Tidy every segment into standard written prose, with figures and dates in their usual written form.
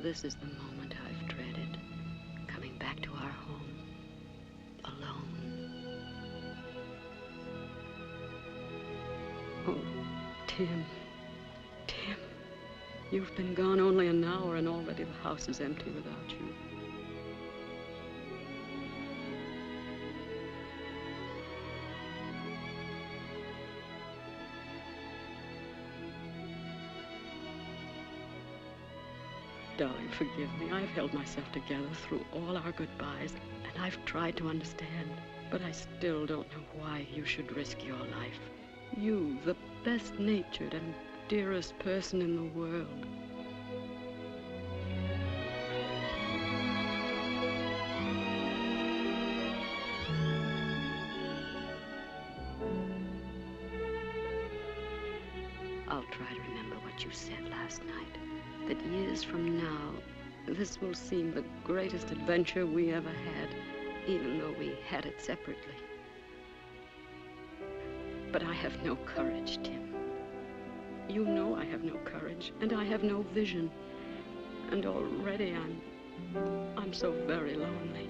This is the moment I've dreaded. Coming back to our home. Alone. Oh, Tim. Tim. You've been gone only an hour and already the house is empty without you. Darling, forgive me. I've held myself together through all our goodbyes, and I've tried to understand. But I still don't know why you should risk your life. You, the best-natured and dearest person in the world. I'll try to remember what you said last night. That years from now, this will seem the greatest adventure we ever had, even though we had it separately. But I have no courage, Tim. You know I have no courage, and I have no vision. And already I'm so very lonely.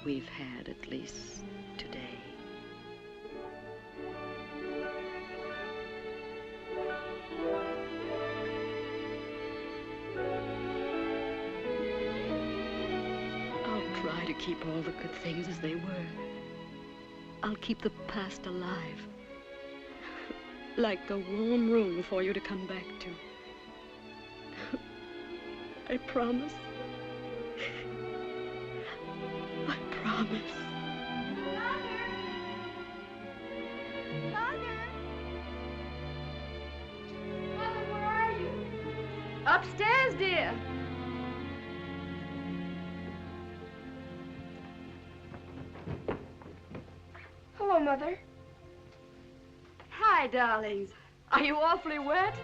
We've had, at least today. I'll try to keep all the good things as they were. I'll keep the past alive. Like a warm room for you to come back to. I promise. Promise. Mother! Mother, where are you? Upstairs, dear. Hello, Mother. Hi, darlings. Are you awfully wet?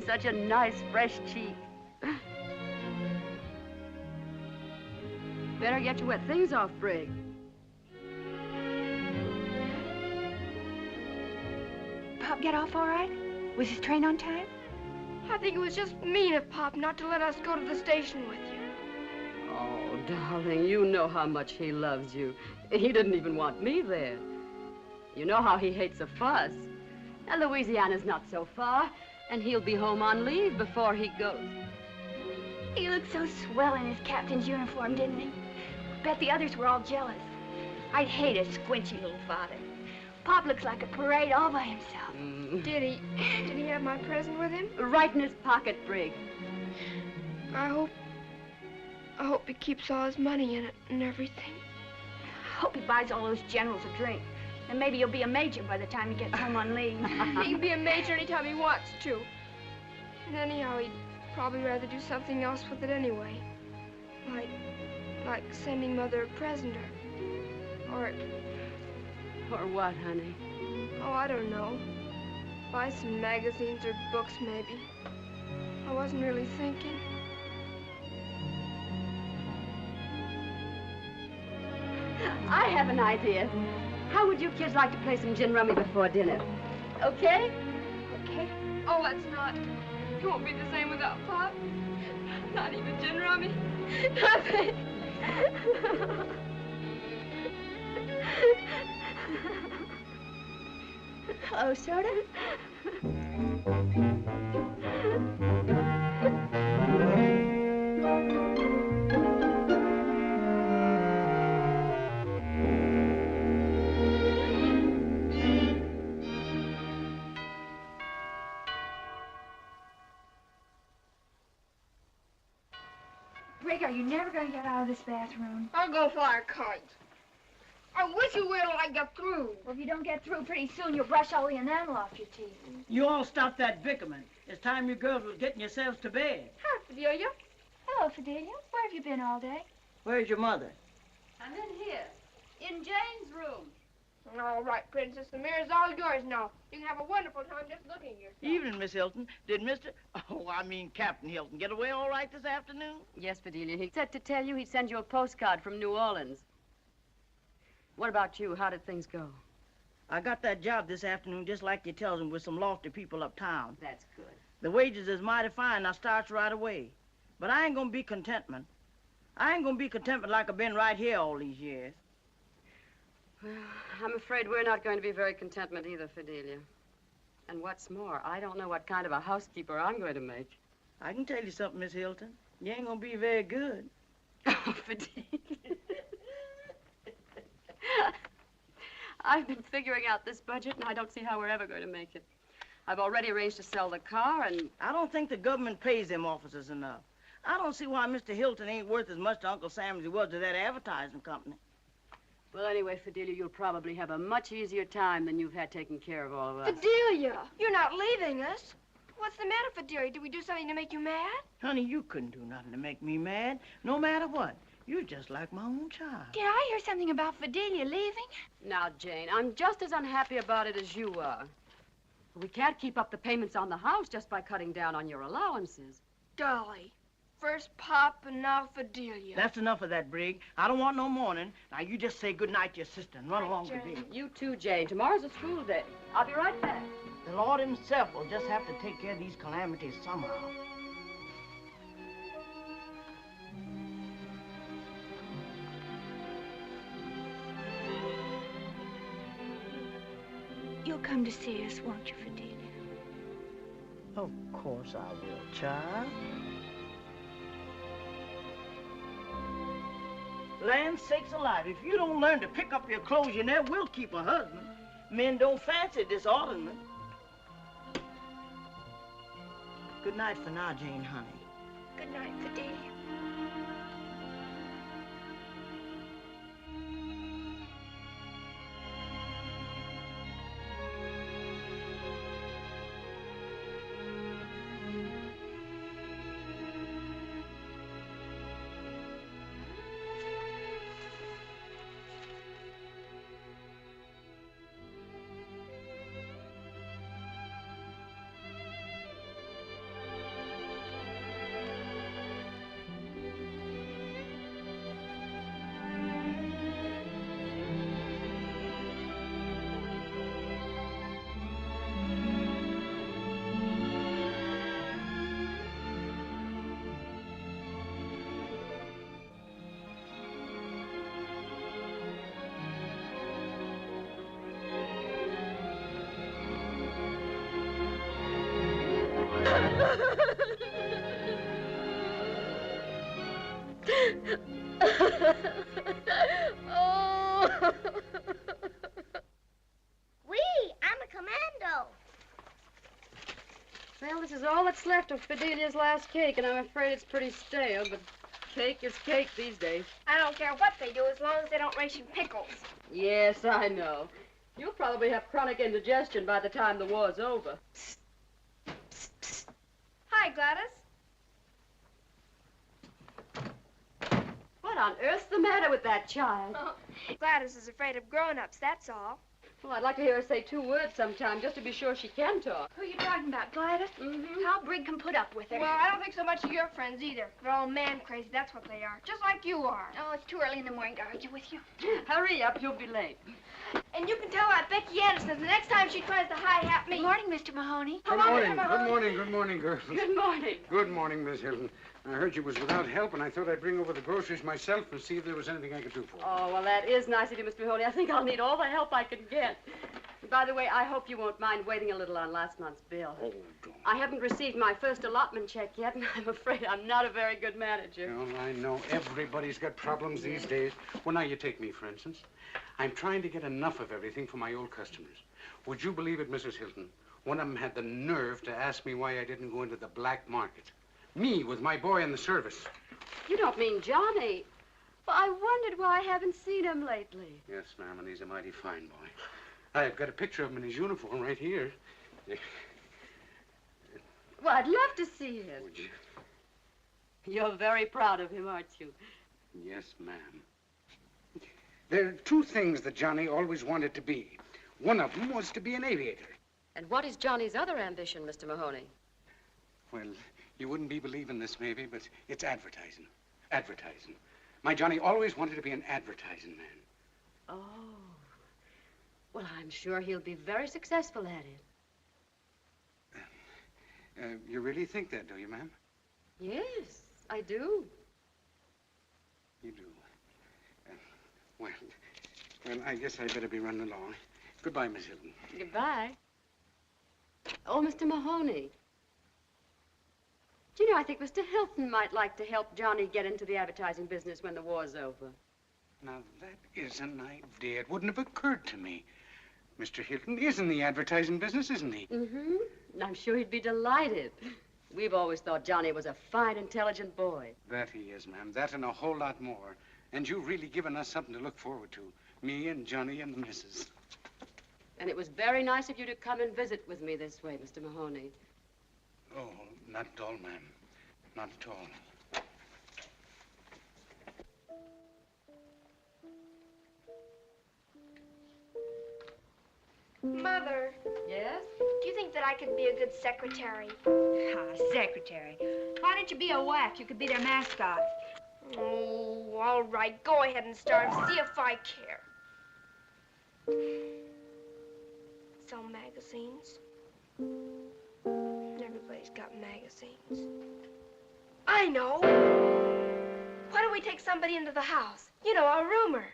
Such a nice, fresh cheek. Better get your wet things off, Brig. Pop get off all right? Was his train on time? I think it was just mean of Pop not to let us go to the station with you. Oh, darling, you know how much he loves you. He didn't even want me there. You know how he hates a fuss. Now, Louisiana's not so far. And he'll be home on leave before he goes. He looked so swell in his captain's uniform, didn't he? Bet the others were all jealous. I'd hate a squinchy little father. Pop looks like a parade all by himself. Did he have my present with him? Right in his pocket, Brig. I hope he keeps all his money in it and everything. I hope he buys all those generals a drink. And maybe he'll be a major by the time he gets home on leave. He can be a major anytime he wants to. And anyhow, he'd probably rather do something else with it anyway. Like sending Mother a present or what, honey? Oh, I don't know. Buy some magazines or books, maybe. I wasn't really thinking. I have an idea. How would you kids like to play some gin rummy before dinner? Okay? Okay. Oh, let's not. It won't be the same without Pop. Not even gin rummy. Nothing. Hello, soda? Brig, are you never going to get out of this bathroom? I'll go fly a kite. I wish you would till I get through. Well, if you don't get through pretty soon, you'll brush all the enamel off your teeth. You all stop that bickerment. It's time you girls was getting yourselves to bed. Hi, Fidelia. Hello, Fidelia. Where have you been all day? Where's your mother? I'm in here, in Jane's room. All right, Princess. The mirror's all yours now. You can have a wonderful time just looking at yourself. Evening, Miss Hilton. Did Captain Hilton get away all right this afternoon? Yes, Bedelia. He said to tell you he'd send you a postcard from New Orleans. What about you? How did things go? I got that job this afternoon just like you tells him with some lofty people uptown. That's good. The wages is mighty fine. I starts right away. But I ain't gonna be contentment. I ain't gonna be contentment like I've been right here all these years. Well, I'm afraid we're not going to be very contentment either, Fidelia. And what's more, I don't know what kind of a housekeeper I'm going to make. I can tell you something, Miss Hilton. You ain't gonna be very good. Oh, Fidelia. I've been figuring out this budget, and I don't see how we're ever going to make it. I've already arranged to sell the car, and... I don't think the government pays them officers enough. I don't see why Mr. Hilton ain't worth as much to Uncle Sam as he was to that advertising company. Well, anyway, Fidelia, you'll probably have a much easier time than you've had taking care of all of us. Fidelia, you're not leaving us. What's the matter, Fidelia? Did we do something to make you mad? Honey, you couldn't do nothing to make me mad, no matter what. You're just like my own child. Did I hear something about Fidelia leaving? Now, Jane, I'm just as unhappy about it as you are. We can't keep up the payments on the house just by cutting down on your allowances. Dolly, first Pop and now Fidelia. That's enough of that, Brig. I don't want no mourning. Now, you just say goodnight to your sister and run along to bed. You too, Jane. Tomorrow's a school day. I'll be right back. The Lord himself will just have to take care of these calamities somehow. You'll come to see us, won't you, Fidelia? Of course I will, child. Land sakes alive, if you don't learn to pick up your clothes, you never will keep a husband. Men don't fancy disorderment. Good night for now, Jane, honey. Good night, Fidelia. Oh! Wee, I'm a commando. Well, this is all that's left of Fidelia's last cake, and I'm afraid it's pretty stale, but cake is cake these days. I don't care what they do as long as they don't ration pickles. Yes, I know. You'll probably have chronic indigestion by the time the war's over. Hi, Gladys. What on earth's the matter with that child? Oh, Gladys is afraid of grown-ups, that's all. Well, I'd like to hear her say 2 words sometime, just to be sure she can talk. Who are you talking about, Gladys? Mm-hmm. How Brig can put up with her. Well, I don't think so much of your friends either. They're all man-crazy, that's what they are. Just like you are. Oh, it's too early in the morning to argue with you. Hurry up, you'll be late. And you can tell that Becky Anderson the next time she tries to hi-hat me. Good morning, Mr. Mahoney. Good morning. Good morning. Good morning, girls. Good morning. Good morning, Miss Hilton. I heard you was without help, and I thought I'd bring over the groceries myself and see if there was anything I could do for you. Oh, well, that is nice of you, Mr. Mahoney. I think I'll need all the help I can get. And by the way, I hope you won't mind waiting a little on last month's bill. Oh, don't. I haven't received my first allotment check yet, and I'm afraid I'm not a very good manager. Well, I know everybody's got problems these days. Well, now you take me, for instance. I'm trying to get enough of everything for my old customers. Would you believe it, Mrs. Hilton? One of them had the nerve to ask me why I didn't go into the black market. Me, with my boy in the service. You don't mean Johnny? Well, I wondered why I haven't seen him lately. Yes, ma'am, and he's a mighty fine boy. I've got a picture of him in his uniform right here. Well, I'd love to see him. Would you? You're very proud of him, aren't you? Yes, ma'am. There are two things that Johnny always wanted to be. One of them was to be an aviator. And what is Johnny's other ambition, Mr. Mahoney? Well, you wouldn't be believing this, maybe, but it's advertising. Advertising. My Johnny always wanted to be an advertising man. Oh. Well, I'm sure he'll be very successful at it. You really think that, do you, ma'am? Yes, I do. You do. Well, I guess I'd better be running along. Goodbye, Miss Hilton. Goodbye. Oh, Mr. Mahoney. Do you know, I think Mr. Hilton might like to help Johnny get into the advertising business when the war's over. Now, that is an idea. It wouldn't have occurred to me. Mr. Hilton is in the advertising business, isn't he? Mm-hmm. And I'm sure he'd be delighted. We've always thought Johnny was a fine, intelligent boy. That he is, ma'am. That and a whole lot more. And you've really given us something to look forward to. Me and Johnny and the missus. And it was very nice of you to come and visit with me this way, Mr. Mahoney. Oh, not at all, ma'am. Not at all. Mother, Yes? do you think that I could be a good secretary? Secretary. Why don't you be a wife? You could be their mascot. Oh, all right. Go ahead and start. See if I care. Sell magazines. Everybody's got magazines. I know. Why don't we take somebody into the house? You know, a roomer.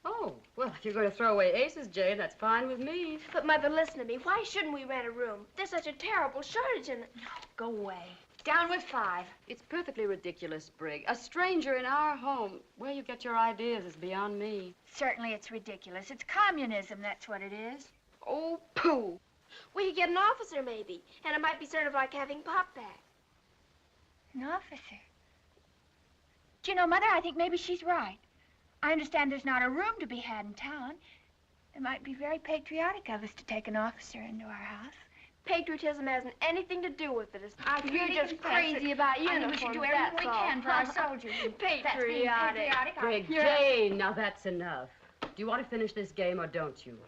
Oh, well, if you're going to throw away aces, Jane, that's fine with me. But, Mother, listen to me. Why shouldn't we rent a room? There's such a terrible shortage in it. Go away. Down with 5. It's perfectly ridiculous, Brig. A stranger in our home. Where you get your ideas is beyond me. Certainly it's ridiculous. It's communism, that's what it is. Oh, pooh. We could get an officer, maybe. And it might be sort of like having Pop back. An officer. Do you know, Mother, I think maybe she's right. I understand there's not a room to be had in town. It might be very patriotic of us to take an officer into our house. Patriotism hasn't anything to do with it. You're really just crazy about uniforms. We should do everything we can for our soldiers. Patriotic. Brig, Jane, now that's enough. Do you want to finish this game or don't you?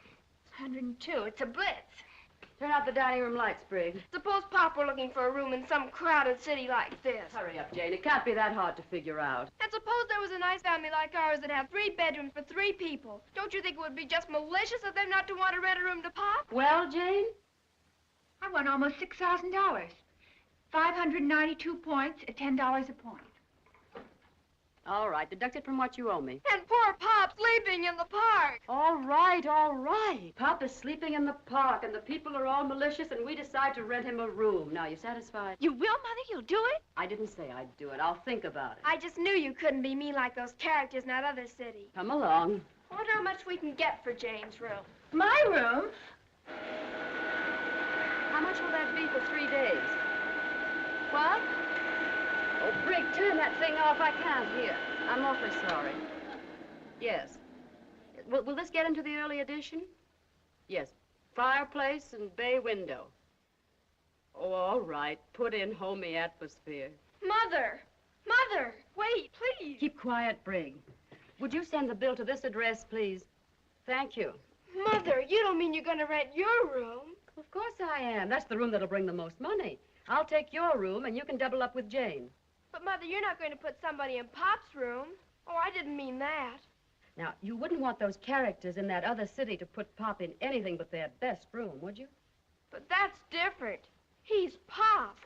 102. It's a blitz. Turn out the dining room lights, Brig. Suppose Pop were looking for a room in some crowded city like this. Hurry up, Jane. It can't be that hard to figure out. And suppose there was a nice family like ours that had 3 bedrooms for 3 people. Don't you think it would be just malicious of them not to want to rent a room to Pop? Well, Jane? I won almost $6,000. 592 points at $10 a point. All right, deduct it from what you owe me. And poor Pop sleeping in the park. All right, all right. Pop is sleeping in the park, and the people are all malicious, and we decide to rent him a room. Now, you satisfied? You will, Mother? You'll do it? I didn't say I'd do it. I'll think about it. I just knew you couldn't be mean like those characters in that other city. Come along. I wonder how much we can get for Jane's room. My room? How much will that be for 3 days? What? Oh, Brig, turn that thing off. I can't hear. I'm awfully sorry. Yes. Will this get into the early edition? Yes. Fireplace and bay window. Oh, all right. Put in homey atmosphere. Mother! Mother! Wait, please! Keep quiet, Brig. Would you send the bill to this address, please? Thank you. Mother, you don't mean you're going to rent your room? Of course I am. That's the room that'll bring the most money. I'll take your room, and you can double up with Jane. But, Mother, you're not going to put somebody in Pop's room. Oh, I didn't mean that. Now, you wouldn't want those characters in that other city to put Pop in anything but their best room, would you? But that's different. He's Pop.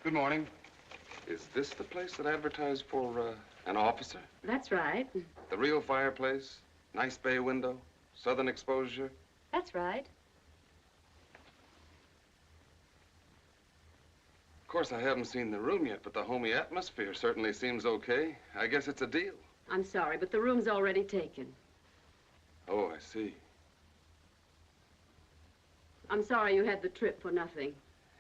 Good morning. Is this the place that advertised for an officer? That's right. The real fireplace, nice bay window, southern exposure? That's right. Of course, I haven't seen the room yet, but the homey atmosphere certainly seems okay. I guess it's a deal. I'm sorry, but the room's already taken. Oh, I see. I'm sorry you had the trip for nothing.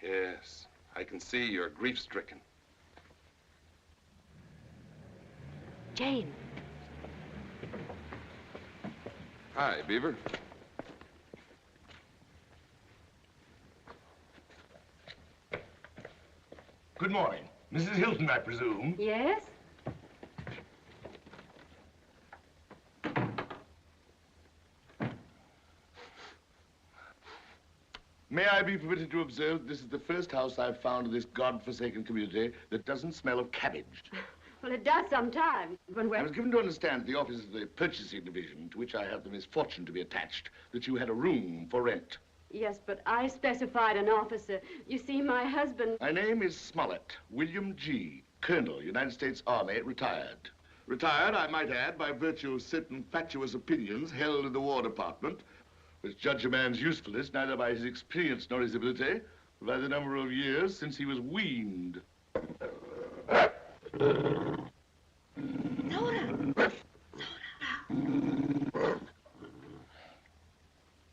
Yes, I can see you're grief-stricken. Jane. Hi, Beaver. Good morning. Mrs. Hilton, I presume. Yes? May I be permitted to observe this is the first house I've found in this God-forsaken community that doesn't smell of cabbage. Well, it does sometimes. When I was given to understand at the office of the purchasing division, to which I have the misfortune to be attached, that you had a room for rent. Yes, but I specified an officer. You see, my husband... My name is Smollett, William G., Colonel, United States Army, retired. Retired, I might add, by virtue of certain fatuous opinions held in the War Department, which judge a man's usefulness neither by his experience nor his ability, but by the number of years since he was weaned.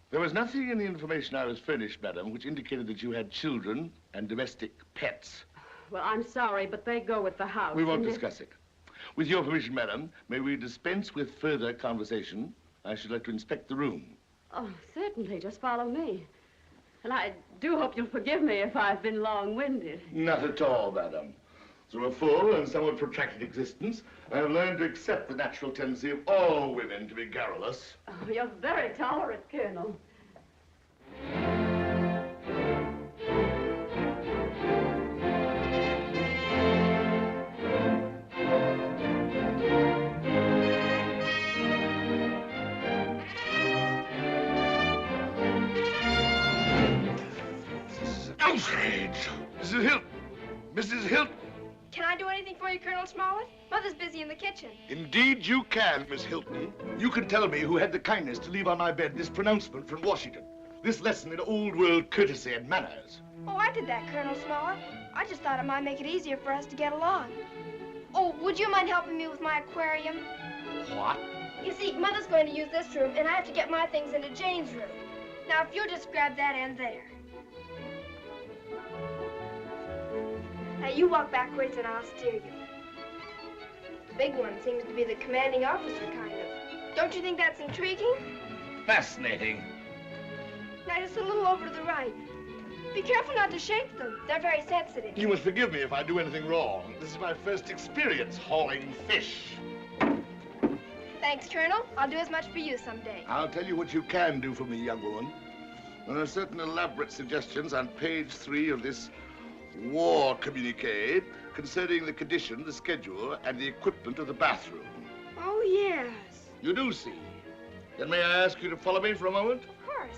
There was nothing in the information I was furnished, madam, which indicated that you had children and domestic pets. Well, I'm sorry, but they go with the house. We won't discuss it. With your permission, madam, may we dispense with further conversation? I should like to inspect the room. Oh, certainly. Just follow me. And I do hope you'll forgive me if I've been long-winded. Not at all, madam. Through a full and somewhat protracted existence, I have learned to accept the natural tendency of all women to be garrulous. Oh, you're very tolerant, Colonel. Outrage! Mrs. Hilton! Mrs. Hilton! Can I do anything for you, Colonel Smollett? Mother's busy in the kitchen. Indeed you can, Miss Hilton. You can tell me who had the kindness to leave on my bed this pronouncement from Washington. This lesson in old-world courtesy and manners. Oh, I did that, Colonel Smollett. I just thought it might make it easier for us to get along. Oh, would you mind helping me with my aquarium? What? You see, Mother's going to use this room, and I have to get my things into Jane's room. Now, if you'll just grab that end there. Now, you walk backwards, and I'll steer you. The big one seems to be the commanding officer, kind of. Don't you think that's intriguing? Fascinating. Now, just a little over to the right. Be careful not to shake them. They're very sensitive. You must forgive me if I do anything wrong. This is my first experience hauling fish. Thanks, Colonel. I'll do as much for you someday. I'll tell you what you can do for me, young woman. There are certain elaborate suggestions on page 3 of this war communique concerning the condition, the schedule, and the equipment of the bathroom. Oh, yes. You do see. Then may I ask you to follow me for a moment? Of course.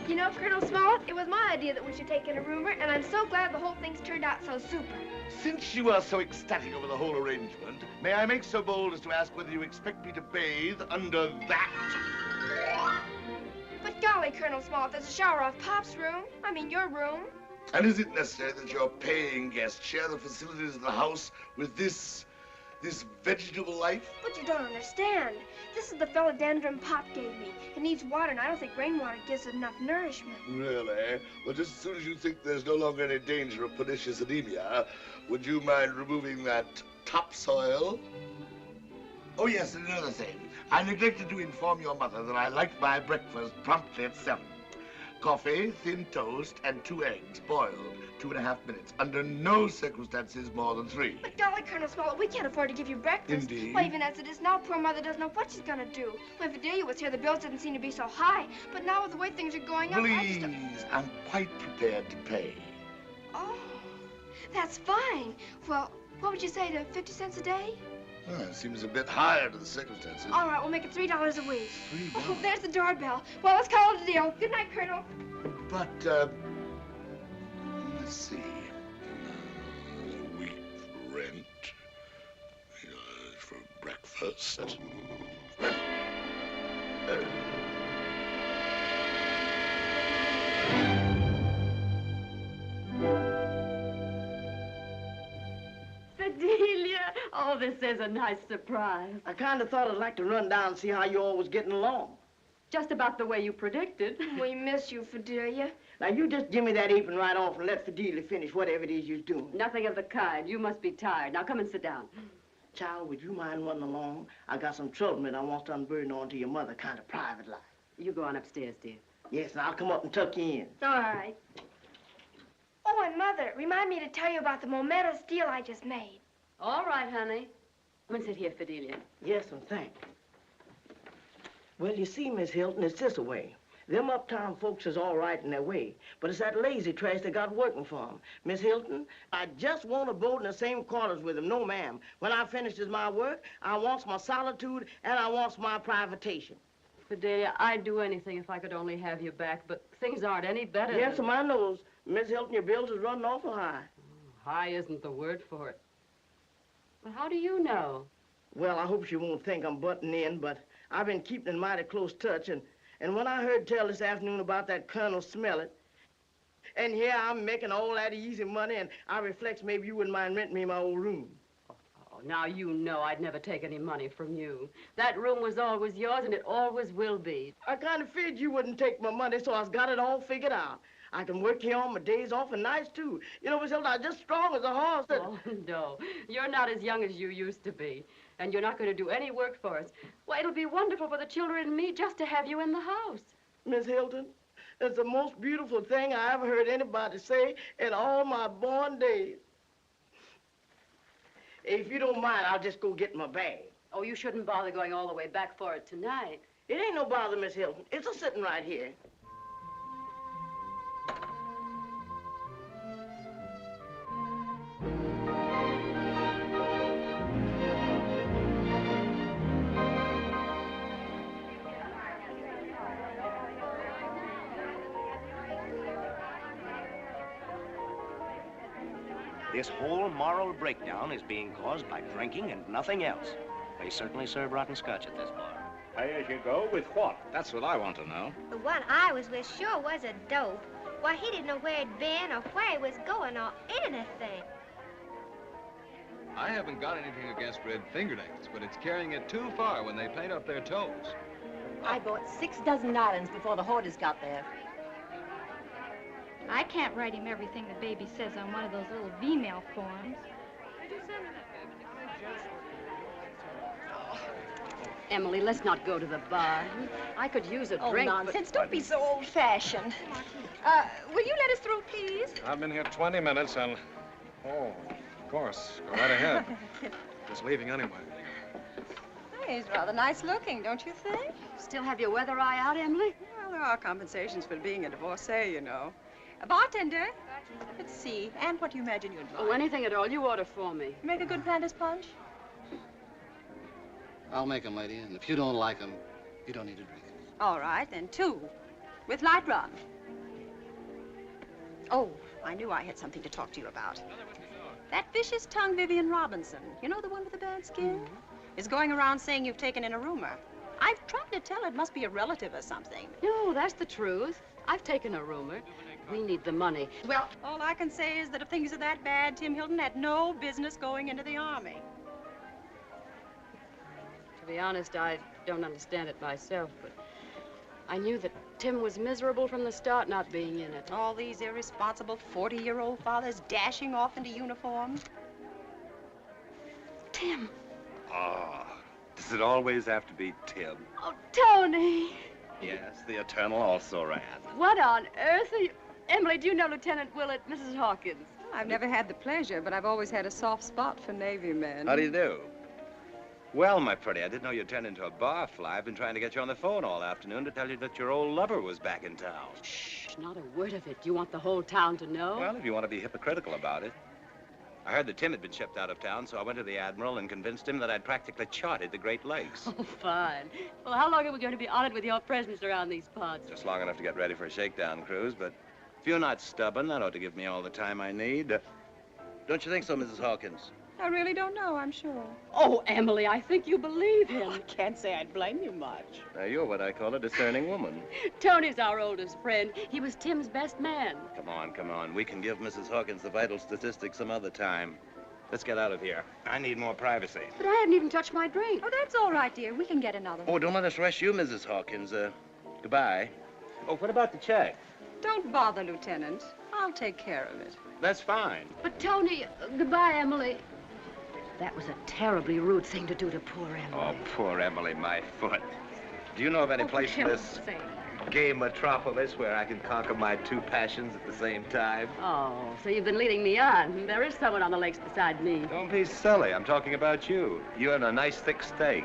You know, Colonel Smollett, it was my idea that we should take in a roomer, and I'm so glad the whole thing's turned out so super. Since you are so ecstatic over the whole arrangement, may I make so bold as to ask whether you expect me to bathe under that? But golly, Colonel Smollett, there's a shower off Pop's room. I mean, your room. And is it necessary that your paying guests share the facilities of the house with this vegetable life? But you don't understand. This is the philodendron Pop gave me. It needs water, and I don't think rainwater gives it enough nourishment. Really? Well, just as soon as you think there's no longer any danger of pernicious anemia, would you mind removing that topsoil? Oh, yes, and another thing. I neglected to inform your mother that I like my breakfast promptly at 7. Coffee, thin toast, and 2 eggs, boiled, 2.5 minutes. Under no circumstances more than 3. But golly, Colonel Smollett, we can't afford to give you breakfast. Indeed. Well, even as it is now, poor Mother doesn't know what she's gonna do. When Vidalia was here, the bills didn't seem to be so high. But now with the way things are going up, Please, I'm quite prepared to pay. Oh, that's fine. Well, what would you say to 50 cents a day? Well, it seems a bit higher to the circumstances. All right, we'll make it $3 a week. $3? Oh, there's the doorbell. Well, let's call it a deal. Good night, Colonel. But, let's see. A week for rent. For breakfast. Bedelia! Oh, this is a nice surprise. I kind of thought I'd like to run down and see how you all was getting along. Just about the way you predicted. We miss you, Fidelia. Now, you just give me that apron right off and let Fidelia finish whatever it is you're doing. Nothing of the kind. You must be tired. Now, come and sit down. Child, would you mind running along? I got some trouble that I want to unburden onto your mother, kind of private life. You go on upstairs, dear. Yes, and I'll come up and tuck you in. All right. Oh, and Mother, remind me to tell you about the momentous deal I just made. All right, honey. Come and sit here, Fidelia. Yes, and thanks. Well, you see, Miss Hilton, it's this way. Them uptown folks is all right in their way, but it's that lazy trash they got working for them. Miss Hilton, I just want to board in the same quarters with them. No, ma'am. When I finishes my work, I wants my solitude and I wants my privatation. Fidelia, I'd do anything if I could only have you back, but things aren't any better. Yes, ma'am, I knows. Miss Hilton, your bills is running awful high. High isn't the word for it. But how do you know? Well, I hope she won't think I'm butting in, but I've been keeping in mighty close touch, and when I heard tell this afternoon about that Colonel Smollett, and here I'm making all that easy money, and I reflects maybe you wouldn't mind renting me my old room. Oh, now you know I'd never take any money from you. That room was always yours, and it always will be. I kind of figured you wouldn't take my money, so I've got it all figured out. I can work here on my days off and nights, too. You know, Miss Hilton, I'm just strong as a horse. Oh, no. You're not as young as you used to be. And you're not going to do any work for us. Why, it'll be wonderful for the children and me just to have you in the house. Miss Hilton, it's the most beautiful thing I ever heard anybody say in all my born days. If you don't mind, I'll just go get my bag. Oh, you shouldn't bother going all the way back for it tonight. It ain't no bother, Miss Hilton. It's a sitting right here. This whole moral breakdown is being caused by drinking and nothing else. They certainly serve rotten scotch at this bar. Pay as you go with what? That's what I want to know. The one I was with sure was a dope. Why, he didn't know where he'd been or where he was going or anything. I haven't got anything against red fingernails, but it's carrying it too far when they paint up their toes. I bought 6 dozen islands before the hoarders got there. I can't write him everything the baby says on one of those little V-mail forms. Emily, let's not go to the bar. I could use a drink. Oh, nonsense. Don't be so old-fashioned. Will you let us through, please? I've been here 20 minutes and... Oh, of course. Go right ahead. Just leaving anyway. He's rather nice looking, don't you think? Still have your weather eye out, Emily? Well, there are compensations for being a divorcee, you know. A bartender? Let's see. And what do you imagine you'd like? Oh, anything at all. You order for me. Make a good Planters punch? I'll make 'em, lady, and if you don't like 'em, you don't need to drink. All right, then 2. With light rum. Oh, I knew I had something to talk to you about. That vicious tongue Vivian Robinson, you know the one with the bad skin? Is going around saying you've taken in a roomer. I've tried to tell her it must be a relative or something. No, that's the truth. I've taken a roomer. We need the money. Well, all I can say is that if things are that bad, Tim Hilton had no business going into the Army. To be honest, I don't understand it myself, but I knew that Tim was miserable from the start not being in it. All these irresponsible 40-year-old fathers dashing off into uniform. Tim. Oh, does it always have to be Tim? Oh, Tony. Yes, the Eternal also-ran. What on earth are you... Emily, do you know Lieutenant Willett, Mrs. Hawkins? I've never had the pleasure, but I've always had a soft spot for Navy men. How do you do? Well, my pretty, I didn't know you'd turned into a barfly. I've been trying to get you on the phone all afternoon to tell you that your old lover was back in town. Shh, not a word of it. You want the whole town to know? Well, if you want to be hypocritical about it. I heard that Tim had been shipped out of town, so I went to the Admiral and convinced him that I'd practically charted the Great Lakes. Oh, fine. Well, how long are we going to be honored with your presence around these parts? Just long enough to get ready for a shakedown cruise, but if you're not stubborn, that ought to give me all the time I need. Don't you think so, Mrs. Hawkins? I really don't know, I'm sure. Oh, Emily, I think you believe him. Oh, I can't say I'd blame you much. Now, you're what I call a discerning woman. Tony's our oldest friend. He was Tim's best man. Come on, come on. We can give Mrs. Hawkins the vital statistics some other time. Let's get out of here. I need more privacy. But I hadn't even touched my drink. Oh, that's all right, dear. We can get another one. Oh, don't let us rush you, Mrs. Hawkins. Goodbye. Oh, what about the check? Don't bother, Lieutenant. I'll take care of it. That's fine. But, Tony, goodbye, Emily. That was a terribly rude thing to do to poor Emily. Oh, poor Emily, my foot. Do you know of any place in this gay metropolis where I can conquer my two passions at the same time? Oh, so you've been leading me on. There is someone on the lakes beside me. Don't be silly. I'm talking about you. You and a nice thick steak.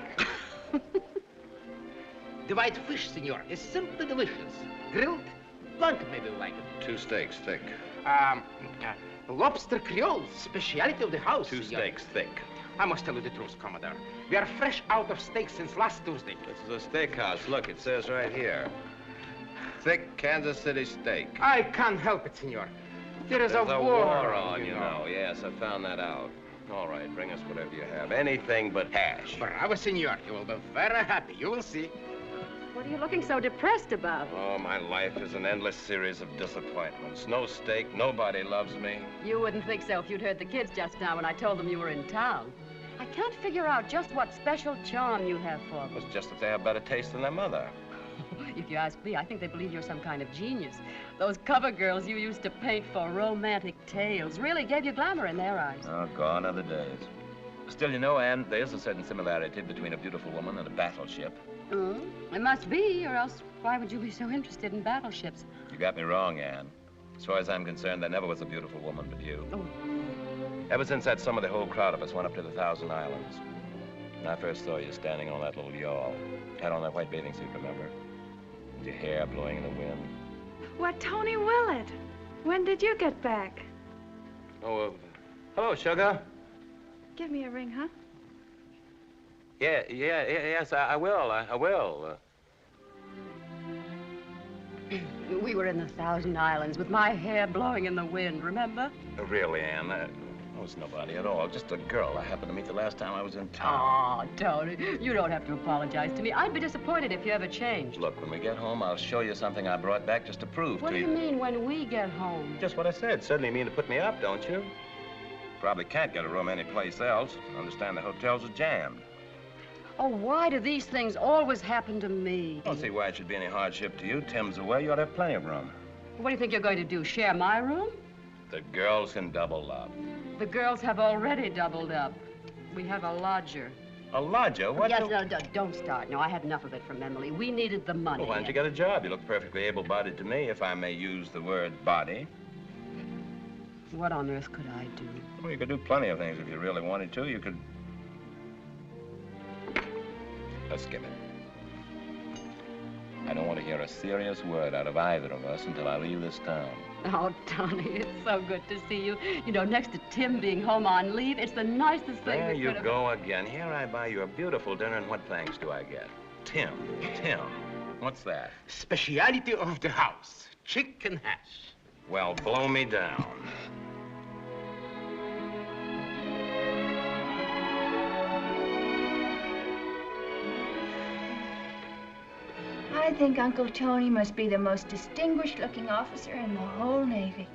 The white fish, senor, is simply delicious. Grilled, blanc, maybe you like it. 2 steaks thick. Lobster Creole, speciality of the house. 2 senor. steaks thick. I must tell you the truth, Commodore. We are fresh out of steaks since last Tuesday. This is a steakhouse. Look, it says right here. Thick Kansas City steak. I can't help it, senor. There's a war on, you know. Yes, I found that out. All right, bring us whatever you have. Anything but hash. Bravo, senor. You will be very happy. You will see. What are you looking so depressed about? Oh, my life is an endless series of disappointments. No steak, nobody loves me. You wouldn't think so if you'd heard the kids just now when I told them you were in town. I can't figure out just what special charm you have for them. It's just that they have better taste than their mother. If you ask me, I think they believe you're some kind of genius. Those cover girls you used to paint for romantic tales really gave you glamour in their eyes. Oh, gone are the days. Still, you know, Anne, there's a certain similarity between a beautiful woman and a battleship. It must be, or else why would you be so interested in battleships? You got me wrong, Anne. As far as I'm concerned, there never was a beautiful woman but you. Oh. Ever since that summer, the whole crowd of us went up to the Thousand Islands. When I first saw you standing on that little yawl, had on that white bathing suit, remember? With your hair blowing in the wind. Why, Tony Willett, when did you get back? Oh, hello, sugar. Give me a ring, huh? Yes, I will. I will. We were in the Thousand Islands with my hair blowing in the wind, remember? Really, Anne, I was nobody at all. Just a girl I happened to meet the last time I was in town. Oh, Tony, you don't have to apologize to me. I'd be disappointed if you ever changed. Look, when we get home, I'll show you something I brought back just to prove What to do you mean when we get home? Just what I said. Certainly mean to put me up, don't you? Probably can't get a room anyplace else. Understand the hotels are jammed. Oh, why do these things always happen to me? I don't see why it should be any hardship to you. Tim's away. You ought to have plenty of room. What do you think you're going to do, share my room? The girls can double up. The girls have already doubled up. We have a lodger. A lodger? What? Yes, no, don't start. No, I had enough of it from Emily. We needed the money. Well, why don't you get a job? You look perfectly able-bodied to me, if I may use the word body. What on earth could I do? Well, you could do plenty of things if you really wanted to. You could... Let's skip it. I don't want to hear a serious word out of either of us until I leave this town. Oh, Tony, it's so good to see you. You know, next to Tim being home on leave, it's the nicest thing There that you could have... go again. Here I buy you a beautiful dinner, and what thanks do I get? Tim. What's that? Speciality of the house, chicken hash. Well, blow me down. I think Uncle Tony must be the most distinguished-looking officer in the whole Navy.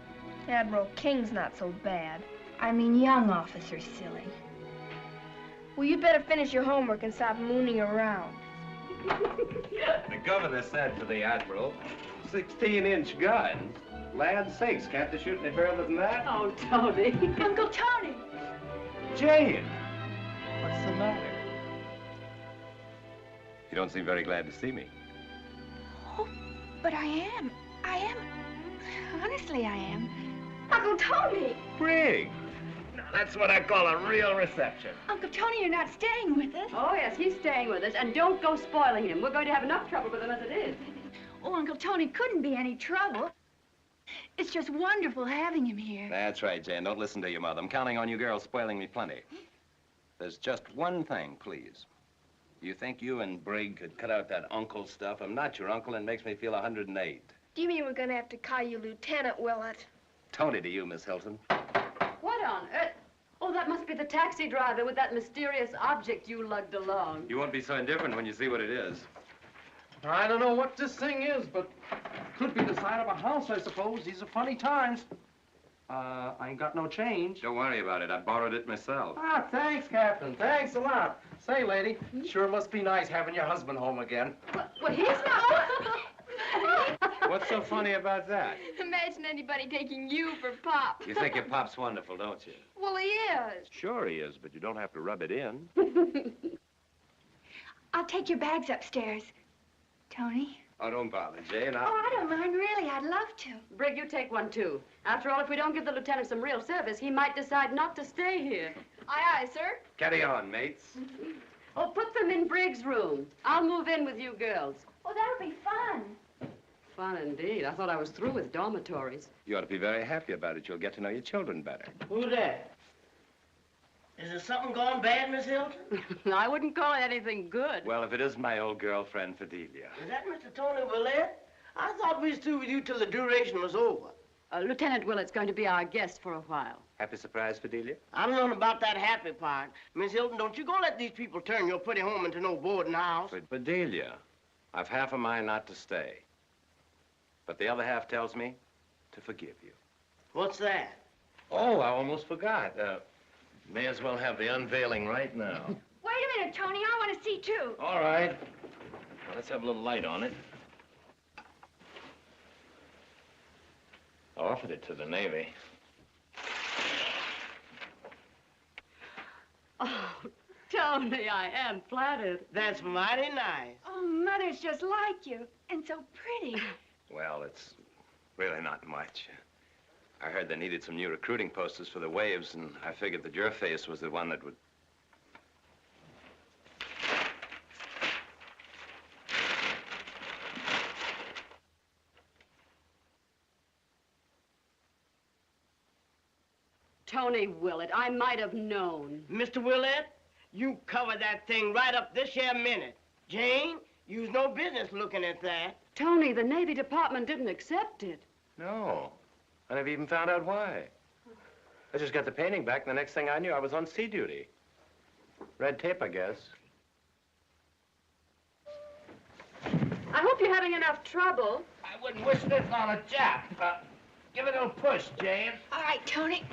Admiral King's not so bad. I mean, young officers, silly. Well, you'd better finish your homework and stop mooning around. The governor said to the Admiral, 16-inch guns. Land sakes, can't they shoot any further than that? Oh, Tony. Uncle Tony! Jane! What's the matter? You don't seem very glad to see me. Oh, but I am. Honestly, I am. Uncle Tony! Brig! Now, that's what I call a real reception. Uncle Tony, you're not staying with us. Oh, yes, he's staying with us, and don't go spoiling him. We're going to have enough trouble with him as it is. Oh, Uncle Tony, couldn't be any trouble. It's just wonderful having him here. That's right, Jane. Don't listen to your mother. I'm counting on you girls spoiling me plenty. There's just one thing, please. You think you and Brig could cut out that uncle stuff? I'm not your uncle, and it makes me feel 108. Do you mean we're gonna have to call you Lieutenant Willett? Tony to you, Miss Hilton. What on earth? Oh, that must be the taxi driver with that mysterious object you lugged along. You won't be so indifferent when you see what it is. I don't know what this thing is, but could be the side of a house, I suppose. These are funny times. I ain't got no change. Don't worry about it. I borrowed it myself. Ah, thanks, Captain. Thanks a lot. Say, lady, sure must be nice having your husband home again. Well, he's not... so funny about that? Imagine anybody taking you for Pop. You think your pop's wonderful, don't you? Well, he is. Sure he is, but you don't have to rub it in. I'll take your bags upstairs, Tony. Oh, don't bother, Jane. Oh, I don't mind, really. I'd love to. Brig, you take one, too. After all, if we don't give the lieutenant some real service, he might decide not to stay here. Aye, aye, sir. Carry on, mates. Oh, put them in Brig's room. I'll move in with you girls. Oh, that'll be fun. Fun indeed. I thought I was through with dormitories. You ought to be very happy about it. You'll get to know your children better. Who's that? Is there something gone bad, Miss Hilton? I wouldn't call it anything good. Well, if it isn't my old girlfriend, Fidelia. Is that Mr. Tony Willett? I thought we was through with you till the duration was over. Lieutenant Willett's going to be our guest for a while. Happy surprise, Fidelia? I don't know about that happy part. Miss Hilton, don't you go let these people turn your pretty home into no boarding house. But Fidelia, I've half a mind not to stay. But the other half tells me to forgive you. What's that? Oh, I almost forgot. May as well have the unveiling right now. Wait a minute, Tony. I want to see, too. All right. Well, let's have a little light on it. I offered it to the Navy. Oh, Tony, I am flattered. That's mighty nice. Oh, Mother's just like you, and so pretty. Well, it's really not much. I heard they needed some new recruiting posters for the waves, and I figured that your face was the one that would... Tony Willett, I might have known. Mr. Willett, you cover that thing right up this here minute. Jane, you's no business looking at that. Tony, the Navy Department didn't accept it. No. I never even found out why. I just got the painting back, and the next thing I knew, I was on sea duty. Red tape, I guess. I hope you're having enough trouble. I wouldn't wish this on a chap. Give it a little push, Jane. All right, Tony.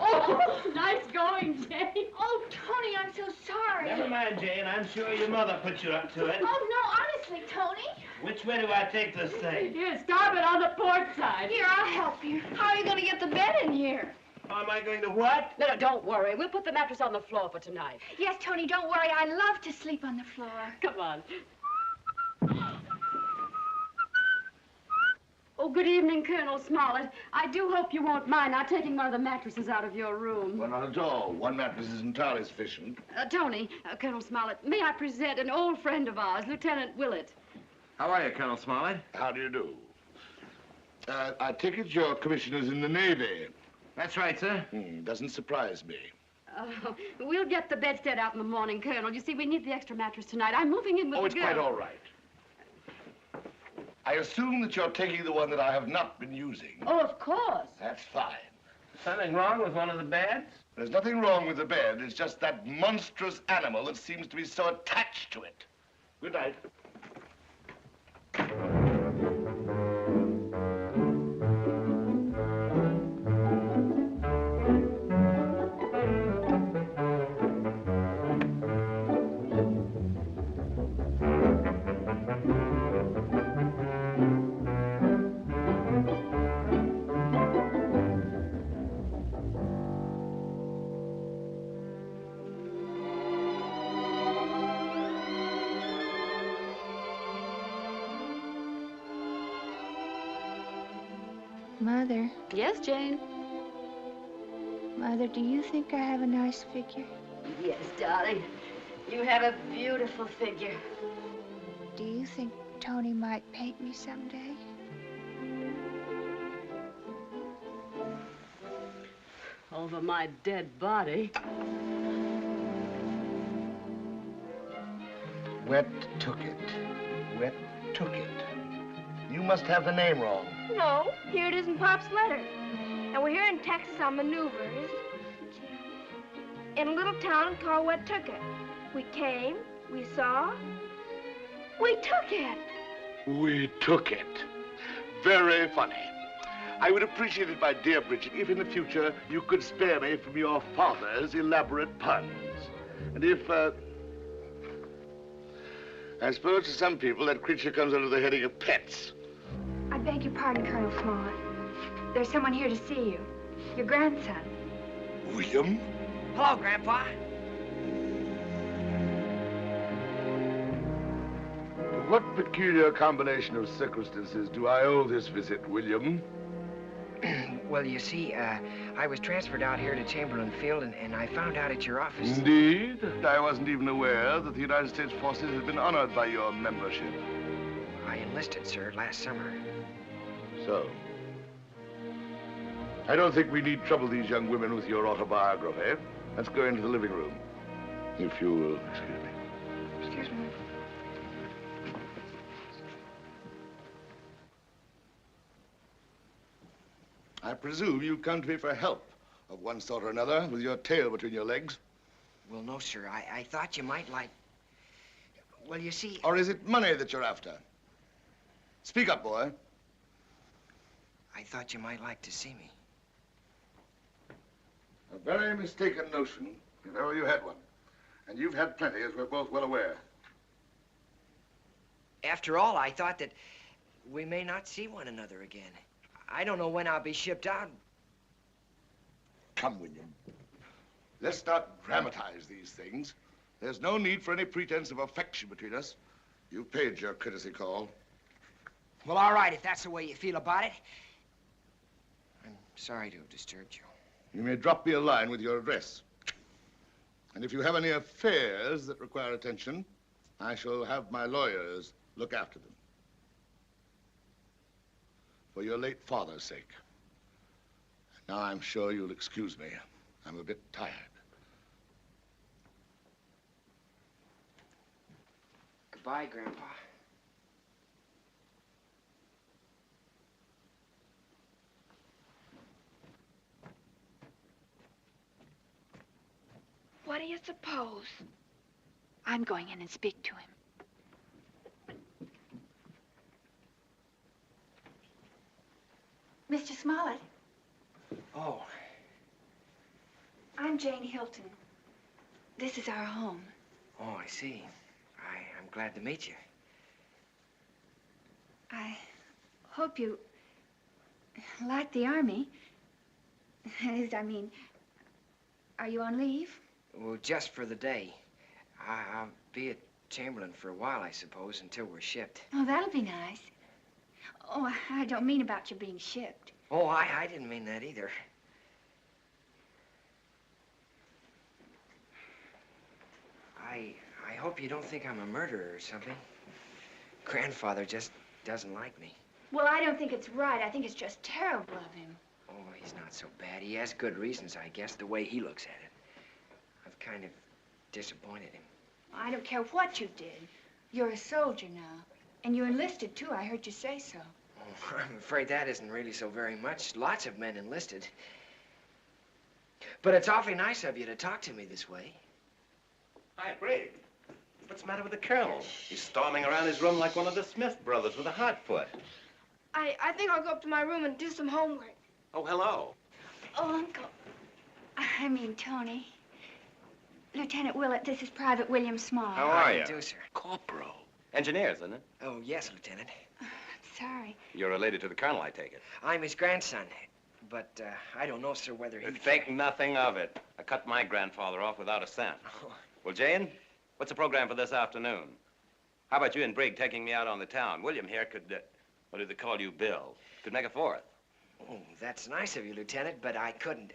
Oh, nice going, Jane. Oh, Tony, I'm so sorry. Never mind, Jane. I'm sure your mother put you up to it. Oh, no, honestly, Tony. Which way do I take this thing? Here, starboard on the port side. Here, I'll help you. How are you going to get the bed in here? Am I going to what? No, don't worry. We'll put the mattress on the floor for tonight. Yes, Tony, don't worry. I love to sleep on the floor. Come on. Oh, good evening, Colonel Smollett. I do hope you won't mind not taking one of the mattresses out of your room. Well, not at all. One mattress is entirely sufficient. Tony, Colonel Smollett, may I present an old friend of ours, Lieutenant Willett. How are you, Colonel Smollett? How do you do? I take it your commissioner's in the Navy. That's right, sir. Doesn't surprise me. We'll get the bedstead out in the morning, Colonel. You see, we need the extra mattress tonight. I'm moving in with the Oh, it's girl. quite all right. I assume that you're taking the one that I have not been using. Oh, of course. That's fine. Something wrong with one of the beds? There's nothing wrong with the bed. It's just that monstrous animal that seems to be so attached to it. Good night. Mother. Yes, Jane? Mother, do you think I have a nice figure? Yes, darling. You have a beautiful figure. Do you think Tony might paint me someday? Over my dead body. Wet took it. Wet took it. You must have the name wrong. No, here it is in Pop's letter. And we're here in Texas on maneuvers. In a little town called Wettucket. We came, we saw, we took it. We took it. Very funny. I would appreciate it, my dear Bridget, if in the future you could spare me from your father's elaborate puns. And if, I suppose to some people that creature comes under the heading of pets. I beg your pardon, Colonel Smollett. There's someone here to see you. Your grandson. William? Hello, Grandpa. What peculiar combination of circumstances do I owe this visit, William? Well, you see, I was transferred out here to Chamberlain Field, and I found out at your office... Indeed? I wasn't even aware that the United States forces had been honored by your membership. I enlisted, sir, last summer. So? I don't think we need trouble these young women with your autobiography. Let's go into the living room. If you will excuse me. Excuse me. I presume you come to me for help of one sort or another with your tail between your legs. Well, no, sir. I thought you might like... Well, you see... Or is it money that you're after? Speak up, boy. I thought you might like to see me. A very mistaken notion, if ever you had one. And you've had plenty, as we're both well aware. After all, I thought that we may not see one another again. I don't know when I'll be shipped out. Come, William. Let's not dramatize these things. There's no need for any pretense of affection between us. You've paid your courtesy call. Well, all right, if that's the way you feel about it. I'm sorry to have disturbed you. You may drop me a line with your address. And if you have any affairs that require attention, I shall have my lawyers look after them. For your late father's sake. Now, I'm sure you'll excuse me. I'm a bit tired. Goodbye, Grandpa. What do you suppose? I'm going in and speak to him. Mr. Smollett. Oh. I'm Jane Hilton. This is our home. Oh, I see. I'm glad to meet you. I hope you like the Army. I mean, are you on leave? Well, just for the day. I'll be at Chamberlain for a while, I suppose, until we're shipped. Oh, that'll be nice. Oh, I don't mean about you being shipped. Oh, I didn't mean that either. I hope you don't think I'm a murderer or something. Grandfather just doesn't like me. Well, I don't think it's right. I think it's just terrible of him. Oh, he's not so bad. He has good reasons, I guess, the way he looks at it. I've kind of disappointed him. I don't care what you did. You're a soldier now. And you enlisted, too. I heard you say so. Oh, I'm afraid that isn't really so very much. Lots of men enlisted. But it's awfully nice of you to talk to me this way. Hi, Brig. What's the matter with the Colonel? He's storming around his room like one of the Smith brothers with a hot foot. I think I'll go up to my room and do some homework. Oh, hello. Oh, Uncle. I mean, Tony. Lieutenant Willett, this is Private William Smollett. How are you? How do you do, sir? Corporal. Engineers, isn't it? Oh, yes, Lieutenant. I'm sorry. You're related to the Colonel, I take it. I'm his grandson. But I don't know, sir, whether he... Think nothing of it. I cut my grandfather off without a cent. Oh. Well, Jane, what's the program for this afternoon? How about you and Brig taking me out on the town? William here could, what do they call you, Bill? Could make a fourth. Oh, that's nice of you, Lieutenant, but I couldn't.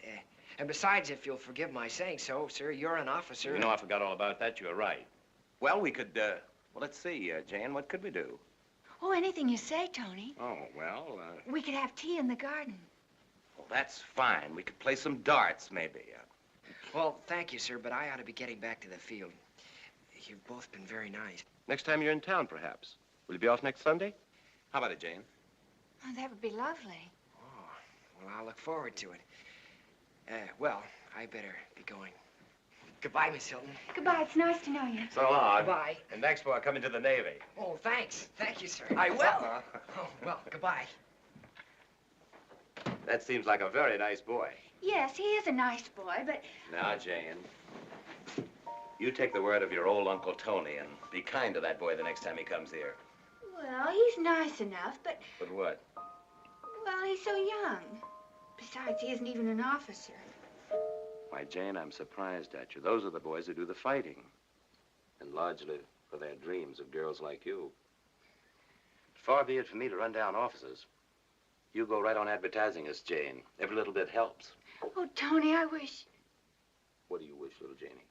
And besides, if you'll forgive my saying so, sir, you're an officer. You know, I forgot all about that. You're right. Well, we could, well, let's see, Jane, what could we do? Oh, anything you say, Tony. Oh, well, We could have tea in the garden. Well, that's fine. We could play some darts, maybe. Well, thank you, sir, but I ought to be getting back to the field. You've both been very nice. Next time you're in town, perhaps. Will you be off next Sunday? How about it, Jane? Oh, that would be lovely. Oh, well, I'll look forward to it. Well, I better be going. Goodbye, Miss Hilton. Goodbye. It's nice to know you. So long. Goodbye. And thanks for coming to the Navy. Oh, thanks. Thank you, sir. I will. Oh, well, goodbye. That seems like a very nice boy. Yes, he is a nice boy, but... Now, Jane. You take the word of your old Uncle Tony and be kind to that boy the next time he comes here. Well, he's nice enough, but, But what? well, he's so young. Besides, he isn't even an officer. Why, Jane, I'm surprised at you. Those are the boys who do the fighting. And largely for their dreams of girls like you. Far be it for me to run down officers. You go right on advertising us, Jane. Every little bit helps. Oh, Tony, I wish What do you wish, little Janie?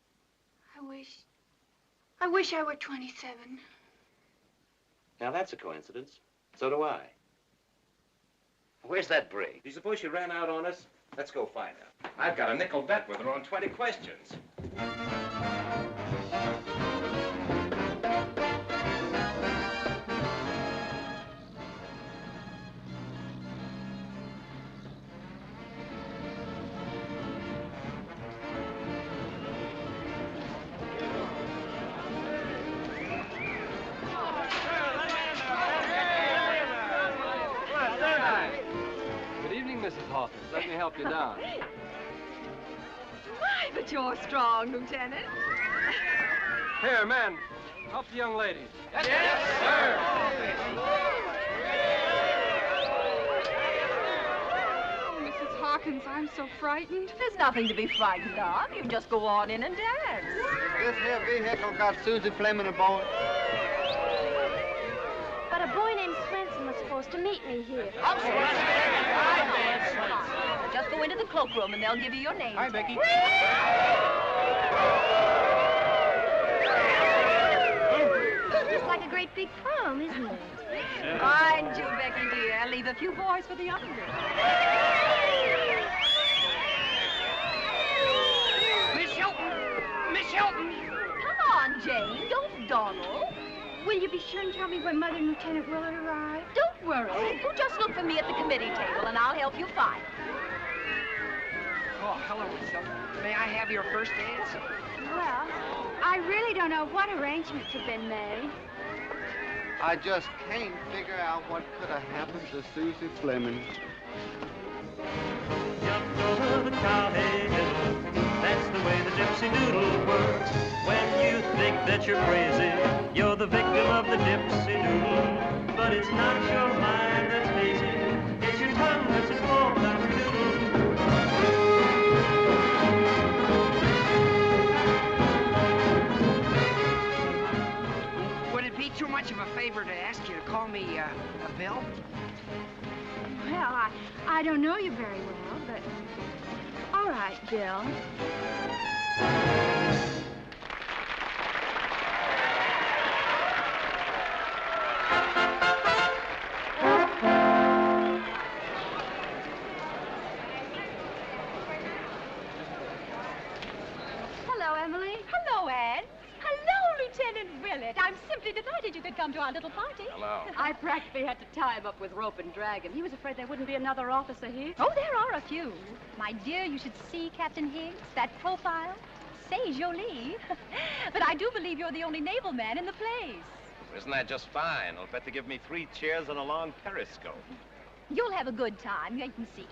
I wish I were 27. Now, that's a coincidence. So do I. Where's that Brig? Do you suppose she ran out on us? Let's go find her. I've got a nickel bet with her on 20 questions. Mrs. Hawkins, let me help you down. My, but you're strong, Lieutenant. Here, men, help the young lady. Yes, sir. Oh, Mrs. Hawkins, I'm so frightened. There's nothing to be frightened of. You just go on in and dance. This here vehicle got Susie Fleming aboard. But a boy named Swenson was supposed to meet me here. Just go into the cloakroom and they'll give you your name. Hi, Becky. Just like a great big prom, isn't it? Mind you, Becky, dear. Leave a few boys for the younger. Miss Hilton! Miss Hilton! Come on, Jane. Don't dawdle. Will you be sure and tell me when Mother and Lieutenant Willett arrive? Don't worry. You just look for me at the committee table and I'll help you find her. Oh, hello, Miss Hilton. May I have your first dance? Well, I really don't know what arrangements have been made. I just can't figure out what could have happened to Susie Fleming. Jumped over the county hill. That's the way the gypsy doodle works. When you think that you're crazy, you're the victim of the gypsy doodle. But it's not your mind that's lazy, it's your tongue that's at fault, Dr. Doodle. Would it be too much of a favor to ask you to call me, Bill? Well, I don't know you very well, but all right, Bill. Hello, Emily. Hello, Anne. Hello, Lieutenant Willett. I'm simply delighted you could come to our little party. Hello. I practically had to tie him up with rope and drag him. He was afraid there wouldn't be another officer here. Oh, there are a few. My dear, you should see Captain Higgs, that profile. C'est joli. But I do believe you're the only naval man in the place. Isn't that just fine? I'll bet to give me 3 chairs and a long periscope. You'll have a good time, wait and see.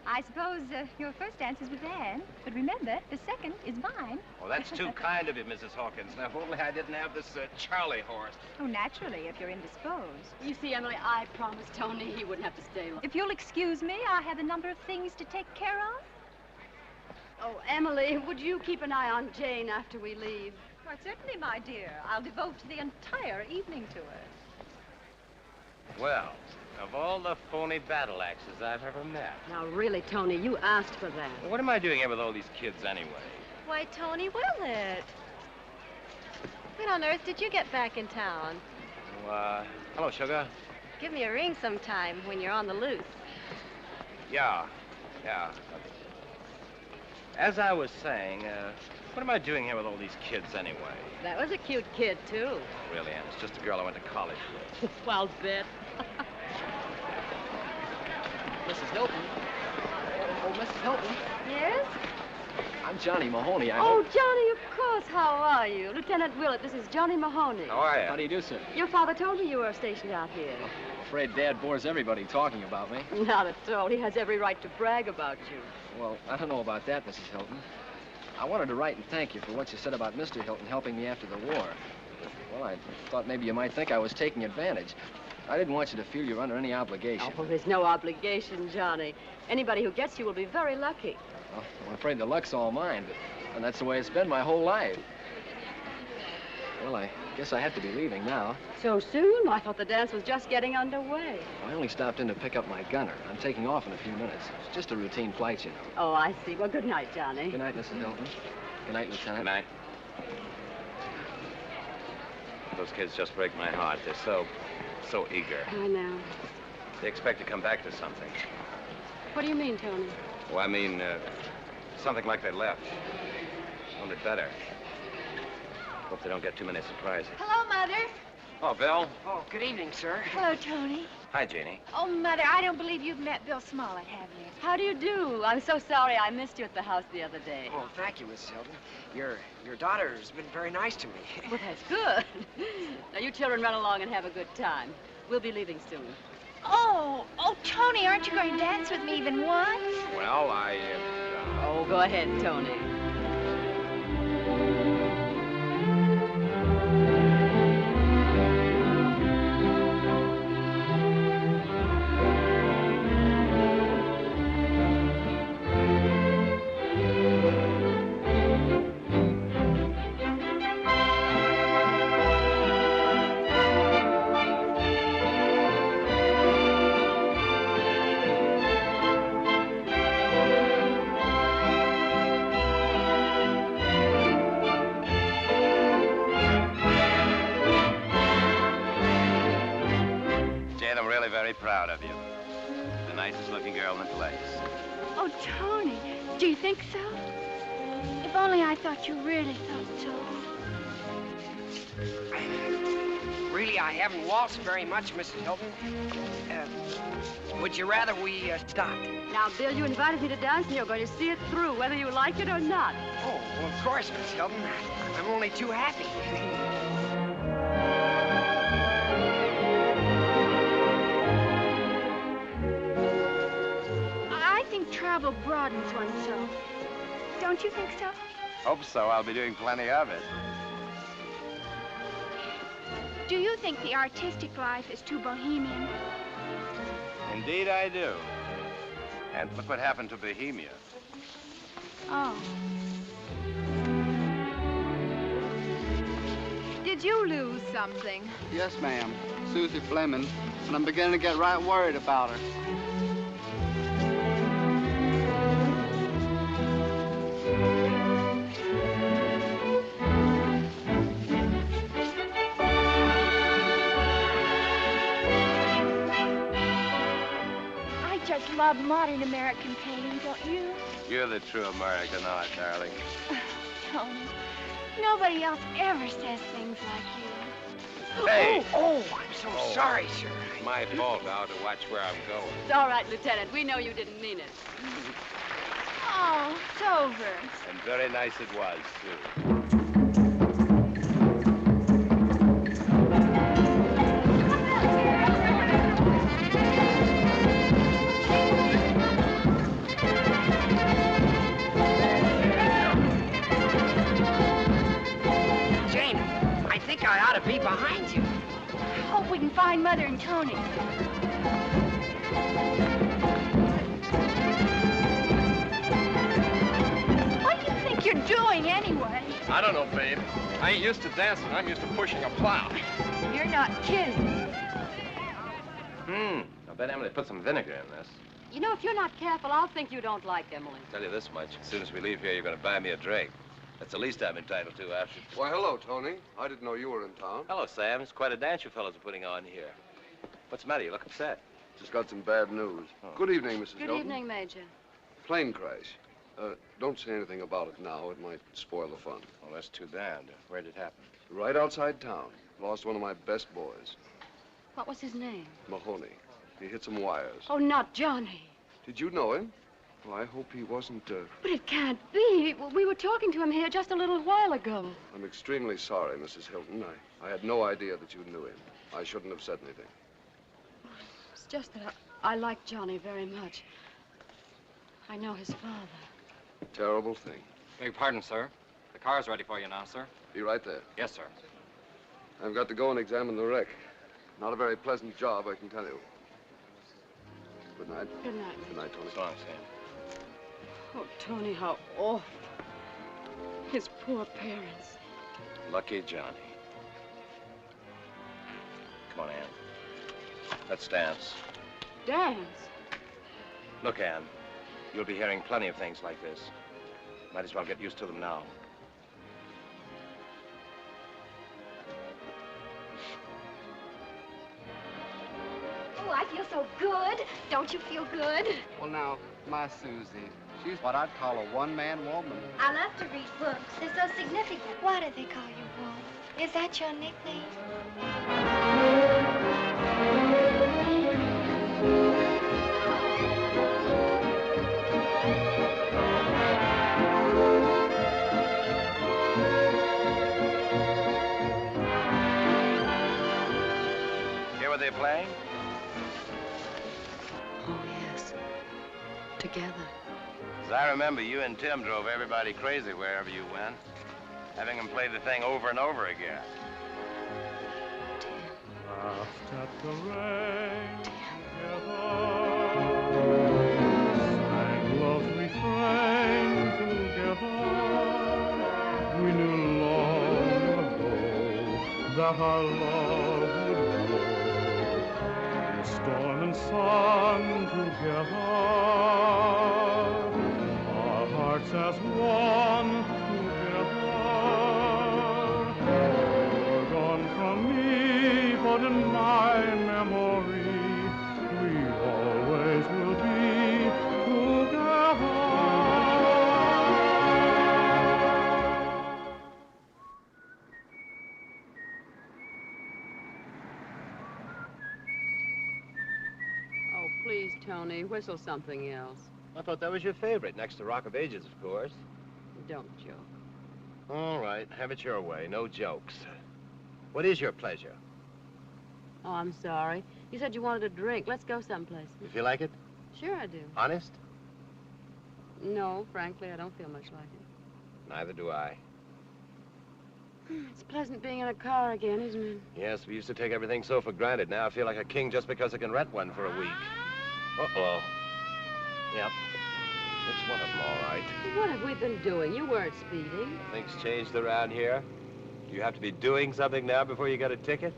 I suppose your first dance is with Anne, but remember, the second is mine. Well, that's too kind of you, Mrs. Hawkins. Now, if only I didn't have this Charlie horse. Oh, naturally, if you're indisposed. You see, Emily, I promised Tony he wouldn't have to stay long. If you'll excuse me, I have a number of things to take care of. Oh, Emily, would you keep an eye on Jane after we leave? Why, certainly, my dear. I'll devote the entire evening to her. Well, of all the phony battle axes I've ever met. Now, really, Tony, you asked for that. What am I doing here with all these kids anyway? Why, Tony Willett. When on earth did you get back in town? Hello, sugar. Give me a ring sometime when you're on the loose. Yeah. As I was saying, what am I doing here with all these kids anyway? That was a cute kid, too. Really, Ann, it's just a girl I went to college with. Well, bet. Mrs. Hilton. Oh, Mrs. Hilton. Yes? I'm Johnny Mahoney. Oh, Johnny, of course. How are you? Lieutenant Willett, this is Johnny Mahoney. How are you? How do you do, sir? Your father told me you were stationed out here. I'm afraid Dad bores everybody talking about me. Not at all. He has every right to brag about you. Well, I don't know about that, Mrs. Hilton. I wanted to write and thank you for what you said about Mr. Hilton helping me after the war. Well, I thought maybe you might think I was taking advantage. I didn't want you to feel you're under any obligation. Oh, there's no obligation, Johnny. Anybody who gets you will be very lucky. Well, I'm afraid the luck's all mine, and that's the way it's been my whole life. Well, I guess I have to be leaving now. So soon? I thought the dance was just getting underway. I only stopped in to pick up my gunner. I'm taking off in a few minutes. It's just a routine flight, you know. Oh, I see. Well, good night, Johnny. Good night, Mrs. Hilton. Good night, Lieutenant. Good night. Those kids just break my heart. They're so eager. I know. They expect to come back to something. What do you mean, Tony? Oh, I mean, something like they left. Only better. Hope they don't get too many surprises. Hello, Mother. Oh, Bill. Oh, good evening, sir. Hello, Tony. Hi, Jeannie. Oh, Mother, I don't believe you've met Bill Smollett, have you? How do you do? I'm so sorry I missed you at the house the other day. Oh, thank you, Mrs. Hilton. Your daughter's been very nice to me. Well, that's good. Now, you children run along and have a good time. We'll be leaving soon. Oh, Tony, aren't you going to dance with me even once? Well, Oh, go ahead, Tony. proud of you. The nicest looking girl in the place. Oh, Tony, do you think so? If only I thought you really thought so. Really, I haven't waltzed very much, Mrs. Hilton. Would you rather we stopped? Now, Bill, you invited me to dance, and you're going to see it through, whether you like it or not. Oh, well, of course, Miss Hilton. I'm only too happy. I think travel broadens one's soul. Don't you think so? Hope so. I'll be doing plenty of it. Do you think the artistic life is too bohemian? Indeed, I do. And look what happened to Bohemia. Oh. Did you lose something? Yes, ma'am. Susie Fleming. And I'm beginning to get right worried about her. I love modern American painting, don't you? You're the true American art, darling. Tony, nobody else ever says things like you. Hey! Oh, I'm so sorry, sir. It's my fault now to watch where I'm going. It's all right, Lieutenant. We know you didn't mean it. Oh, it's over. And very nice it was, too. I ought to be behind you. I hope we can find Mother and Tony. What do you think you're doing anyway? I don't know, babe. I ain't used to dancing. I'm used to pushing a plow. You're not kidding. I bet Emily put some vinegar in this. You know, if you're not careful, I'll think you don't like Emily. I'll tell you this much. As soon as we leave here, you're going to buy me a drink. That's the least I'm entitled to after... Why, hello, Tony. I didn't know you were in town. Hello, Sam. It's quite a dance you fellows are putting on here. What's the matter? You look upset. Just got some bad news. Oh. Good evening, Mrs. Good Hilton. evening, Major. Plane crash. Don't say anything about it now. It might spoil the fun. Well, that's too bad. Where did it happen? Right outside town. Lost one of my best boys. What was his name? Mahoney. He hit some wires. Oh, not Johnny. Did you know him? Well, I hope he wasn't, But it can't be. We were talking to him here just a little while ago. I'm extremely sorry, Mrs. Hilton. I had no idea that you knew him. I shouldn't have said anything. It's just that I like Johnny very much. I know his father. Terrible thing. Beg pardon, sir. The car's ready for you now, sir. Be right there. Yes, sir. I've got to go and examine the wreck. Not a very pleasant job, I can tell you. Good night. Good night. Good night, Tony. So long, Sam. Oh, Tony, how awful. His poor parents. Lucky Johnny. Come on, Ann. Let's dance. Dance? Look, Ann, you'll be hearing plenty of things like this. Might as well get used to them now. Oh, I feel so good. Don't you feel good? Well, now, my Susie, she's what I'd call a one-man woman. I love to read books. They're so significant. Why do they call you Wolf? Is that your nickname? Hear what they're playing? Oh, yes. Together. As I remember, you and Tim drove everybody crazy wherever you went, having them play the thing over and over again. Laughed at the rain together, sang love's refrain together. We knew long ago that our love would grow in storm and sun together. Our hearts as one together. You're gone from me, but in my memory, we always will be together. Oh, please, Tony, whistle something else. I thought that was your favorite, next to Rock of Ages, of course. Don't joke. All right, have it your way. No jokes. What is your pleasure? Oh, I'm sorry. You said you wanted a drink. Let's go someplace. You feel like it? Sure I do. Honest? No, frankly, I don't feel much like it. Neither do I. It's pleasant being in a car again, isn't it? Yes, we used to take everything so for granted. Now I feel like a king just because I can rent one for a week. Uh-oh. Yep. It's one of them, all right. What have we been doing? You weren't speeding. Things changed around here. You have to be doing something now before you get a ticket?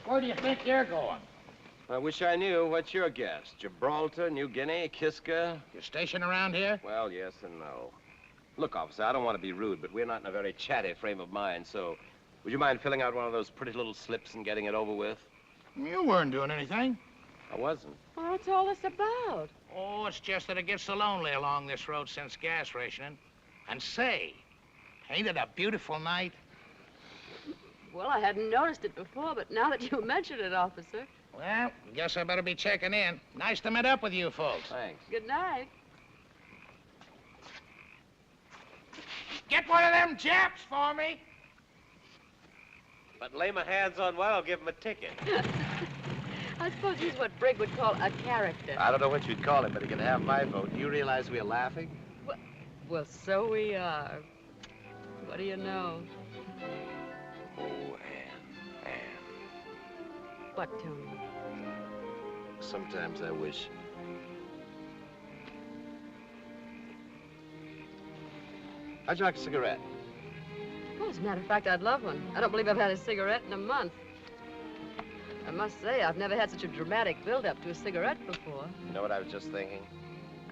Where do you think you're going? I wish I knew. What's your guess? Gibraltar, New Guinea, Kiska? You station around here? Well, yes and no. Look, officer, I don't want to be rude, but we're not in a very chatty frame of mind, so would you mind filling out one of those pretty little slips and getting it over with? You weren't doing anything. I wasn't. Well, what's all this about? Oh, it's just that it gets so lonely along this road since gas rationing. And say, ain't it a beautiful night? Well, I hadn't noticed it before, but now that you mention it, officer. Well, guess I better be checking in. Nice to meet up with you folks. Thanks. Good night. Get one of them Japs for me. But lay my hands on one, I'll give him a ticket. I suppose he's what Brig would call a character. I don't know what you'd call him, but he can have my vote. Do you realize we're laughing? Well, so we are. What do you know? Oh, Ann. What, Tony? Sometimes I wish. How'd you like a cigarette? Well, as a matter of fact, I'd love one. I don't believe I've had a cigarette in a month. I must say, I've never had such a dramatic build-up to a cigarette before. You know what I was just thinking?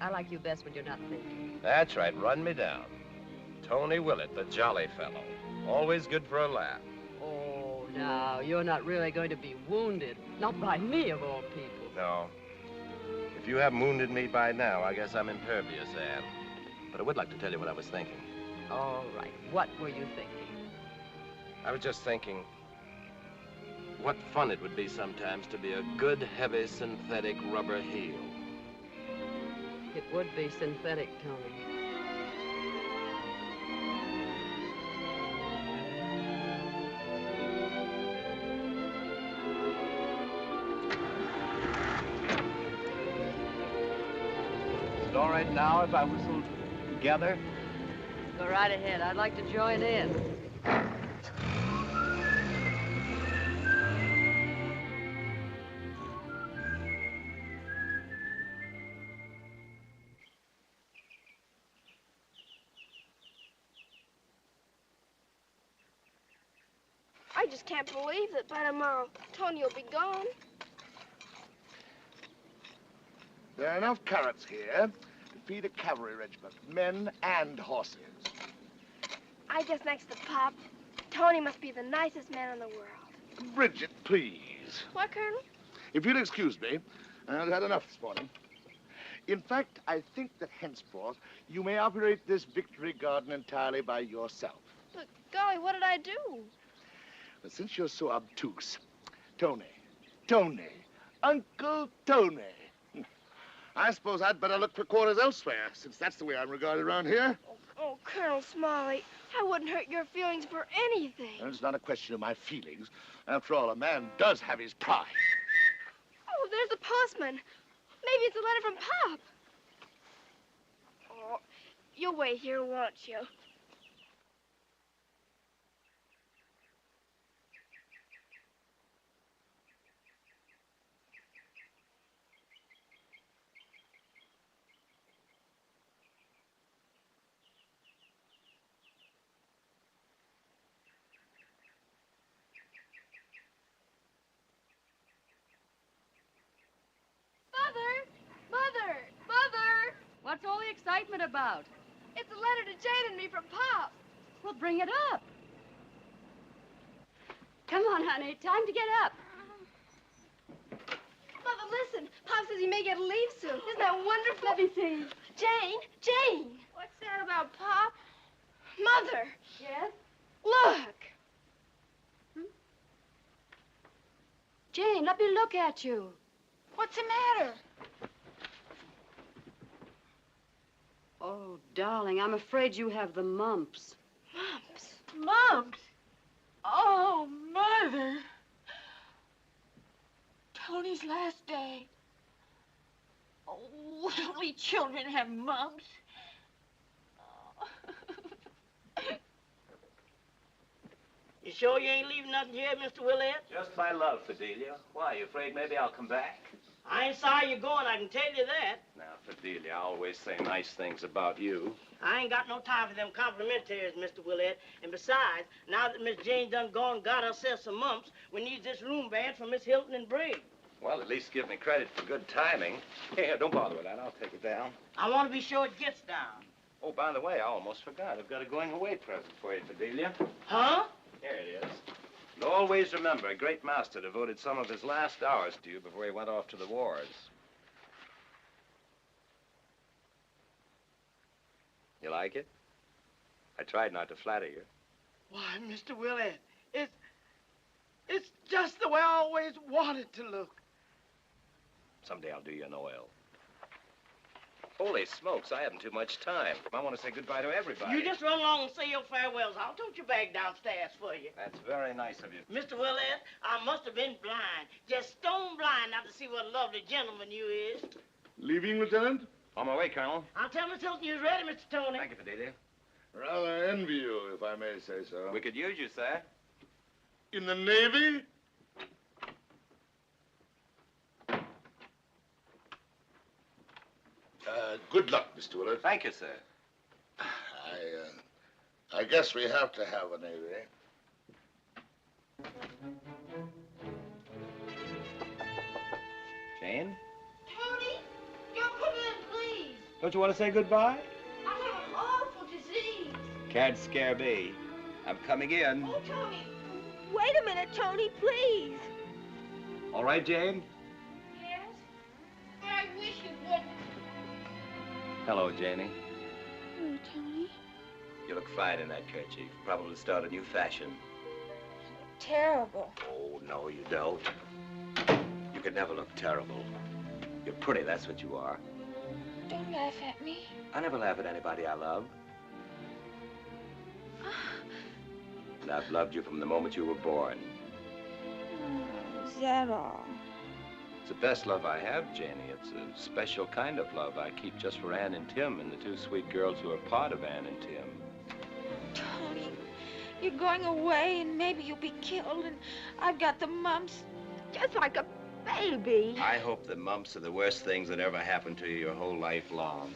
I like you best when you're not thinking. That's right, run me down. Tony Willett, the jolly fellow. Always good for a laugh. Oh, now, you're not really going to be wounded. Not by me, of all people. No. If you haven't wounded me by now, I guess I'm impervious, Ann. But I would like to tell you what I was thinking. All right. What were you thinking? I was just thinking what fun it would be sometimes to be a good, heavy, synthetic rubber heel. It would be synthetic, Tony. Is it all right now if I whistle together? Go right ahead. I'd like to join in. I just can't believe that by tomorrow Tony will be gone. There are enough carrots here to feed a cavalry regiment, men and horses. I guess next to Pop, Tony must be the nicest man in the world. Bridget, please. What, Colonel? If you'll excuse me, I've had enough this morning. In fact, I think that henceforth you may operate this victory garden entirely by yourself. But golly, what did I do? But since you're so obtuse, Tony, Uncle Tony. I suppose I'd better look for quarters elsewhere, since that's the way I'm regarded around here. Oh, Colonel Smollett, I wouldn't hurt your feelings for anything. And it's not a question of my feelings. After all, a man does have his pride. Oh, there's the postman. Maybe it's a letter from Pop. Oh, you'll wait here, won't you? Mother! What's all the excitement about? It's a letter to Jane and me from Pop. Well, bring it up. Come on, honey. Time to get up. Mother, listen. Pop says he may get a leave soon. Isn't that wonderful? Let me see. Jane! What's that about Pop? Mother! Yes? Look! Jane, let me look at you. What's the matter? Oh, darling, I'm afraid you have the mumps. Mumps? Oh, Mother. Tony's last day. Oh, would only children have mumps? You sure you ain't leaving nothing here, Mr. Willett? Just my love, Fidelia. Why, you afraid maybe I'll come back? I ain't sorry you're going, I can tell you that. Now, Fidelia, I always say nice things about you. I ain't got no time for them complimentaries, Mr. Willett. And besides, now that Miss Jane done gone and got herself some mumps, we need this room band for Miss Hilton and Brig. Well, at least give me credit for good timing. Here, don't bother with that. I'll take it down. I want to be sure it gets down. Oh, by the way, I almost forgot. I've got a going-away present for you, Fidelia. Huh? Here it is. And always remember, a great master devoted some of his last hours to you before he went off to the wars. You like it? I tried not to flatter you. Why, Mr. Willett, it's just the way I always wanted to look. Someday I'll do you an oil. Holy smokes, I haven't too much time. I want to say goodbye to everybody. You just run along and say your farewells. I'll tote your bag downstairs for you. That's very nice of you. Mr. Willett, I must have been blind, just stone blind not to see what a lovely gentleman you is. Leaving, Lieutenant? On my way, Colonel. I'll tell Miss Hilton you're ready, Mr. Tony. Thank you, Fidelia. Rather envy you, if I may say so. We could use you, sir. In the Navy? Good luck, Mr. Willett. Thank you, sir. I guess we have to have a Navy. Jane? Tony, don't come in, please. Don't you want to say goodbye? I have an awful disease. Can't scare me. I'm coming in. Oh, Tony. Wait a minute, Tony, please. All right, Jane? Yes? I wish you wouldn't. Hello, Janie. Oh, Tony. You look fine in that kerchief. Probably start a new fashion. Terrible. Oh, no, you don't. You could never look terrible. You're pretty, that's what you are. Don't laugh at me. I never laugh at anybody I love. And I've loved you from the moment you were born. Oh, is that all? It's the best love I have, Janie. It's a special kind of love I keep just for Ann and Tim and the two sweet girls who are part of Ann and Tim. Tony, you're going away and maybe you'll be killed and I've got the mumps. Just like a baby. I hope the mumps are the worst things that ever happened to you your whole life long.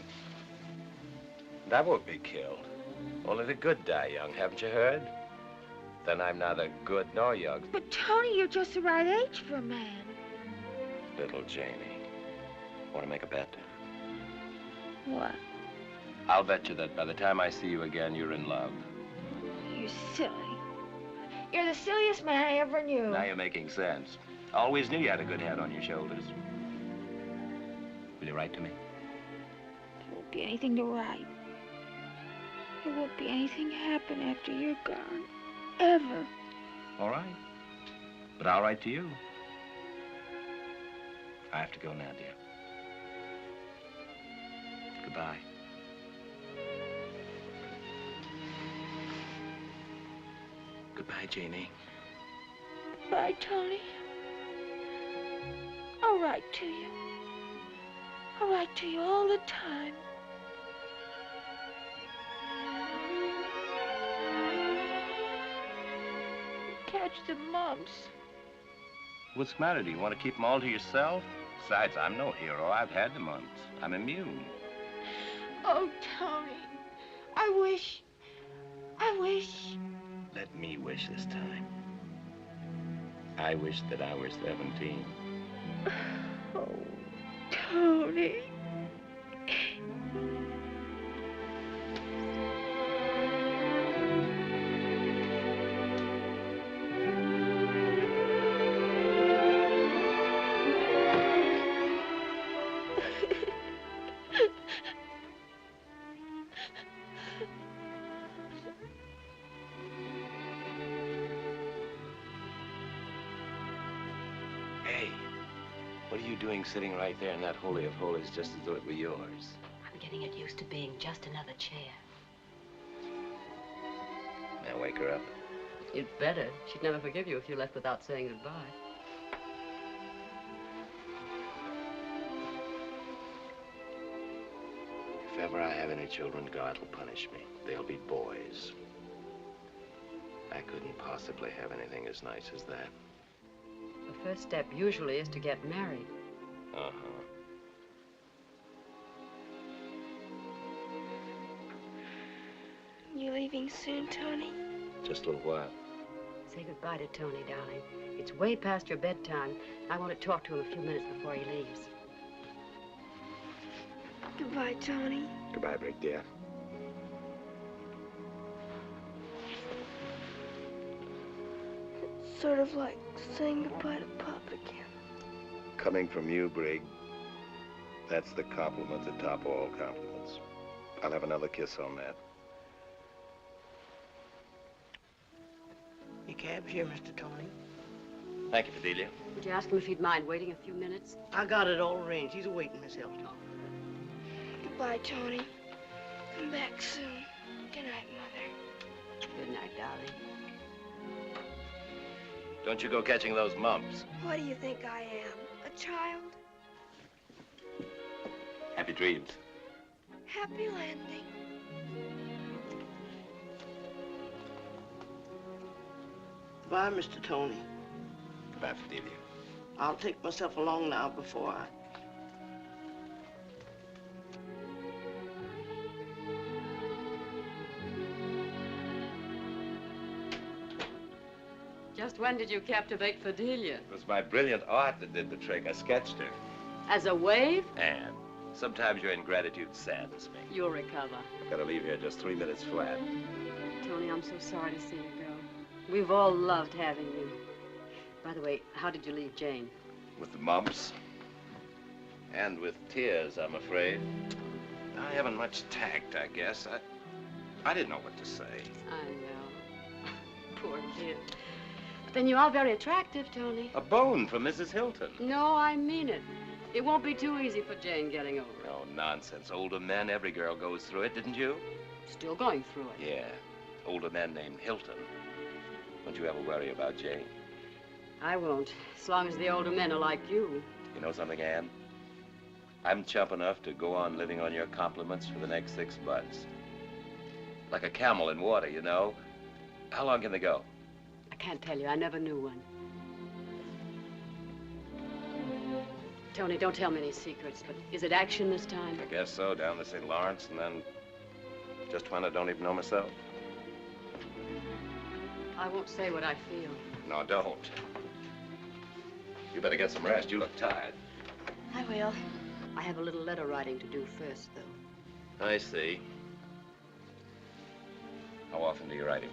And I won't be killed. Only the good die young, haven't you heard? Then I'm neither good nor young. But Tony, you're just the right age for a man. Little Janie. Want to make a bet? What? I'll bet you that by the time I see you again, you're in love. You're silly. You're the silliest man I ever knew. Now you're making sense. Always knew you had a good head on your shoulders. Will you write to me? There won't be anything to write. There won't be anything happen after you're gone. Ever. All right. But I'll write to you. I have to go now, dear. Goodbye. Goodbye, Janie. Bye, Tony. I'll write to you. I'll write to you all the time. Catch the mumps. What's the matter? Do you want to keep them all to yourself? Besides, I'm no hero. I've had the mumps. I'm immune. Oh, Tony. I wish. Let me wish this time. I wish that I were 17. Oh, Tony. Sitting right there in that holy of holies just as though it were yours. I'm getting it used to being just another chair. Now wake her up. You'd better. She'd never forgive you if you left without saying goodbye. If ever I have any children, God will punish me. They'll be boys. I couldn't possibly have anything as nice as that. The first step usually is to get married. Uh-huh. You leaving soon, Tony? Just a little while. Say goodbye to Tony, darling. It's way past your bedtime. I want to talk to him a few minutes before he leaves. Goodbye, Tony. Goodbye, Brig, dear. It's sort of like saying goodbye to Pop again. Coming from you, Brig, that's the compliment that top all compliments. I'll have another kiss on that. Your cab's here, Mr. Tony. Thank you, Fidelia. Would you ask him if he'd mind waiting a few minutes? I got it all arranged. He's waiting, Miss Hilton. Goodbye, Tony. Come back soon. Good night, Mother. Good night, darling. Don't you go catching those mumps. What do you think I am? A child? Happy dreams. Happy landing. Goodbye, Mr. Tony. Goodbye, Fidelia. I'll take myself along now before I... Just when did you captivate Fidelia? It was my brilliant art that did the trick. I sketched her. As a wave? And sometimes your ingratitude saddens me. You'll recover. I've got to leave here just 3 minutes flat. Tony, I'm so sorry to see you go. We've all loved having you. By the way, how did you leave Jane? With the mumps. And with tears, I'm afraid. I haven't much tact, I guess. I didn't know what to say. I know. Poor kid. But then you are very attractive, Tony. A bone from Mrs. Hilton. No, I mean it. It won't be too easy for Jane getting over it. Oh, nonsense. Older men, every girl goes through it, didn't you? Still going through it. Yeah. Older men named Hilton. Don't you ever worry about Jane? I won't, as long as the older men are like you. You know something, Ann? I'm chump enough to go on living on your compliments for the next 6 months. Like a camel in water, you know. How long can they go? I can't tell you. I never knew one. Tony, don't tell me any secrets, but is it action this time? I guess so, down to St. Lawrence, and then just when I don't even know myself. I won't say what I feel. No, don't. You better get some rest. You look tired. I will. I have a little letter writing to do first, though. I see. How often do you write him?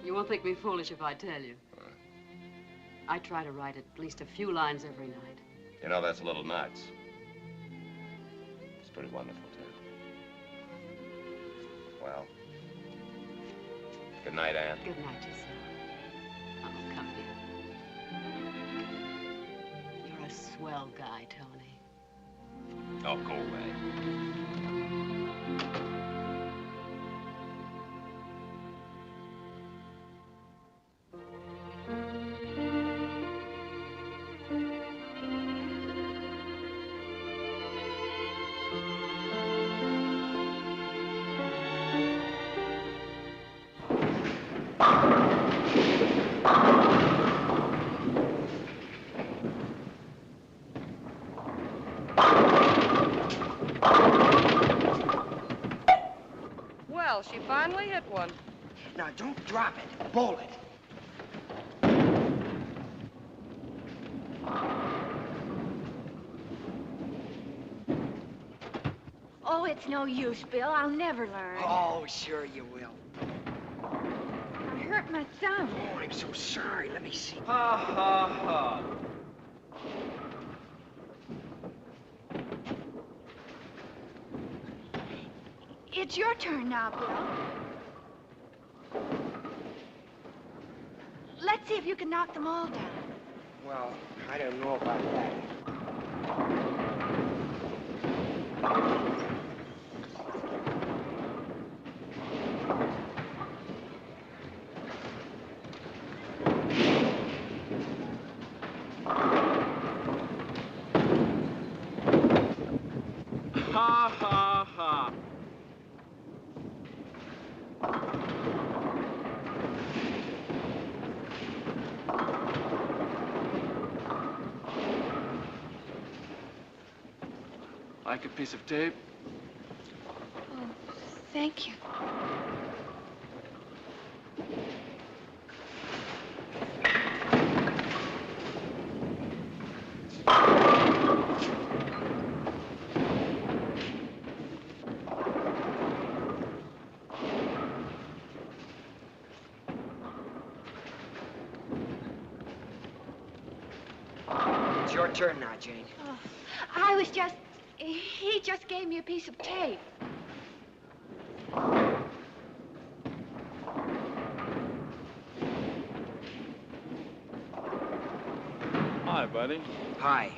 You won't think me foolish if I tell you. I try to write at least a few lines every night. You know, that's a little nuts. It's pretty wonderful, too. Well, good night, Ann. Good night, yourself. Oh, come here. You're a swell guy, Tony. Oh, go away. Well, she finally hit one. Now, don't drop it. Bowl it. Oh, it's no use, Bill. I'll never learn. Oh, sure you will. I hurt my thumb. Oh, I'm so sorry. Let me see. Ha, ha, ha. It's your turn now, Bill. Let's see if you can knock them all down. Well, I don't know about that. Ha, ha, ha. Like a piece of tape? Oh, thank you. It's your turn now, Jane. Oh, I was just... He just gave me a piece of tape. Hi, buddy. Hi.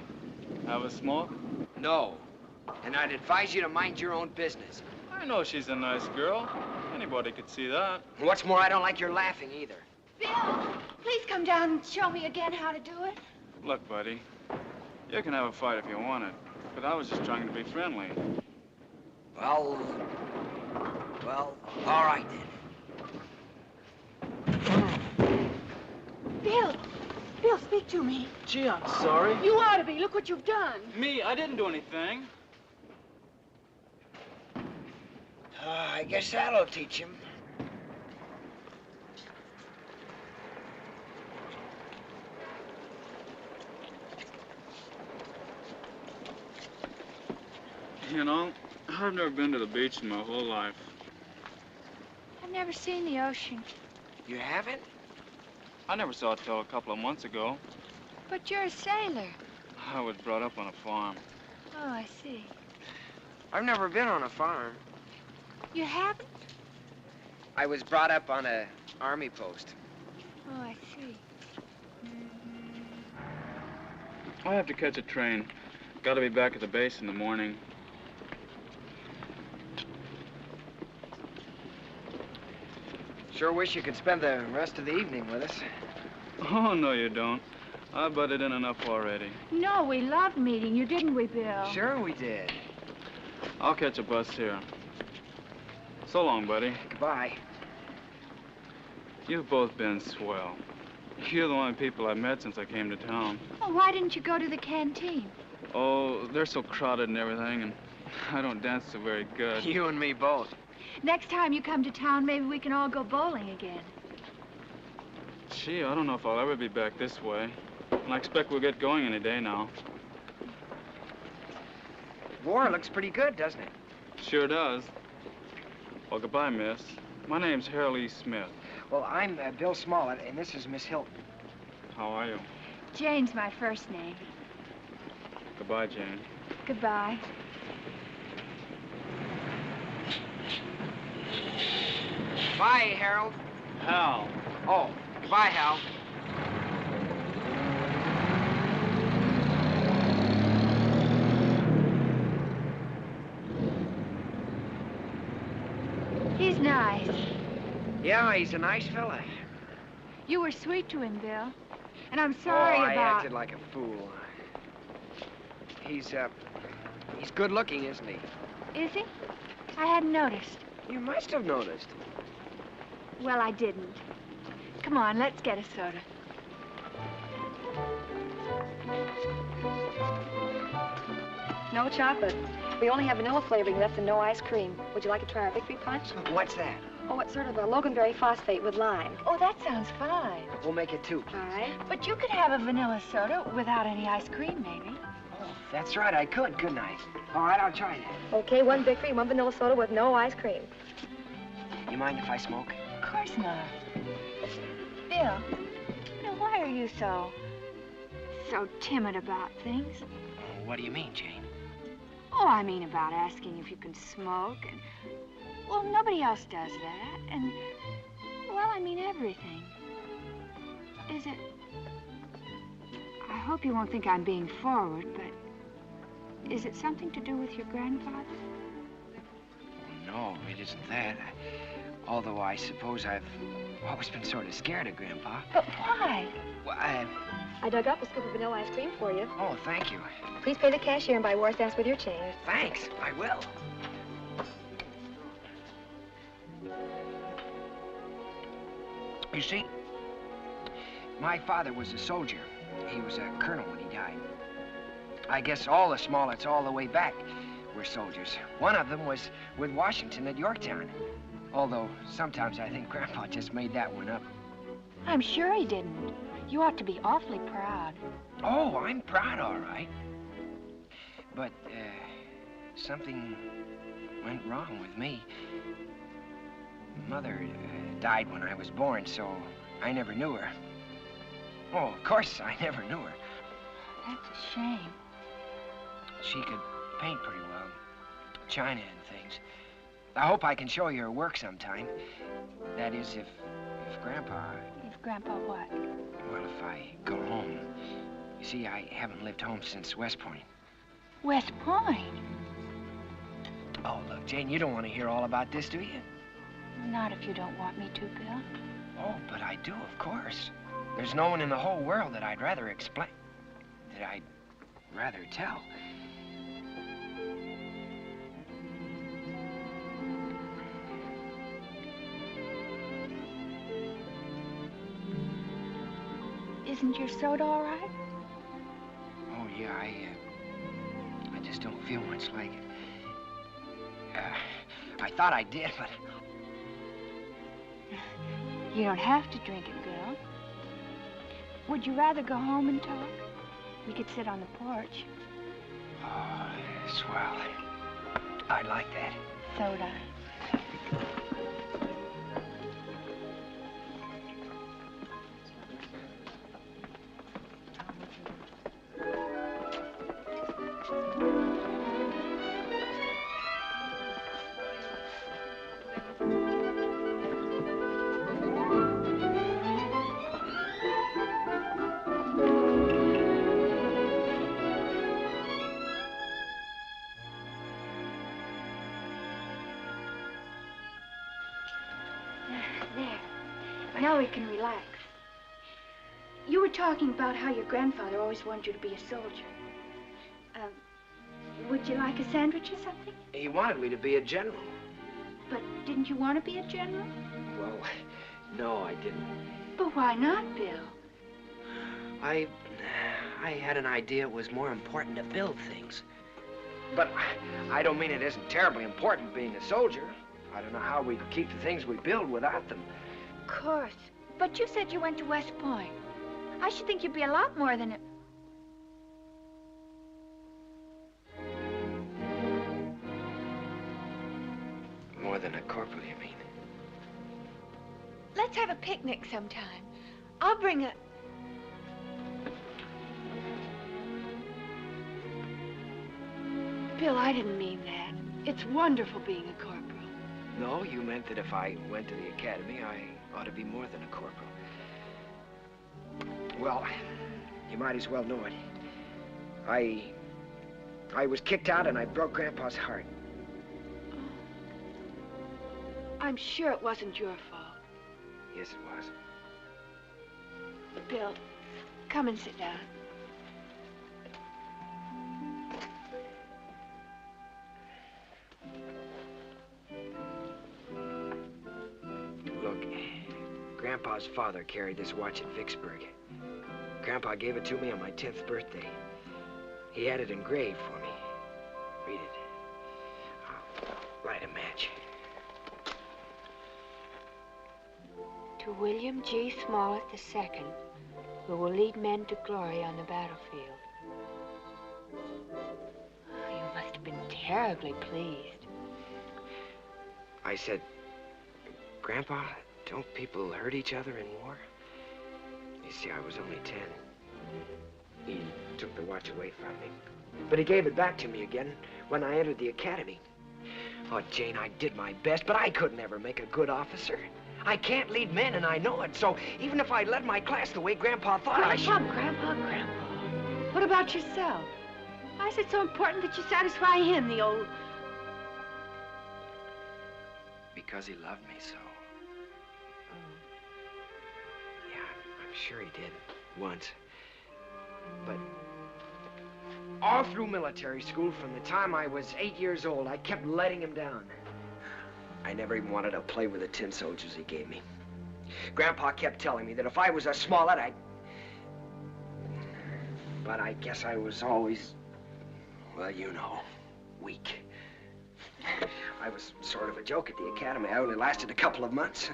Have a smoke? No. And I'd advise you to mind your own business. I know she's a nice girl. Anybody could see that. What's more, I don't like your laughing either. Bill, please come down and show me again how to do it. Look, buddy, you can have a fight if you want it, but I was just trying to be friendly. Well, all right then. Bill, speak to me. Gee, I'm sorry. You ought to be. Look what you've done. Me? I didn't do anything. I guess that'll teach him. You know, I've never been to the beach in my whole life. I've never seen the ocean. You haven't? I never saw it till a couple of months ago. But you're a sailor. I was brought up on a farm. Oh, I see. I've never been on a farm. You haven't? I was brought up on a army post. Oh, I see. I have to catch a train. Got to be back at the base in the morning. Sure wish you could spend the rest of the evening with us. Oh, no, you don't. I butted in enough already. No, we loved meeting you, didn't we, Bill? Sure we did. I'll catch a bus here. So long, buddy. Goodbye. You've both been swell. You're the only people I've met since I came to town. Well, why didn't you go to the canteen? Oh, they're so crowded and everything, and I don't dance so very good. You and me both. Next time you come to town, maybe we can all go bowling again. Gee, I don't know if I'll ever be back this way. And I expect we'll get going any day now. War looks pretty good, doesn't it? Sure does. Well, goodbye, miss. My name's Harold Smith. Well, I'm Bill Smollett, and this is Miss Hilton. How are you? Jane's my first name. Goodbye, Jane. Goodbye. Bye, Harold. Hal. Oh, goodbye, Hal. He's nice. Yeah, he's a nice fella. You were sweet to him, Bill. And I'm sorry I about... acted like a fool. He's good looking, isn't he? Is he? I hadn't noticed. You must have noticed. Well, I didn't. Come on, let's get a soda. No chocolate. We only have vanilla flavoring left and no ice cream. Would you like to try our victory punch? What's that? Oh, it's sort of a loganberry phosphate with lime. Oh, that sounds fine. We'll make it two. All right. But you could have a vanilla soda without any ice cream, maybe. Oh, that's right, I could, couldn't I? All right, I'll try that. Okay, one victory, one vanilla soda with no ice cream. You mind if I smoke? Of course not. Bill, now why are you so timid about things? What do you mean, Jane? Oh, I mean about asking if you can smoke and... Well, nobody else does that, and... Well, I mean everything. Is it... I hope you won't think I'm being forward, but... Is it something to do with your grandfather? No, it isn't that. Although I suppose I've always been sort of scared of Grandpa. But why? Well, I dug up a scoop of vanilla ice cream for you. Oh, thank you. Please pay the cashier and buy War's Dance with your change. Thanks, I will. You see, my father was a soldier. He was a colonel when he died. I guess all the Smolletts all the way back were soldiers. One of them was with Washington at Yorktown. Although sometimes I think Grandpa just made that one up. I'm sure he didn't. You ought to be awfully proud. Oh, I'm proud, all right. But, something went wrong with me. Mother died when I was born, so I never knew her. Oh, of course, I never knew her. That's a shame. She could paint pretty well, china and things. I hope I can show you her work sometime. That is, if Grandpa... If Grandpa what? Well, if I go home. You see, I haven't lived home since West Point. West Point? Oh, look, Jane, you don't want to hear all about this, do you? Not if you don't want me to, Bill. Oh, but I do, of course. There's no one in the whole world that I'd rather explain... that I'd rather tell. Isn't your soda all right? Oh, yeah, I just don't feel much like it. I thought I did, but... You don't have to drink it, Bill. Would you rather go home and talk? We could sit on the porch. Oh, swell. I'd like that. Soda. Now we can relax. You were talking about how your grandfather always wanted you to be a soldier. Would you like a sandwich or something? He wanted me to be a general. But didn't you want to be a general? Well, no, I didn't. But why not, Bill? I had an idea it was more important to build things. But I don't mean it isn't terribly important being a soldier. I don't know how we'd keep the things we build without them. Of course. But you said you went to West Point. I should think you'd be a lot more than a... More than a corporal, you mean? Let's have a picnic sometime. I'll bring a... Bill, I didn't mean that. It's wonderful being a corporal. No, you meant that if I went to the academy, I ought to be more than a corporal. Well, you might as well know it. I was kicked out and I broke Grandpa's heart. I'm sure it wasn't your fault. Yes, it was. Bill, come and sit down. Look, Grandpa's father carried this watch at Vicksburg. Grandpa gave it to me on my 10th birthday. He had it engraved for me. Read it. I'll light a match. To William G. Smollett II, who will lead men to glory on the battlefield. Oh, you must have been terribly pleased. I said, Grandpa, don't people hurt each other in war? You see, I was only 10. He took the watch away from me. But he gave it back to me again when I entered the academy. Oh, Jane, I did my best, but I couldn't ever make a good officer. I can't lead men, and I know it. So even if I led my class the way Grandpa thought I should... Grandpa. What about yourself? Why is it so important that you satisfy him, the old... Because he loved me so. Yeah, I'm sure he did, once. But all through military school, from the time I was 8 years old, I kept letting him down. I never even wanted to play with the tin soldiers he gave me. Grandpa kept telling me that if I was a Smollett, I'd... But I guess I was always, well, you know, weak. I was sort of a joke at the academy. I only lasted a couple of months.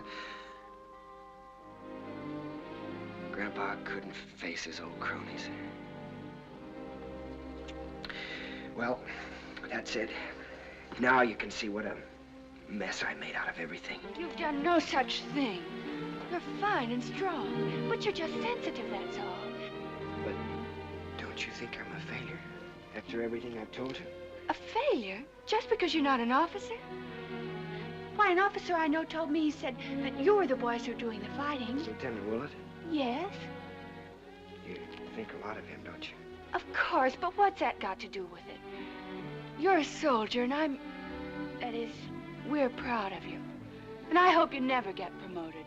Grandpa couldn't face his old cronies. Well, that's it. Now you can see what a mess I made out of everything. You've done no such thing. You're fine and strong, but you're just sensitive, that's all. But don't you think I'm a failure after everything I've told you? A failure? Just because you're not an officer? Why, an officer I know told me, he said that you're the boys who are doing the fighting. Lieutenant Willett? Yes? You think a lot of him, don't you? Of course, but what's that got to do with it? You're a soldier, and I'm... That is, we're proud of you. And I hope you never get promoted.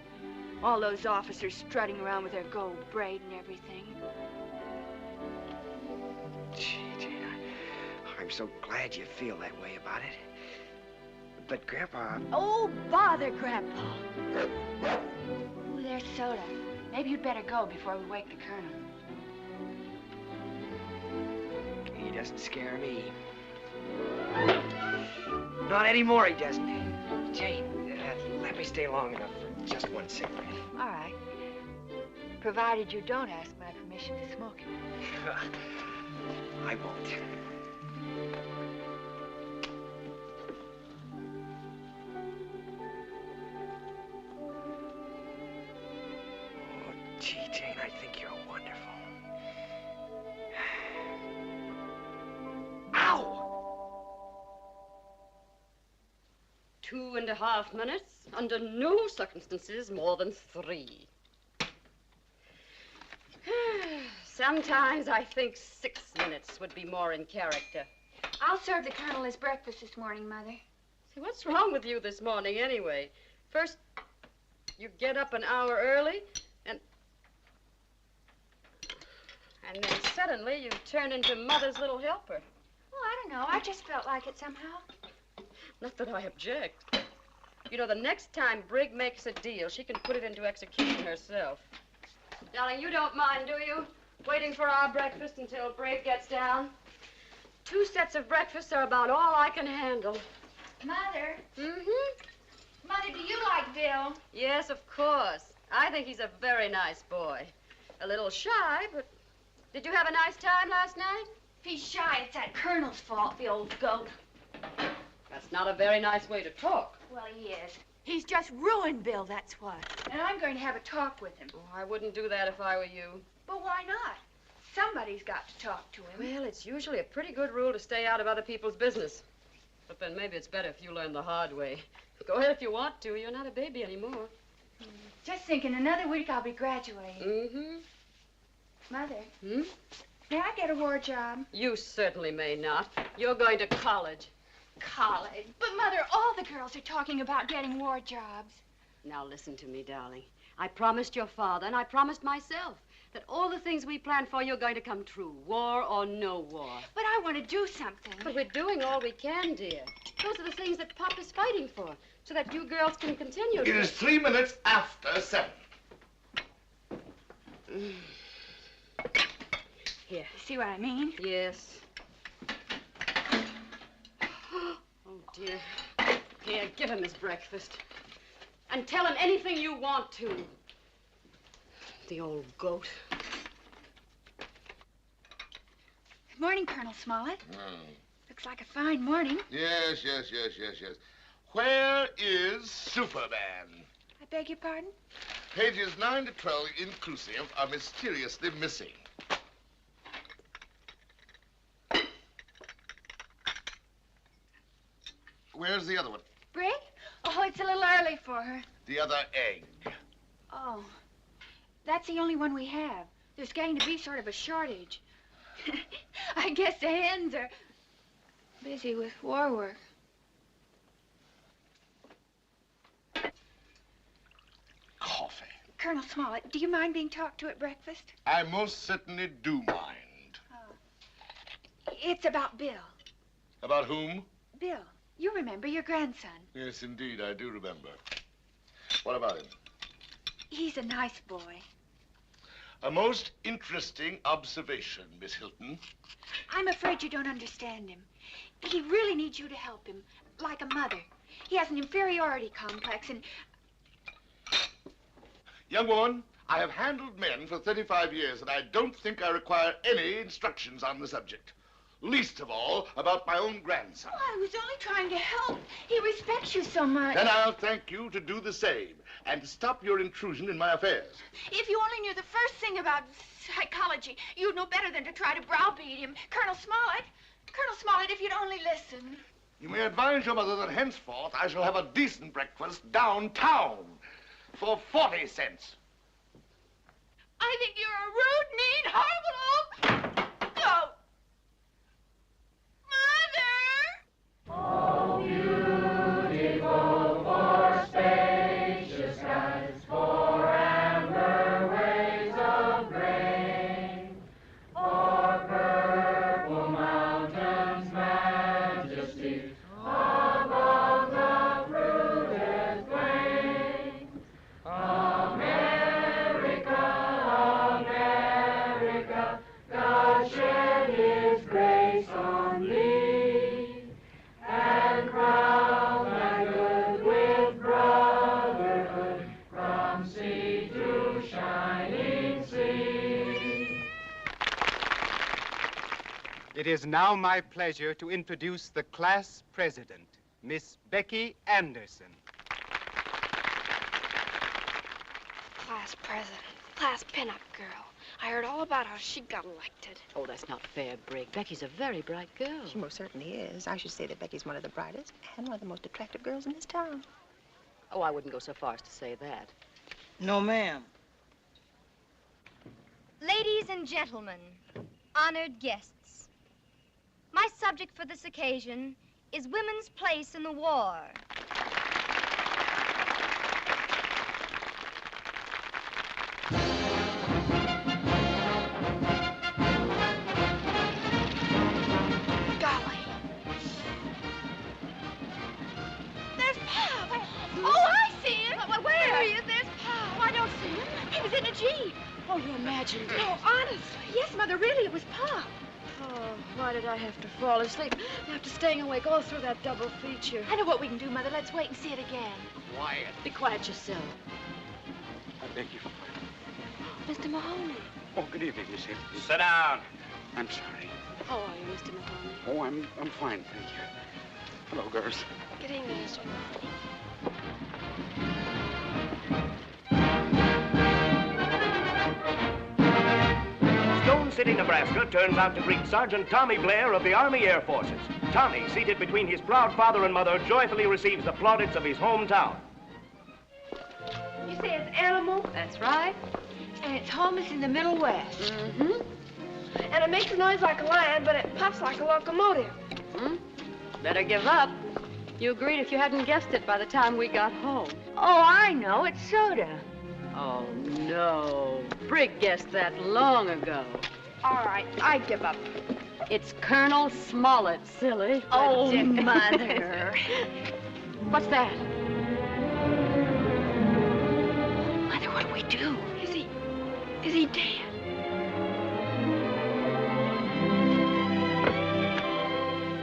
All those officers strutting around with their gold braid and everything. Gee, Jane, I'm so glad you feel that way about it. But, Grandpa... Oh, bother, Grandpa. Ooh, there's soda. Maybe you'd better go before we wake the Colonel. He doesn't scare me. Not anymore, he doesn't. Jane, let me stay long enough for just one cigarette. All right. Provided you don't ask my permission to smoke it. I won't. Oh, gee, Jane, I think you're wonderful. Ow! 2.5 minutes. Under no circumstances more than 3. Sometimes I think 6 minutes would be more in character. I'll serve the Colonel his breakfast this morning, Mother. See, what's wrong with you this morning, anyway? First, you get up an hour early, and... And then suddenly you turned into Mother's little helper. Oh, I don't know. I just felt like it somehow. Not that I object. You know, the next time Brig makes a deal, she can put it into execution herself. Darling, you don't mind, do you? Waiting for our breakfast until Brig gets down? 2 sets of breakfasts are about all I can handle. Mother. Mm-hmm. Mother, do you like Bill? Yes, of course. I think he's a very nice boy. A little shy, but... Did you have a nice time last night? If he's shy, it's that Colonel's fault, the old goat. That's not a very nice way to talk. Well, he is. He's just ruined Bill, that's what. And I'm going to have a talk with him. Oh, I wouldn't do that if I were you. But why not? Somebody's got to talk to him. Well, it's usually a pretty good rule to stay out of other people's business. But then maybe it's better if you learn the hard way. Go ahead if you want to. You're not a baby anymore. Just think, in another week I'll be graduating. Mm-hmm. Mother. Hmm? May I get a war job? You certainly may not. You're going to college. College? But, Mother, all the girls are talking about getting war jobs. Now, listen to me, darling. I promised your father, and I promised myself, that all the things we planned for you are going to come true, war or no war. But I want to do something. But we're doing all we can, dear. Those are the things that Pop is fighting for, so that you girls can continue It is 3 minutes after 7. Here. See what I mean? Yes. Oh, dear. Here, give him his breakfast. And tell him anything you want to. The old goat. Good morning, Colonel Smollett. Looks like a fine morning. Yes. Where is Superman? I beg your pardon? Pages 9 to 12 inclusive are mysteriously missing. Where's the other one? Brig? Oh, it's a little early for her. The other egg. Oh, that's the only one we have. There's going to be sort of a shortage. I guess the hens are busy with war work. Coffee. Colonel Smollett, do you mind being talked to at breakfast? I most certainly do mind. It's about Bill. About whom? Bill, you remember your grandson. Yes, indeed, I do remember. What about him? He's a nice boy. A most interesting observation, Miss Hilton. I'm afraid you don't understand him. He really needs you to help him, like a mother. He has an inferiority complex and... Young woman, I have handled men for 35 years, and I don't think I require any instructions on the subject. Least of all about my own grandson. Oh, I was only trying to help. He respects you so much. Then I'll thank you to do the same and to stop your intrusion in my affairs. If you only knew the first thing about psychology, you'd know better than to try to browbeat him. Colonel Smollett, if you'd only listen. You may advise your mother that henceforth I shall have a decent breakfast downtown for 40 cents. I think you're a rude, mean, horrible old goat. Mother! Oh, beautiful for spacious skies, for amber waves of grain, for purple mountains' majesty, above the fruited plain. America, God shed his grace on thee, and crown thy good with brotherhood, from sea to shining sea. It is now my pleasure to introduce the class president, Miss Becky Anderson. Class president, class pinup girl. I heard all about how she got elected. Oh, that's not fair, Brig. Becky's a very bright girl. She most certainly is. I should say that Becky's one of the brightest and one of the most attractive girls in this town. Oh, I wouldn't go so far as to say that. No, ma'am. Ladies and gentlemen, honored guests, my subject for this occasion is women's place in the war. Pop! Oh, I see him. Where? There he is. There's Pop. Oh, I don't see him. He was in a Jeep. Oh, you imagined it. No, honestly. Yes, Mother, really, it was Pop. Oh, why did I have to fall asleep after staying awake all through that double feature? I know what we can do, Mother. Let's wait and see it again. Quiet. Be quiet yourself. I beg your pardon. Mr. Mahoney. Oh, good evening, Miss Hilton. Sit down. I'm sorry. How are you, Mr. Mahoney? Oh, I'm fine, thank you. Hello, girls. Good evening, Mr. Mahoney. Stone City, Nebraska turns out to greet Sergeant Tommy Blair of the Army Air Forces. Tommy, seated between his proud father and mother, joyfully receives the plaudits of his hometown. You say it's animal? That's right. And its home is in the Middle West. Mm-hmm. And it makes a noise like a lion, but it puffs like a locomotive. Hmm? Better give up. You agreed if you hadn't guessed it by the time we got home. Oh, I know. It's soda. Oh, no. Brig guessed that long ago. All right, I give up. It's Colonel Smollett, silly. Oh, Mother. What's that? Mother, what do we do? Is he dead?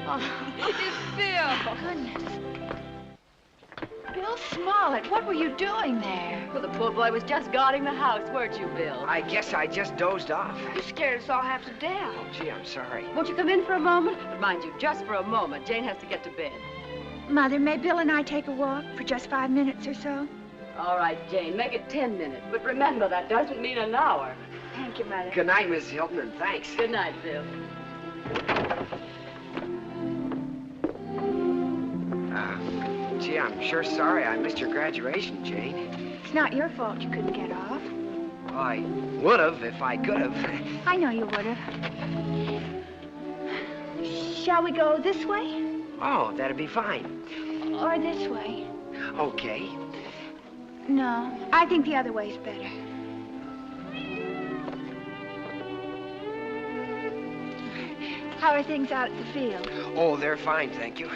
Oh, it's Bill. Goodness. Bill Smollett, what were you doing there? Well, the poor boy was just guarding the house, weren't you, Bill? I guess I just dozed off. You scared us all half to death. Oh, gee, I'm sorry. Won't you come in for a moment? But mind you, just for a moment. Jane has to get to bed. Mother, may Bill and I take a walk for just 5 minutes or so? All right, Jane, make it 10 minutes. But remember, that doesn't mean an hour. Thank you, Mother. Good night, Miss Hilton, and thanks. Good night, Bill. Gee, I'm sure sorry I missed your graduation, Jane. It's not your fault you couldn't get off. Well, I would have if I could have. I know you would have. Shall we go this way? Oh, that'd be fine. Or this way? Okay. No, I think the other way's better. How are things out at the field? Oh, they're fine, thank you.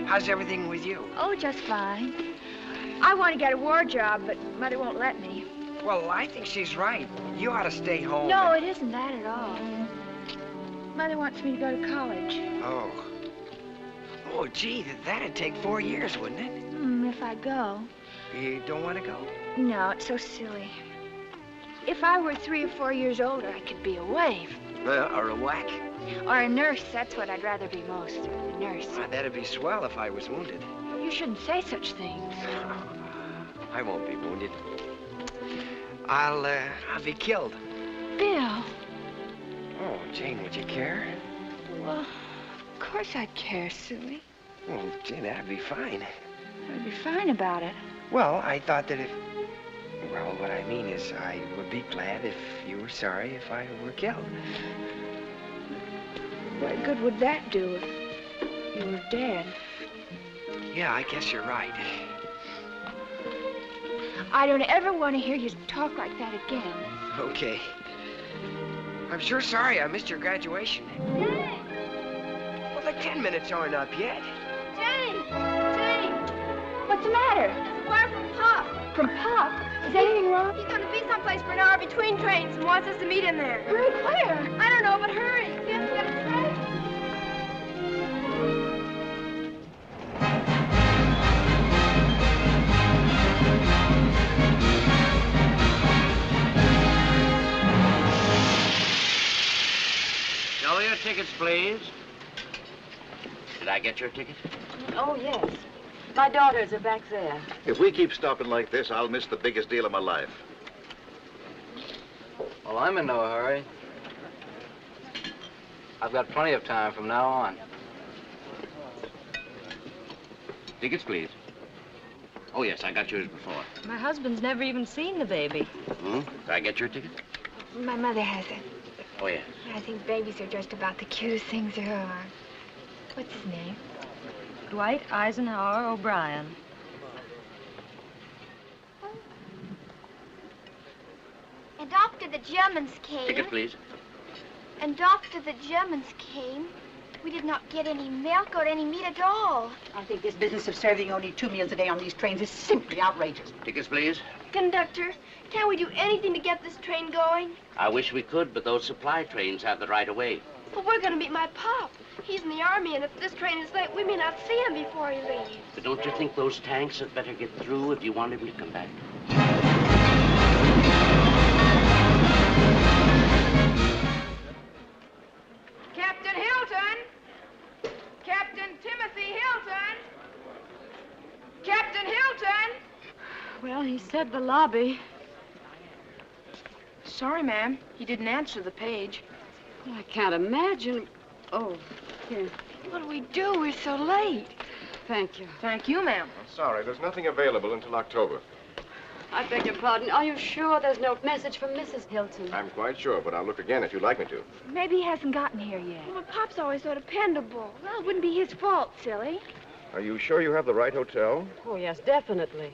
How's everything with you? Oh, just fine. I want to get a war job, but Mother won't let me. Well, I think she's right. You ought to stay home. No, it isn't that at all. Mother wants me to go to college. Oh. Oh, gee, that'd take 4 years, wouldn't it? If I go. You don't want to go? No, it's so silly. If I were 3 or 4 years older, I could be a waif. Or a whack. Or a nurse, that's what I'd rather be most, a nurse. That'd be swell if I was wounded. You shouldn't say such things. I won't be wounded. I'll be killed. Bill. Oh, Jane, would you care? Well, of course I'd care, silly. Oh, gee, that'd be fine. I'd be fine about it. Well, I thought that if... Well, what I mean is I would be glad if you were sorry if I were killed. What good would that do if you were dead? Yeah, I guess you're right. I don't ever want to hear you talk like that again. Okay. I'm sure sorry I missed your graduation. Jane! Well, the 10 minutes aren't up yet. Jane! Jane! What's the matter? It's a wire from Pop. From Pop? Is anything wrong? He's going to be someplace for an hour between trains and wants us to meet him there. Very clear. I don't know, but hurry. We have to get a train. Show your tickets, please. Did I get your ticket? Oh, yes. My daughters are back there. If we keep stopping like this, I'll miss the biggest deal of my life. Well, I'm in no hurry. I've got plenty of time from now on. Tickets, please. Oh, yes, I got yours before. My husband's never even seen the baby. Hmm? Did I get your ticket? My mother has it. Oh, yes. I think babies are just about the cutest things there are. What's his name? Dwight Eisenhower O'Brien. And after the Germans came... Ticket, please. And after the Germans came, We did not get any milk or any meat at all. I think this business of serving only 2 meals a day on these trains is simply outrageous. Tickets, please. Conductor, can't we do anything to get this train going? I wish we could, but those supply trains have the right of way. Well, we're going to meet my pop. He's in the army, and if this train is late, we may not see him before he leaves. But don't you think those tanks had better get through if you want him to come back? Captain Hilton! Captain Timothy Hilton! Captain Hilton! Well, he said the lobby. Sorry, ma'am. He didn't answer the page. Well, I can't imagine. Oh, here. What do we do? We're so late. Thank you. Thank you, ma'am. Sorry, there's nothing available until October. I beg your pardon. Are you sure there's no message from Mrs. Hilton? I'm quite sure, but I'll look again if you'd like me to. Maybe he hasn't gotten here yet. Well, Pop's always so dependable. Well, it wouldn't be his fault, silly. Are you sure you have the right hotel? Oh, yes, definitely.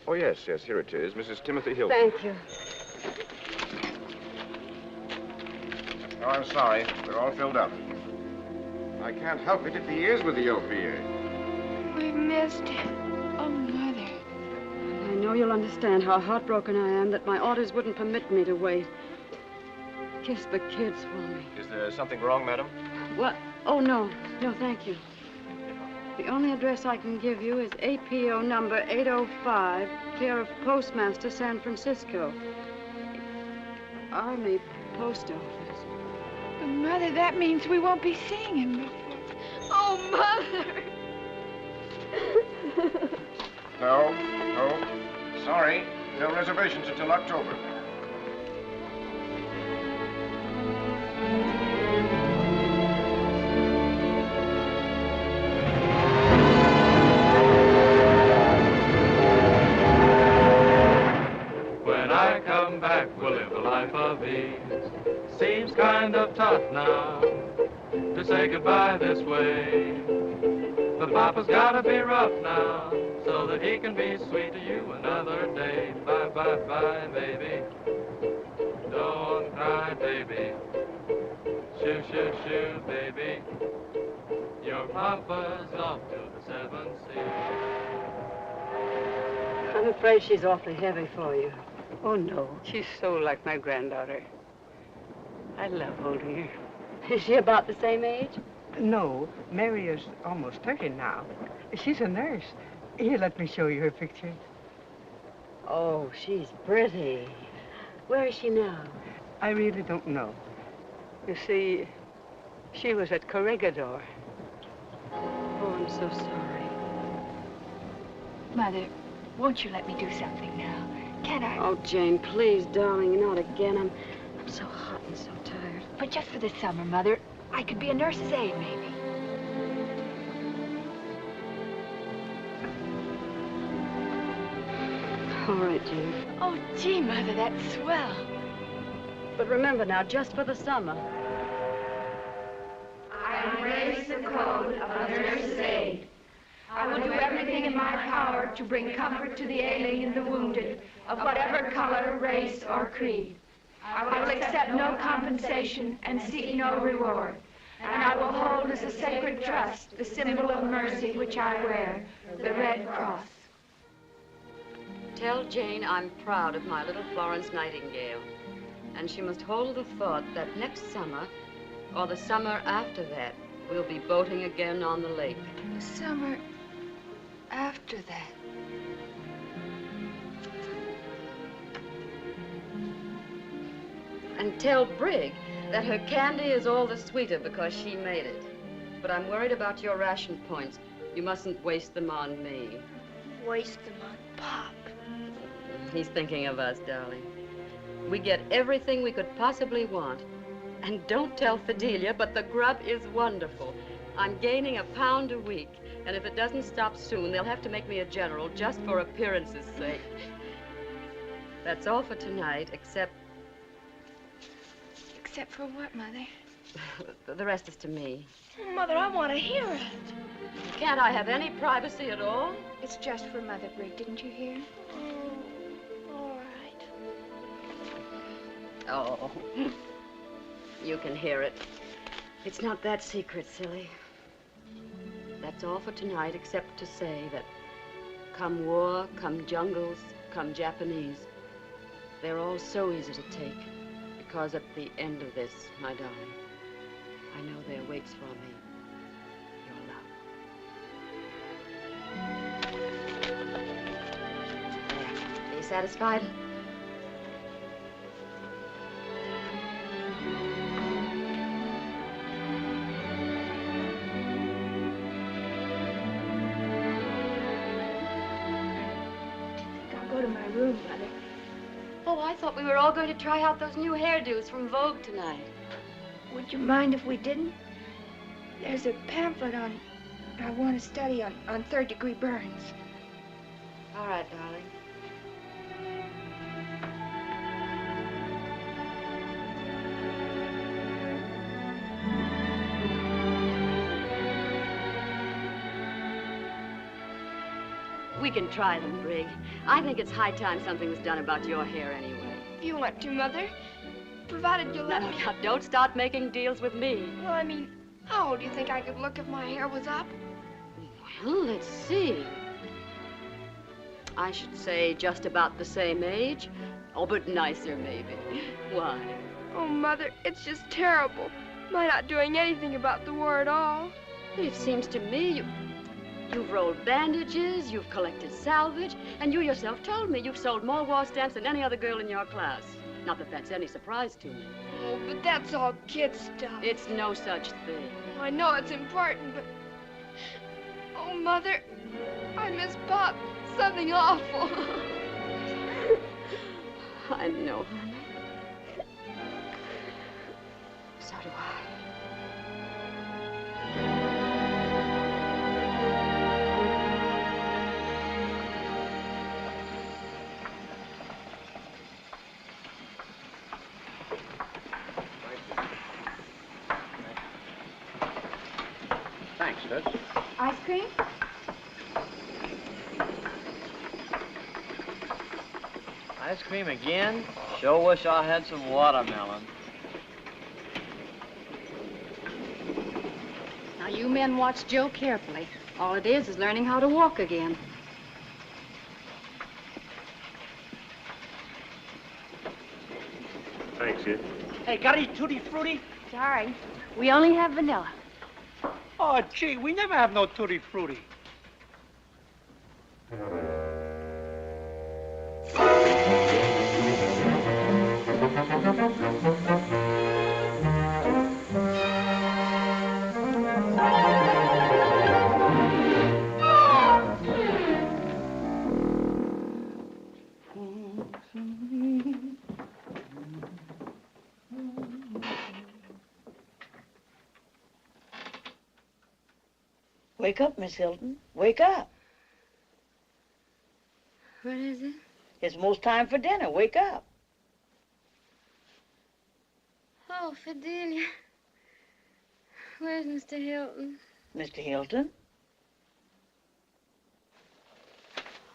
Oh, yes, here it is. Mrs. Timothy Hilton. Thank you. Oh, I'm sorry. They're all filled up. I can't help it if he is with the OPA. We've missed him. Oh, Mother. I know you'll understand how heartbroken I am that my orders wouldn't permit me to wait. Kiss the kids for me. Is there something wrong, madam? What? Oh, no. No, thank you. The only address I can give you is APO number 805, care of Postmaster, San Francisco. Army Post Office. But, Mother, that means we won't be seeing him before. Oh, Mother! No. Sorry. No reservations until October. When I come back, we'll live a life of ease. Seems kind of tough now to say goodbye this way. But Papa's gotta be rough now so that he can be sweet to you another day. Bye, bye, bye, baby. Don't cry, baby. Shoo, shoo, shoo, baby. Your Papa's off to the 7 seas. I'm afraid she's awfully heavy for you. Oh, no. She's so like my granddaughter. I love holding her. Is she about the same age? No, Mary is almost 30 now. She's a nurse. Here, let me show you her picture. Oh, she's pretty. Where is she now? I really don't know. You see, she was at Corregidor. Oh, I'm so sorry. Mother, won't you let me do something now? Can I? Oh, Jane, please, darling, not again. I'm so hot and so tired. But just for the summer, Mother. I could be a nurse's aide, maybe. All right, Jane. Oh, gee, Mother, that's swell. But remember now, just for the summer. I embrace the code of a nurse's aide. I will do everything in my power to bring comfort to the ailing and the wounded, of whatever color, race, or creed. I will accept no compensation and seek no reward. And I will hold as a sacred trust the symbol of mercy which I wear, the Red Cross. Tell Jane I'm proud of my little Florence Nightingale. And she must hold the thought that next summer, or the summer after that, we'll be boating again on the lake. The summer after that. And tell Brig that her candy is all the sweeter because she made it. But I'm worried about your ration points. You mustn't waste them on me. Waste them on Pop. He's thinking of us, darling. We get everything we could possibly want. And don't tell Fidelia, but the grub is wonderful. I'm gaining a pound a week. And if it doesn't stop soon, they'll have to make me a general just for appearance's sake. That's all for tonight, except... Except for what, Mother? The rest is to me. Mother, I want to hear it. Can't I have any privacy at all? It's just for Mother, Brig. Didn't you hear? All right. Oh, you can hear it. It's not that secret, silly. That's all for tonight, except to say that come war, come jungles, come Japanese, they're all so easy to take. Because at the end of this, my darling, I know there waits for me your love. Are you satisfied? I'll go to my room, Mother. Oh, I thought we were all going to try out those new hairdos from Vogue tonight. Would you mind if we didn't? There's a pamphlet on... I want to study on third-degree burns. All right, darling. We can try them, Brig. I think it's high time something was done about your hair anyway. If you want to, Mother. Provided you'll let me... Now, don't start making deals with me. Well, I mean, how old do you think I could look if my hair was up? Well, let's see. I should say just about the same age. Oh, but nicer, maybe. Why? Oh, Mother, it's just terrible. My not doing anything about the war at all. It seems to me you've rolled bandages, you've collected salvage, and you yourself told me you've sold more war stamps than any other girl in your class. Not that that's any surprise to me. Oh, but that's all kid stuff. It's no such thing. I know it's important, but... Oh, Mother, I miss Pop. Something awful. I know, honey. So do I. Thanks, Toots. Ice cream? Ice cream again? Sure wish I had some watermelon. Now, you men watch Joe carefully. All it is learning how to walk again. Thanks, kid. Hey, got any tutti frutti? Sorry. We only have vanilla. Oh, gee, we never have no tutti frutti. Wake up, Miss Hilton. Wake up. What is it? It's most time for dinner. Wake up. Oh, Fidelia. Where's Mr. Hilton? Mr. Hilton?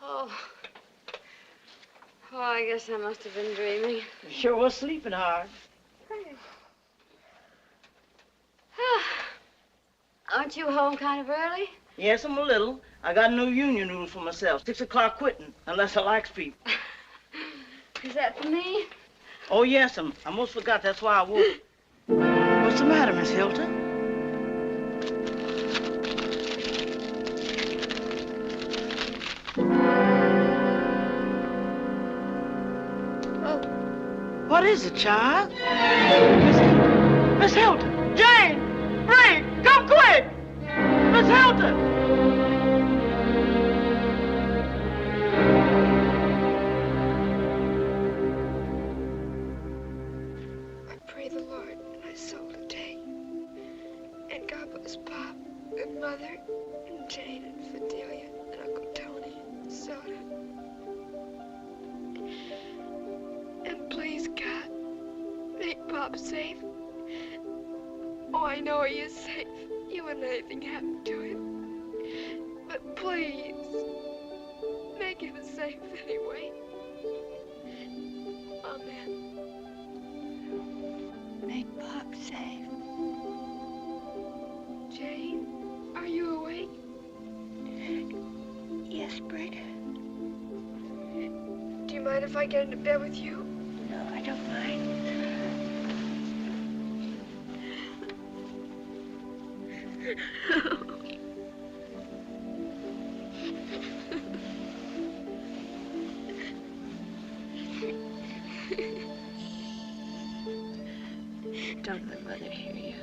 Oh. Oh, I guess I must have been dreaming. You sure was sleeping hard. Aren't you home kind of early? Yes, I'm a little. I got a new union rule for myself. 6 o'clock quitting, unless I likes people. Is that for me? Oh, yes, I almost forgot. That's why I woke. What's the matter, Miss Hilton? Oh. What is it, child? Miss Hilton! Jane! Brig! Come quick! Miss Hilton! I pray the Lord my soul to take. And God bless Pop and Mother and Jane and Fidelia and Uncle Tony and Soda. And please, God, make Pop safe. Oh, I know he is safe. You wouldn't let anything happen to him. But please, make him safe anyway. Amen. Make Pop safe. mind if I get into bed with you? No, I don't mind. Don't let Mother hear you.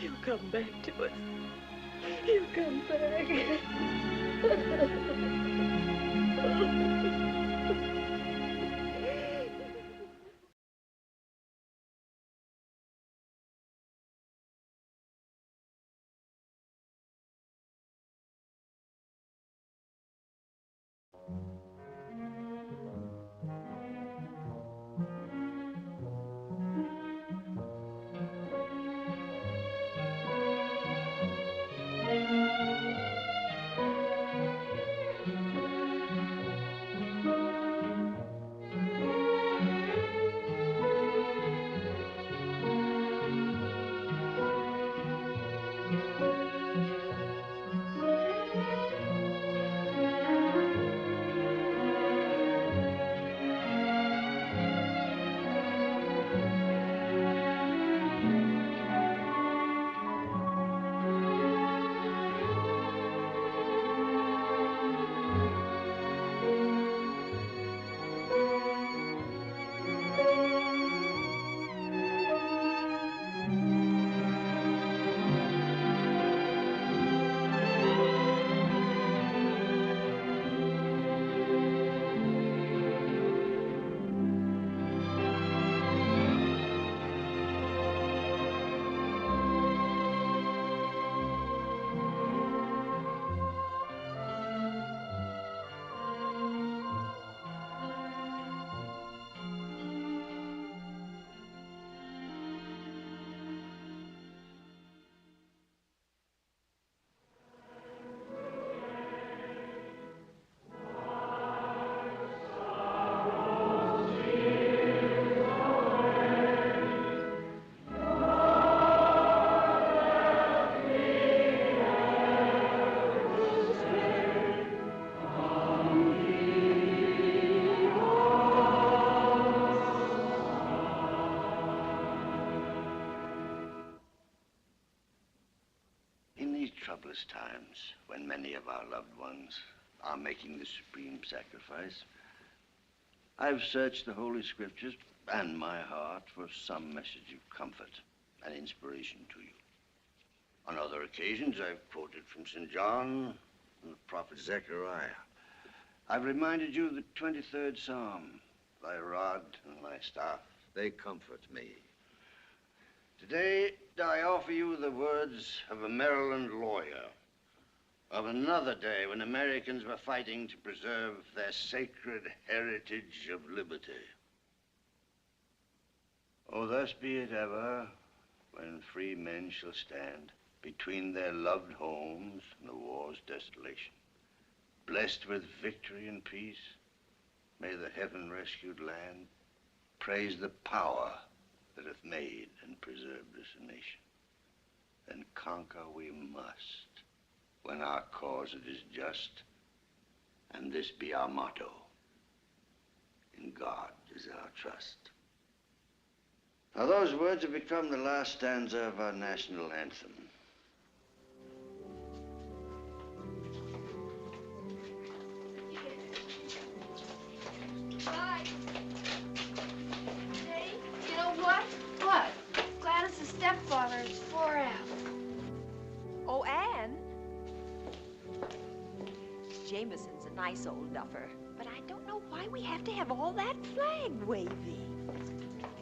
He'll come back to us. He'll come back. troublous times when many of our loved ones are making the supreme sacrifice, I've searched the Holy Scriptures and my heart for some message of comfort and inspiration to you. On other occasions, I've quoted from St. John and the prophet Zechariah. I've reminded you of the 23rd Psalm. Thy rod and thy staff, they comfort me. Today, I offer you the words of a Maryland lawyer of another day when Americans were fighting to preserve their sacred heritage of liberty. Oh, thus be it ever, when free men shall stand between their loved homes and the war's desolation. Blessed with victory and peace, may the heaven-rescued land praise the power that hath made and preserved this nation. Then conquer we must, when our cause it is just, and this be our motto: in God is our trust. Now, those words have become the last stanza of our national anthem. Bye. Hey, you know what? What? Gladys's stepfather is 4 out. Oh, Anne? Jameson's a nice old duffer, but I don't know why we have to have all that flag waving.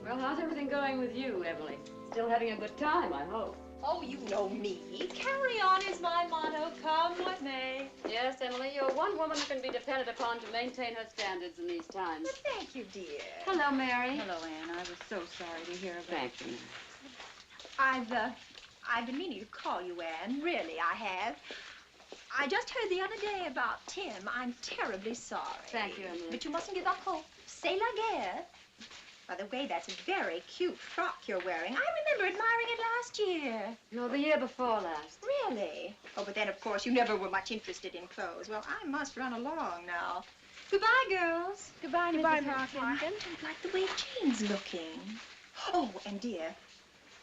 Well, how's everything going with you, Emily? Still having a good time, I hope. Oh, you know me. Carry on is my motto, come what may. Yes, Emily, you're one woman who can be depended upon to maintain her standards in these times. Well, thank you, dear. Hello, Mary. Hello, Anne. I was so sorry to hear of that. Thank you. I've been meaning to call you, Anne. Really, I have. I just heard the other day about Tim. I'm terribly sorry. Thank you, Emily. But you mustn't give up hope. C'est la guerre. By the way, that's a very cute frock you're wearing. I remember admiring it last year. No, the year before last. Really? Oh, but then, of course, you never were much interested in clothes. Well, I must run along now. Goodbye, girls. Goodbye, Goodbye, Mrs. Hawkins. I don't like the way Jane's looking. Oh, and dear,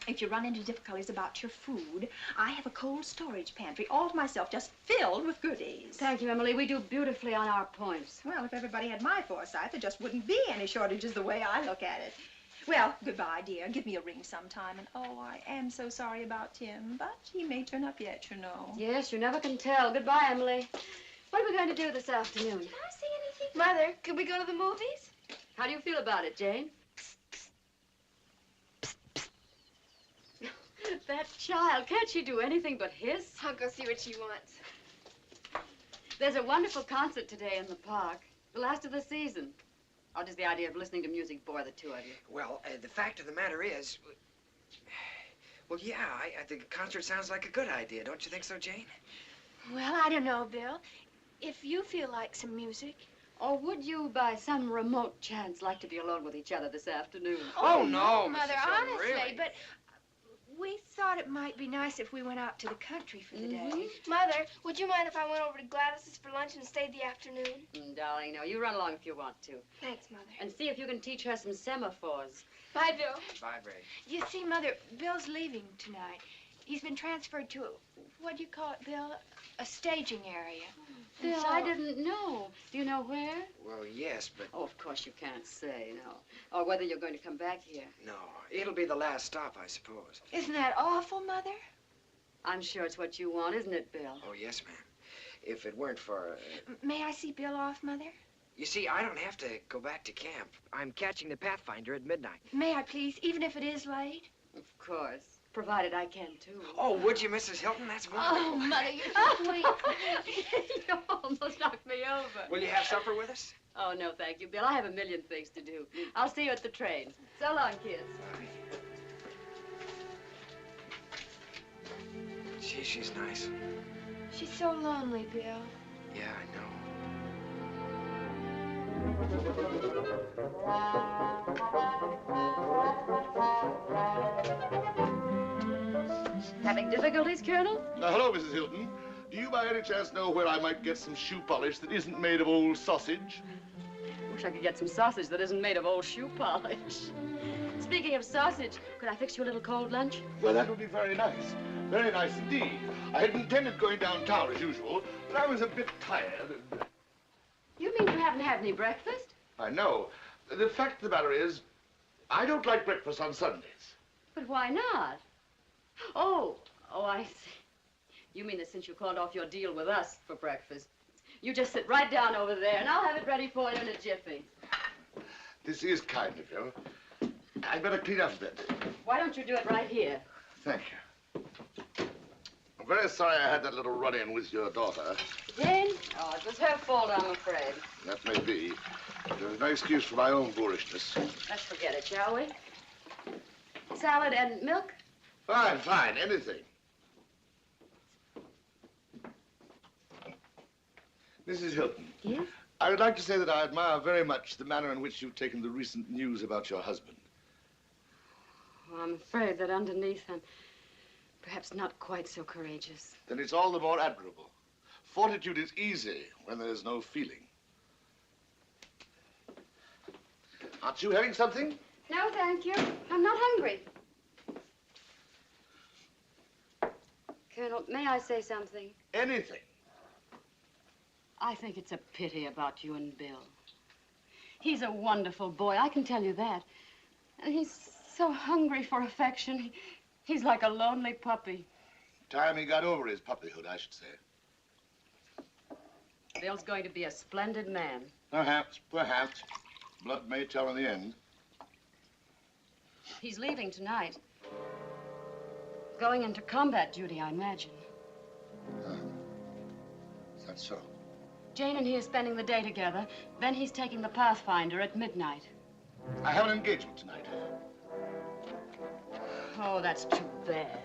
if you run into difficulties about your food, I have a cold storage pantry all to myself, just filled with goodies. Thank you, Emily. We do beautifully on our points. Well, if everybody had my foresight, there just wouldn't be any shortages the way I look at it. Well, goodbye, dear. Give me a ring sometime. And, oh, I am so sorry about Tim, but he may turn up yet, you know. Yes, you never can tell. Goodbye, Emily. What are we going to do this afternoon? Did I say anything? Mother, could we go to the movies? How do you feel about it, Jane? That child, can't she do anything but hiss? I'll go see what she wants. There's a wonderful concert today in the park. The last of the season. Or does the idea of listening to music bore the two of you? Well, the fact of the matter is... Well, yeah, I think a concert sounds like a good idea. Don't you think so, Jane? Well, I don't know, Bill. If you feel like some music. Or would you, by some remote chance, like to be alone with each other this afternoon? Oh, no, Mother, Mrs. Hilton, honestly, really? but we thought it might be nice if we went out to the country for the day. Mother, would you mind if I went over to Gladys's for lunch and stayed the afternoon? Darling, no, you run along if you want to. Thanks, Mother. And see if you can teach her some semaphores. Bye, Bill. Bye, Brig. You see, Mother, Bill's leaving tonight. He's been transferred to, what do you call it, Bill? A staging area. Bill, So- I didn't know. Do you know where? Well, yes, but... Oh, of course you can't say, no. Or whether you're going to come back here. No, it'll be the last stop, I suppose. Isn't that awful, Mother? I'm sure it's what you want, isn't it, Bill? Oh, yes, ma'am. If it weren't for... May I see Bill off, Mother? You see, I don't have to go back to camp. I'm catching the Pathfinder at midnight. May I please, even if it is late? Of course. Provided I can, too. Oh, would you, Mrs. Hilton? That's wonderful. Oh, Mother, you're sweet. You almost knocked me over. Will you have supper with us? Oh, no, thank you, Bill. I have a million things to do. I'll see you at the train. So long, kids. Gee, she's nice. She's so lonely, Bill. Yeah, I know. Having difficulties, Colonel? Hello, Mrs. Hilton. Do you by any chance know where I might get some shoe polish that isn't made of old sausage? Wish I could get some sausage that isn't made of old shoe polish. Speaking of sausage, could I fix you a little cold lunch? Well, that would be very nice. Very nice indeed. I had intended going downtown as usual, but I was a bit tired. You mean you haven't had any breakfast? I know. The fact of the matter is, I don't like breakfast on Sundays. But why not? Oh, I see. You mean that since you called off your deal with us for breakfast, you just sit right down over there, and I'll have it ready for you in a jiffy. This is kind of you. I'd better clean up a bit. Why don't you do it right here? Thank you. I'm very sorry I had that little run-in with your daughter. Jane? Oh, it was her fault, I'm afraid. That may be. But there's no excuse for my own boorishness. Let's forget it, shall we? Salad and milk? Fine, fine. Anything. Mrs. Hilton. Yes? I would like to say that I admire very much the manner in which you've taken the recent news about your husband. Well, I'm afraid that underneath I'm perhaps not quite so courageous. Then it's all the more admirable. Fortitude is easy when there is no feeling. Aren't you having something? No, thank you. I'm not hungry. Colonel, may I say something? Anything. I think it's a pity about you and Bill. He's a wonderful boy, I can tell you that. And he's so hungry for affection. He's like a lonely puppy. Time he got over his puppyhood, I should say. Bill's going to be a splendid man. Perhaps, perhaps. Blood may tell in the end. He's leaving tonight. Going into combat duty, I imagine. Is that so? Jane and he are spending the day together. Then he's taking the Pathfinder at midnight. I have an engagement tonight. Oh, that's too bad.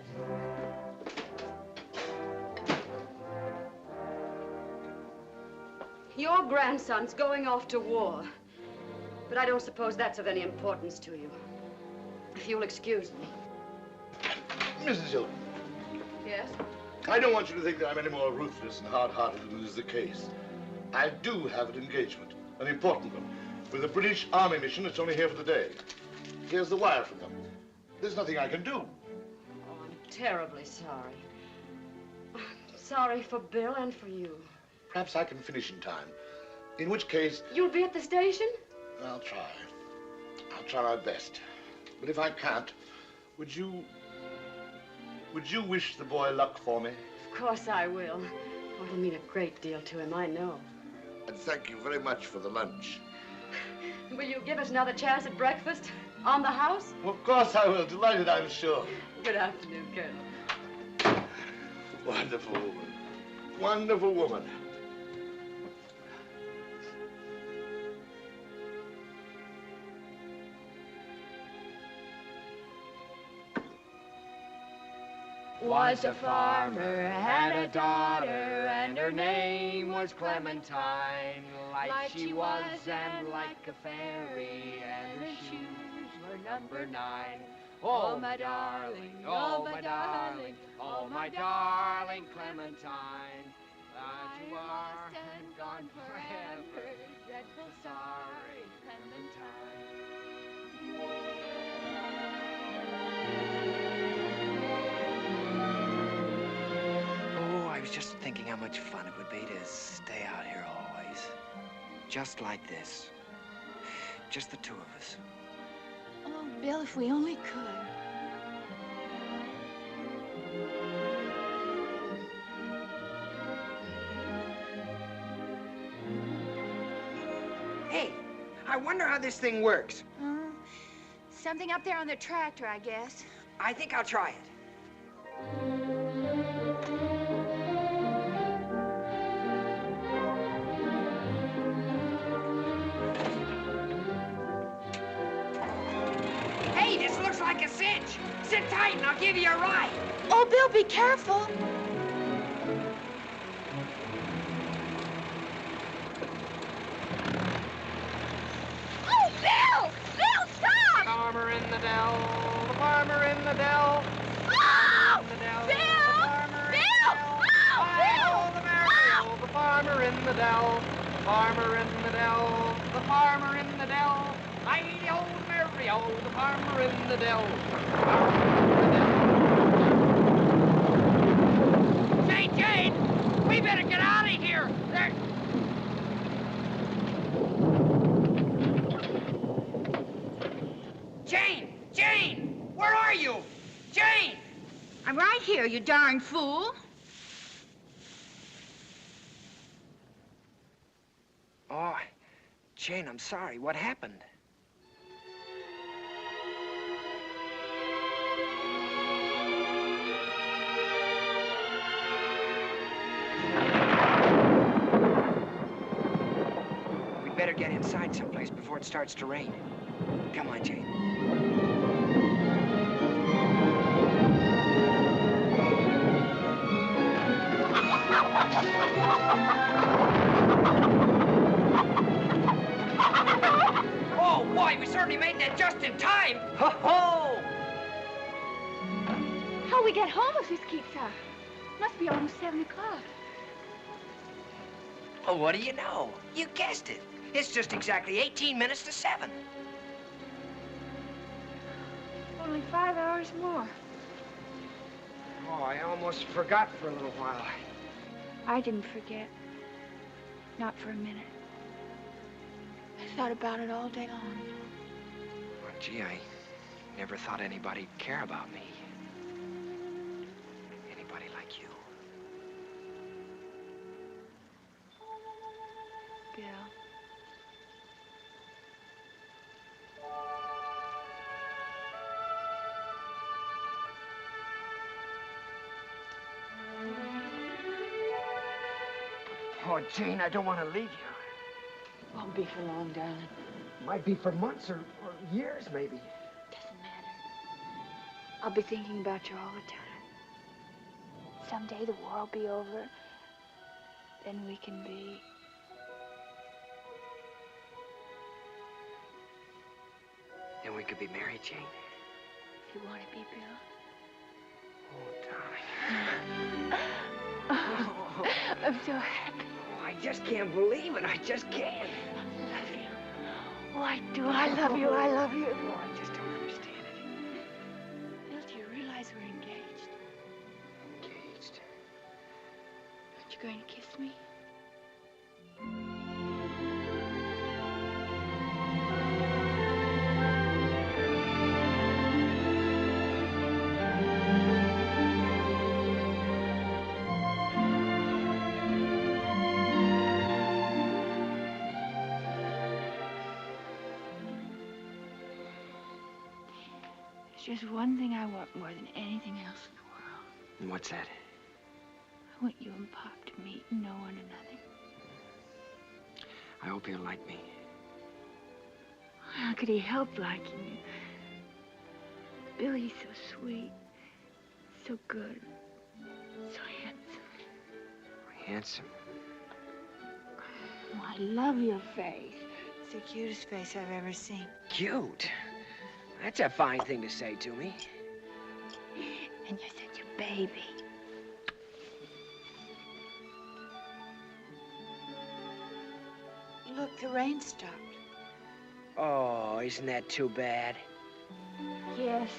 Your grandson's going off to war. But I don't suppose that's of any importance to you. If you'll excuse me. Mrs. Hilton. Yes? I don't want you to think that I'm any more ruthless and hard-hearted than is the case. I do have an engagement, an important one, with a British Army mission that's only here for the day. Here's the wire from them. There's nothing I can do. Oh, I'm terribly sorry. I'm sorry for Bill and for you. Perhaps I can finish in time. In which case... You'll be at the station? I'll try. I'll try my best. But if I can't, would you wish the boy luck for me? Of course I will. Oh, it'll mean a great deal to him, I know. And thank you very much for the lunch. Will you give us another chance at breakfast? On the house? Well, of course I will. Delighted, I'm sure. Good afternoon, Colonel. Wonderful woman. Wonderful woman. Was a farmer, had a daughter, and her name was Clementine. Like she was and like a fairy, and her shoes were number 9. Oh, my darling, oh, my darling, oh, my darling Clementine. That you are and gone forever, dreadful sorry Clementine. I was just thinking how much fun it would be to stay out here always. Just like this. Just the two of us. Oh, Bill, if we only could. Hey, I wonder how this thing works. Something up there on the tractor, I guess. I think I'll try it. Hey, this looks like a cinch. Sit tight and I'll give you a ride. Oh, Bill, be careful. Oh, Bill! Bill, stop! Farmer in the dell, the farmer in the dell. Oh! Bill! Bill! Oh, Bill! The Mary, the farmer in the dell, the farmer in the dell, the farmer in the dell. Mighty old Mary, oh, the farmer in the dell. Jane, Jane! We better get out of here! There... Jane! Jane! Where are you? Jane! I'm right here, you darn fool. Oh, Jane, I'm sorry. What happened? better get inside someplace before it starts to rain. Come on, Jane. Oh, boy, we certainly made that just in time. Ho-ho! How'll we get home if this keeps up? Must be almost 7 o'clock. Oh, what do you know? You guessed it. It's just exactly 18 minutes to 7. Only 5 hours more. Oh, I almost forgot for a little while. I didn't forget. Not for a minute. I thought about it all day long. Well, gee, I never thought anybody'd care about me. Anybody like you. Bill. Oh, Jane, I don't want to leave you. Won't be for long, darling. Might be for months or years, maybe. Doesn't matter. I'll be thinking about you all the time. Someday the war will be over. Then we can be... Then we could be married, Jane. If you want to be, Bill. Oh, darling. Oh, I'm so happy. Oh, I just can't believe it. I just can't. I love you. Oh, I do. I love you. I love you. Oh, I just don't understand it. Bill, do you realize we're engaged? Engaged? Aren't you going to kiss me? There's just one thing I want more than anything else in the world. And what's that? I want you and Pop to meet and know one another. I hope he'll like me. How could he help liking you? Bill, he's so sweet, so good, so handsome. Handsome? Oh, I love your face. It's the cutest face I've ever seen. Cute? That's a fine thing to say to me. And you're such a baby. Look, the rain stopped. Oh, isn't that too bad? Yes.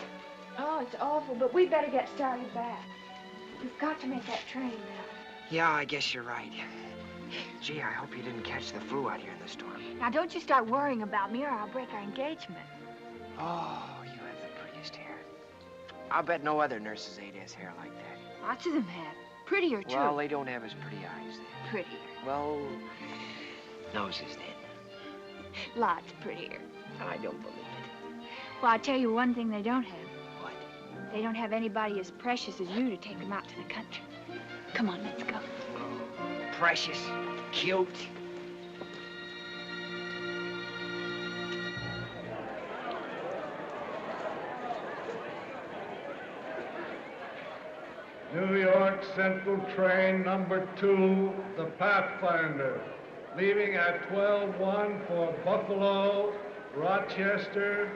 Oh, it's awful, but we better get started back. We've got to make that train now. Yeah, I guess you're right. Gee, I hope you didn't catch the flu out here in the storm. Now, don't you start worrying about me or I'll break our engagement. Oh, you have the prettiest hair. I'll bet no other nurses' aide has hair like that. Lots of them have. Prettier, too. Well, they don't have as pretty eyes then. Prettier. Well, noses then. Lots prettier. I don't believe it. Well, I'll tell you one thing they don't have. What? They don't have anybody as precious as you to take them out to the country. Come on, let's go. Precious. Cute. New York Central Train number 2, the Pathfinder, leaving at 12:01 for Buffalo, Rochester,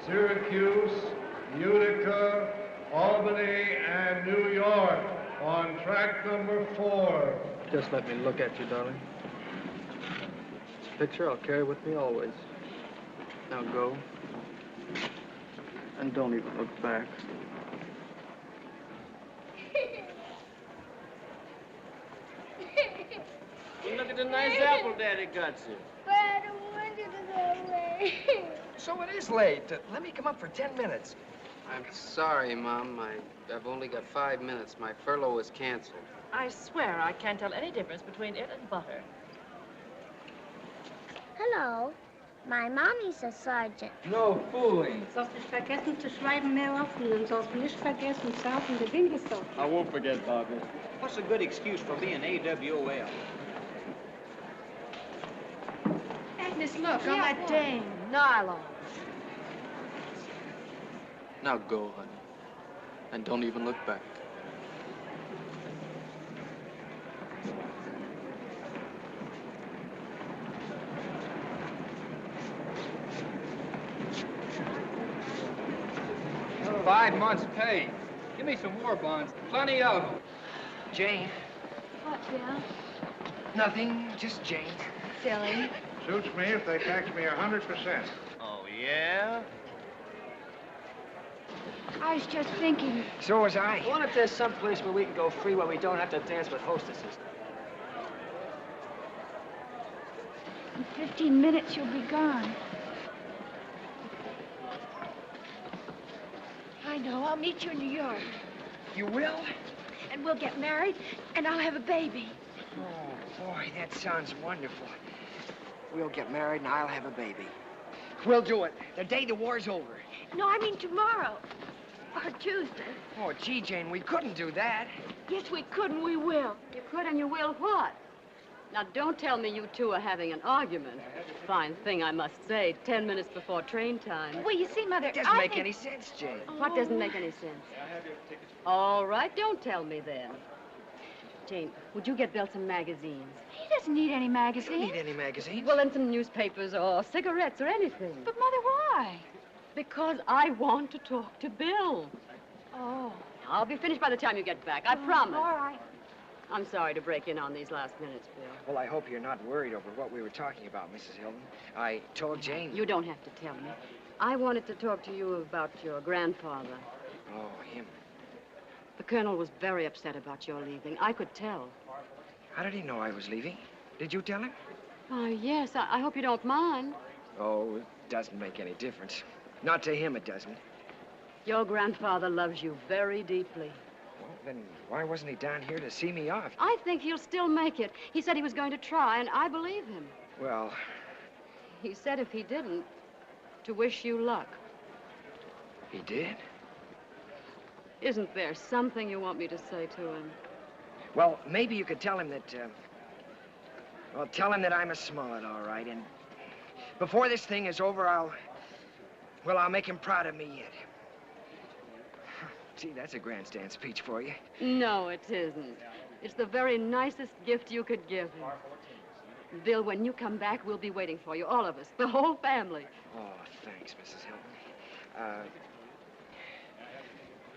Syracuse, Utica, Albany, and New York on track number 4. Just let me look at you, darling. This picture I'll carry with me always. Now go. And don't even look back. Look at the nice apple Daddy got you. But I don't want you to go away. So it is late. Let me come up for 10 minutes. I'm sorry, Mom. I've only got 5 minutes. My furlough was canceled. I swear I can't tell any difference between it and butter. Hello. My mommy's a sergeant. No fooling. Sollst nicht vergessen zu schreiben mehr offen und sollst nicht vergessen saufen die Winkelstoff. I won't forget, Bobby. What's a good excuse for being AWOL? this look on that dang nylon. Now go, honey. And don't even look back. Oh, 5 months' pay. Give me some war bonds. Plenty of them. Jane. What, Bill? Nothing, just Jane. Silly. Suits me if they tax me 100%. Oh, yeah? I was just thinking. So was I. I wonder if there's some place where we can go free where we don't have to dance with hostesses. In 15 minutes, you'll be gone. I know. I'll meet you in New York. You will? And we'll get married, and I'll have a baby. Oh, boy, that sounds wonderful. We'll get married and I'll have a baby. We'll do it the day the war's over. No, I mean tomorrow. Or Tuesday. Oh, gee, Jane, we couldn't do that. Yes, we could and we will. You could and you will what? Now, don't tell me you two are having an argument. Fine thing, I must say, 10 minutes before train time. Well, you see, Mother, It doesn't make any sense, Jane. What doesn't make any sense? All right, don't tell me then. Jane, would you get Bill some magazines? He doesn't need any magazines. You don't need any magazines. Well, then some newspapers or cigarettes or anything. But, Mother, why? Because I want to talk to Bill. Oh. I'll be finished by the time you get back, I promise. All right. I'm sorry to break in on these last minutes, Bill. Well, I hope you're not worried over what we were talking about, Mrs. Hilton. I told Jane... You don't have to tell me. I wanted to talk to you about your grandfather. Oh, him. The Colonel was very upset about your leaving. I could tell. How did he know I was leaving? Did you tell him? Oh, yes. I hope you don't mind. Oh, it doesn't make any difference. Not to him, it doesn't. Your grandfather loves you very deeply. Well, then why wasn't he down here to see me off? I think he'll still make it. He said he was going to try, and I believe him. Well... He said if he didn't, to wish you luck. He did? Isn't there something you want me to say to him? Well, maybe you could tell him that, well, tell him that I'm a Smollett, all right, and before this thing is over, I'll make him proud of me yet. Gee, that's a grandstand speech for you. No, it isn't. It's the very nicest gift you could give him. Bill, when you come back, we'll be waiting for you, all of us, the whole family. Oh, thanks, Mrs. Hilton.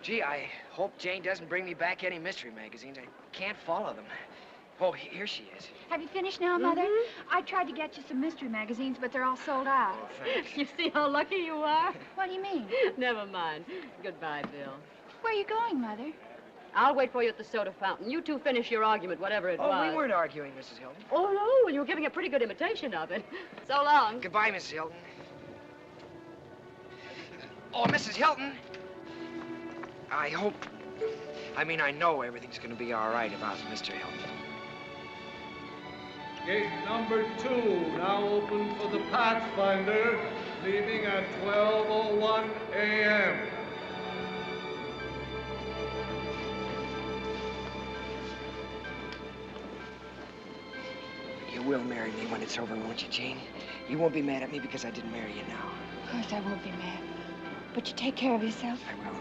Gee, I hope Jane doesn't bring me back any mystery magazines. I can't follow them. Oh, here she is. Have you finished now, Mother? I tried to get you some mystery magazines, but they're all sold out. Oh, thanks. You see how lucky you are? What do you mean? Never mind. Goodbye, Bill. Where are you going, Mother? I'll wait for you at the soda fountain. You two finish your argument, whatever it was. Oh, we weren't arguing, Mrs. Hilton. Oh, no, well, you were giving a pretty good imitation of it. So long. Goodbye, Mrs. Hilton. Oh, Mrs. Hilton. I know everything's going to be all right about Mr. Hilton. Gate number 2 now open for the Pathfinder, leaving at 12:01 a.m. You will marry me when it's over, won't you, Jane? You won't be mad at me because I didn't marry you now. Of course I won't be mad. But you take care of yourself. I will.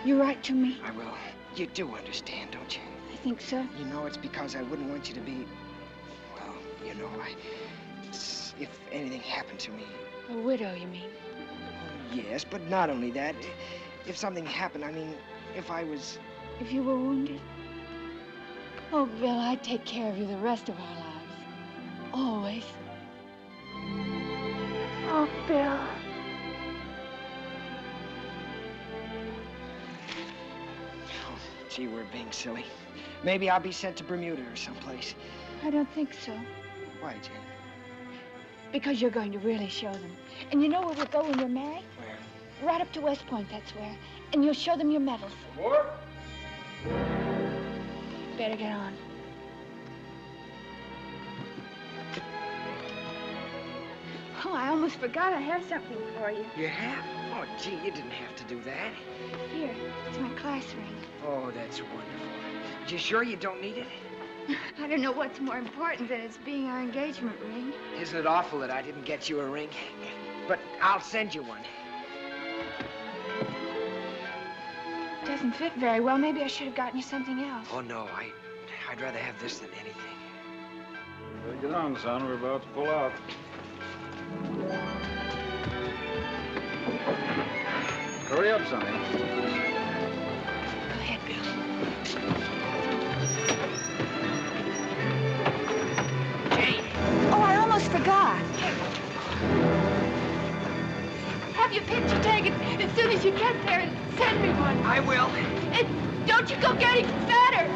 You write to me? I will. You do understand, don't you? I think so. You know, it's because I wouldn't want you to be... Well, you know, if anything happened to me... A widow, you mean? Yes, but not only that. If something happened, I mean, if I was... If you were wounded? Oh, Bill, I'd take care of you the rest of our lives. Always. Oh, Bill. Gee, we're being silly. Maybe I'll be sent to Bermuda or someplace. I don't think so. Why, Jane? Because you're going to really show them. And you know where we'll go when we're married? Where? Right up to West Point, that's where. And you'll show them your medals. More? Better get on. Oh, I almost forgot I have something for you. You have? Oh, gee, you didn't have to do that. Here, it's my class ring. Oh, that's wonderful. You sure you don't need it? I don't know what's more important than it's being our engagement ring. Isn't it awful that I didn't get you a ring? But I'll send you one. It doesn't fit very well. Maybe I should have gotten you something else. Oh, no, I'd rather have this than anything. Well, get on, son. We're about to pull out. Hurry up, Sonny. Go ahead, Bill. Jane! Oh, I almost forgot. Have your picture taken as soon as you get there and send me one. I will. And don't you go getting fatter.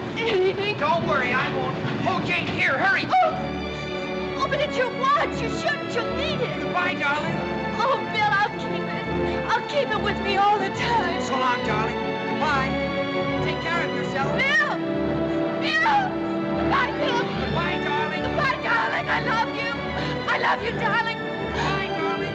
Don't worry, I won't. Oh, Jane, here, hurry. Oh, but it's your watch. You shouldn't. You'll need it. Goodbye, darling. Oh, Bill, I'll keep it. I'll keep it with me all the time. So long, darling. Goodbye. Take care of yourself. Bill! Bill! Goodbye, Bill. Goodbye, darling. Goodbye, darling. I love you. I love you, darling. Goodbye, darling.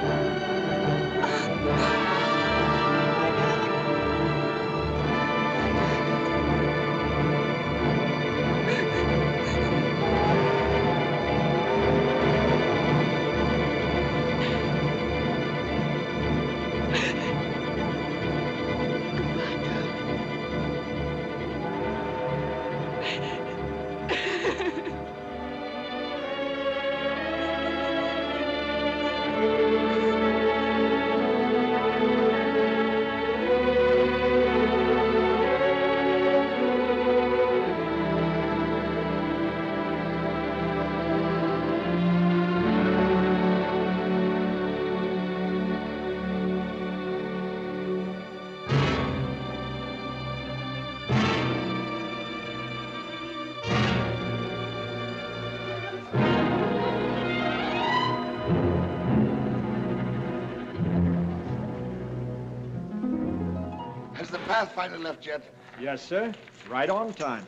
Has the Pathfinder left yet? Yes, sir. Right on time.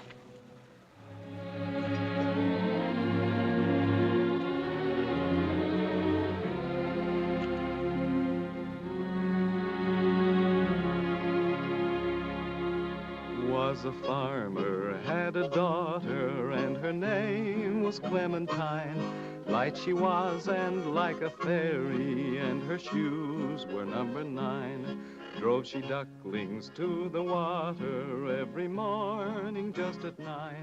Was a farmer, had a daughter, and her name was Clementine. Light she was and like a fairy, and her shoes were number 9. Drove she ducklings to the water every morning just at 9.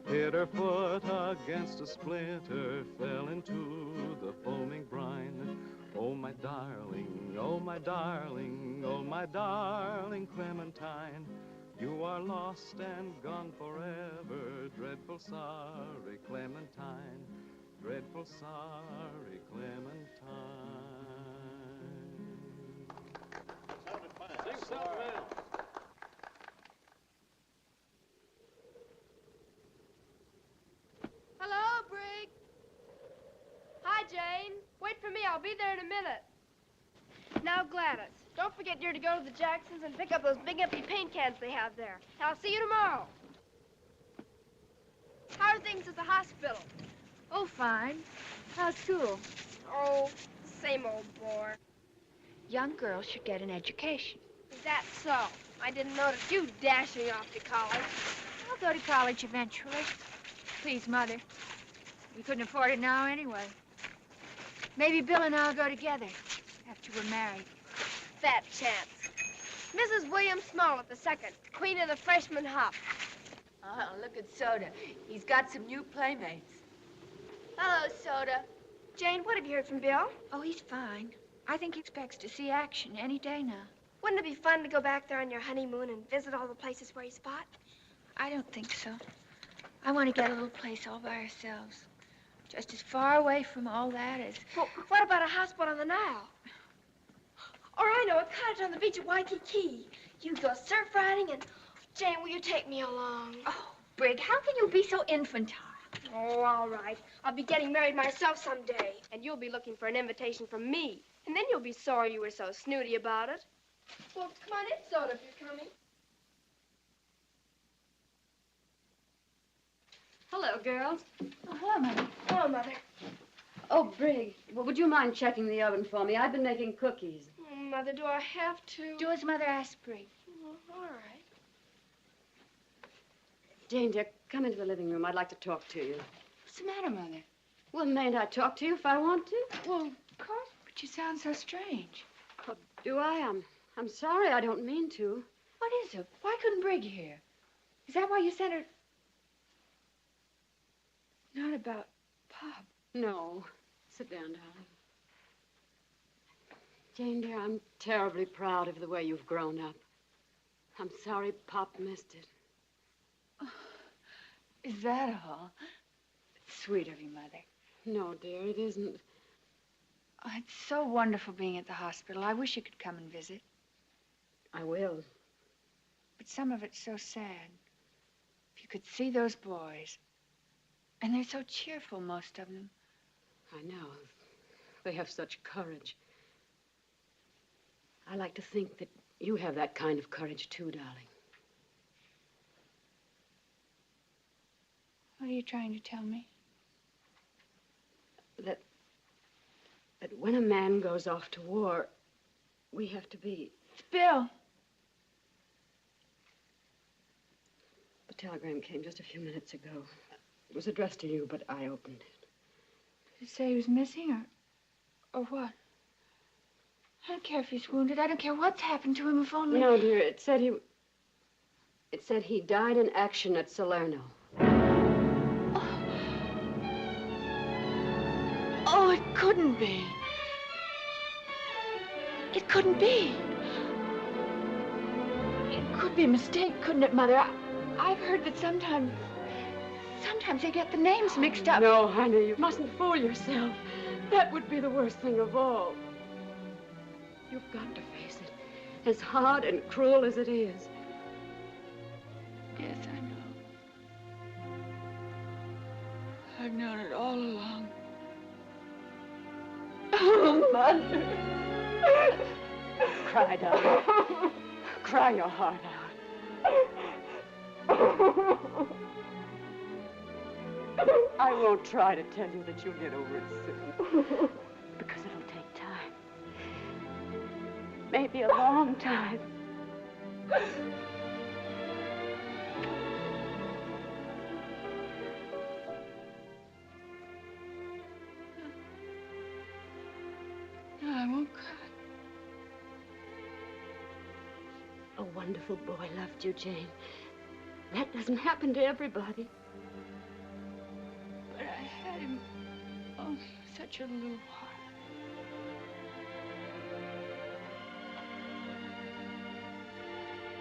Hit her foot against a splinter, fell into the foaming brine. Oh, my darling, oh, my darling, oh, my darling Clementine. You are lost and gone forever, dreadful sorry Clementine, dreadful sorry Clementine. Hello, Brig. Hi, Jane. Wait for me. I'll be there in a minute. Now, Gladys, don't forget you're to go to the Jacksons and pick up those big empty paint cans they have there. I'll see you tomorrow. How are things at the hospital? Oh, fine. How's school? Oh, same old bore. Young girls should get an education. Is that so? I didn't notice you dashing off to college. I'll go to college eventually. Please, Mother. We couldn't afford it now anyway. Maybe Bill and I'll go together after we're married. Fat chance. Mrs. William Smollett II, queen of the freshman hop. Oh, look at Soda. He's got some new playmates. Hello, Soda. Jane, what have you heard from Bill? Oh, he's fine. I think he expects to see action any day now. Wouldn't it be fun to go back there on your honeymoon and visit all the places where he's fought? I don't think so. I want to get a little place all by ourselves. Just as far away from all that as... Well, what about a houseboat on the Nile? Or I know, a cottage on the beach at Waikiki. You can go surf riding and... Jane, will you take me along? Oh, Brig, how can you be so infantile? Oh, all right. I'll be getting married myself someday. And you'll be looking for an invitation from me. And then you'll be sorry you were so snooty about it. Well, come on in, Soda, if you're coming. Hello, girls. Oh, hello, Mother. Hello, Mother. Oh, Brig, well, would you mind checking the oven for me? I've been making cookies. Oh, Mother, do I have to? Do as Mother asked, Brig. Oh, all right. Jane, dear, come into the living room. I'd like to talk to you. What's the matter, Mother? Well, mayn't I talk to you if I want to? Well, of course, but you sound so strange. Oh, do I? I'm sorry. I don't mean to. What is it? Why couldn't Brig hear? Is that why you sent her? Not about Pop. No. Sit down, darling. Jane, dear, I'm terribly proud of the way you've grown up. I'm sorry Pop missed it. Oh, is that all? It's sweet of you, Mother. No, dear, it isn't. Oh, it's so wonderful being at the hospital. I wish you could come and visit. I will. But some of it's so sad. If you could see those boys. And they're so cheerful, most of them. I know. They have such courage. I like to think that you have that kind of courage, too, darling. What are you trying to tell me? That when a man goes off to war, we have to be... Bill! The telegram came just a few minutes ago. It was addressed to you, but I opened it. Did it say he was missing, or what? I don't care if he's wounded. I don't care what's happened to him, if only... No, dear, it said he died in action at Salerno. Oh, it couldn't be. It couldn't be. It could be a mistake, couldn't it, Mother? I've heard that sometimes they get the names mixed up. No, honey, you mustn't fool yourself. That would be the worst thing of all. You've got to face it, as hard and cruel as it is. Yes, I know. I've known it all along. Oh, Mother. Cry, darling. Cry your heart out. I won't try to tell you that you'll get over it soon. Because it'll take time. Maybe a long time. No, I won't cry. A wonderful boy loved you, Jane. That doesn't happen to everybody. But I had him, oh, such a little while.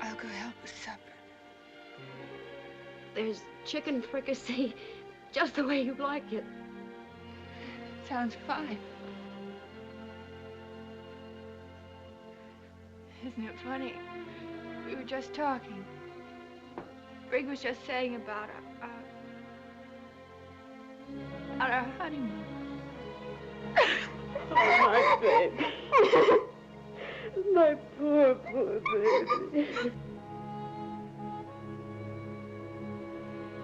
I'll go help with supper. There's chicken fricassee, just the way you like it. Sounds fine. Isn't it funny? We were just talking. Brig was just saying about our honeymoon. Oh, my baby. My poor baby.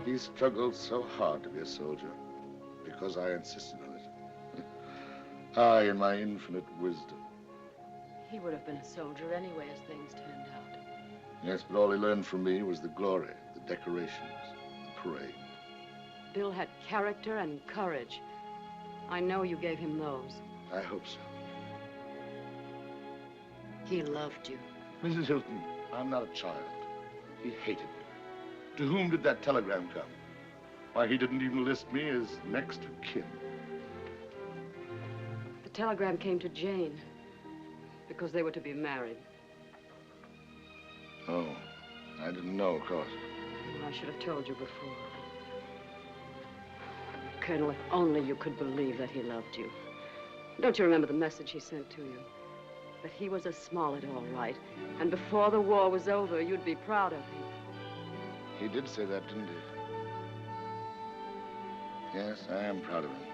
He struggled so hard to be a soldier because I insisted on it. I, in my infinite wisdom. He would have been a soldier anyway as things turned out. Yes, but all he learned from me was the glory, the decorations, the parade. Bill had character and courage. I know you gave him those. I hope so. He loved you. Mrs. Hilton, I'm not a child. He hated me. To whom did that telegram come? Why, he didn't even list me as next of kin. The telegram came to Jane because they were to be married. Oh, I didn't know, of course. I should have told you before. Colonel, if only you could believe that he loved you. Don't you remember the message he sent to you? That he was a Smollett, all right. And before the war was over, you'd be proud of him. He did say that, didn't he? Yes, I am proud of him.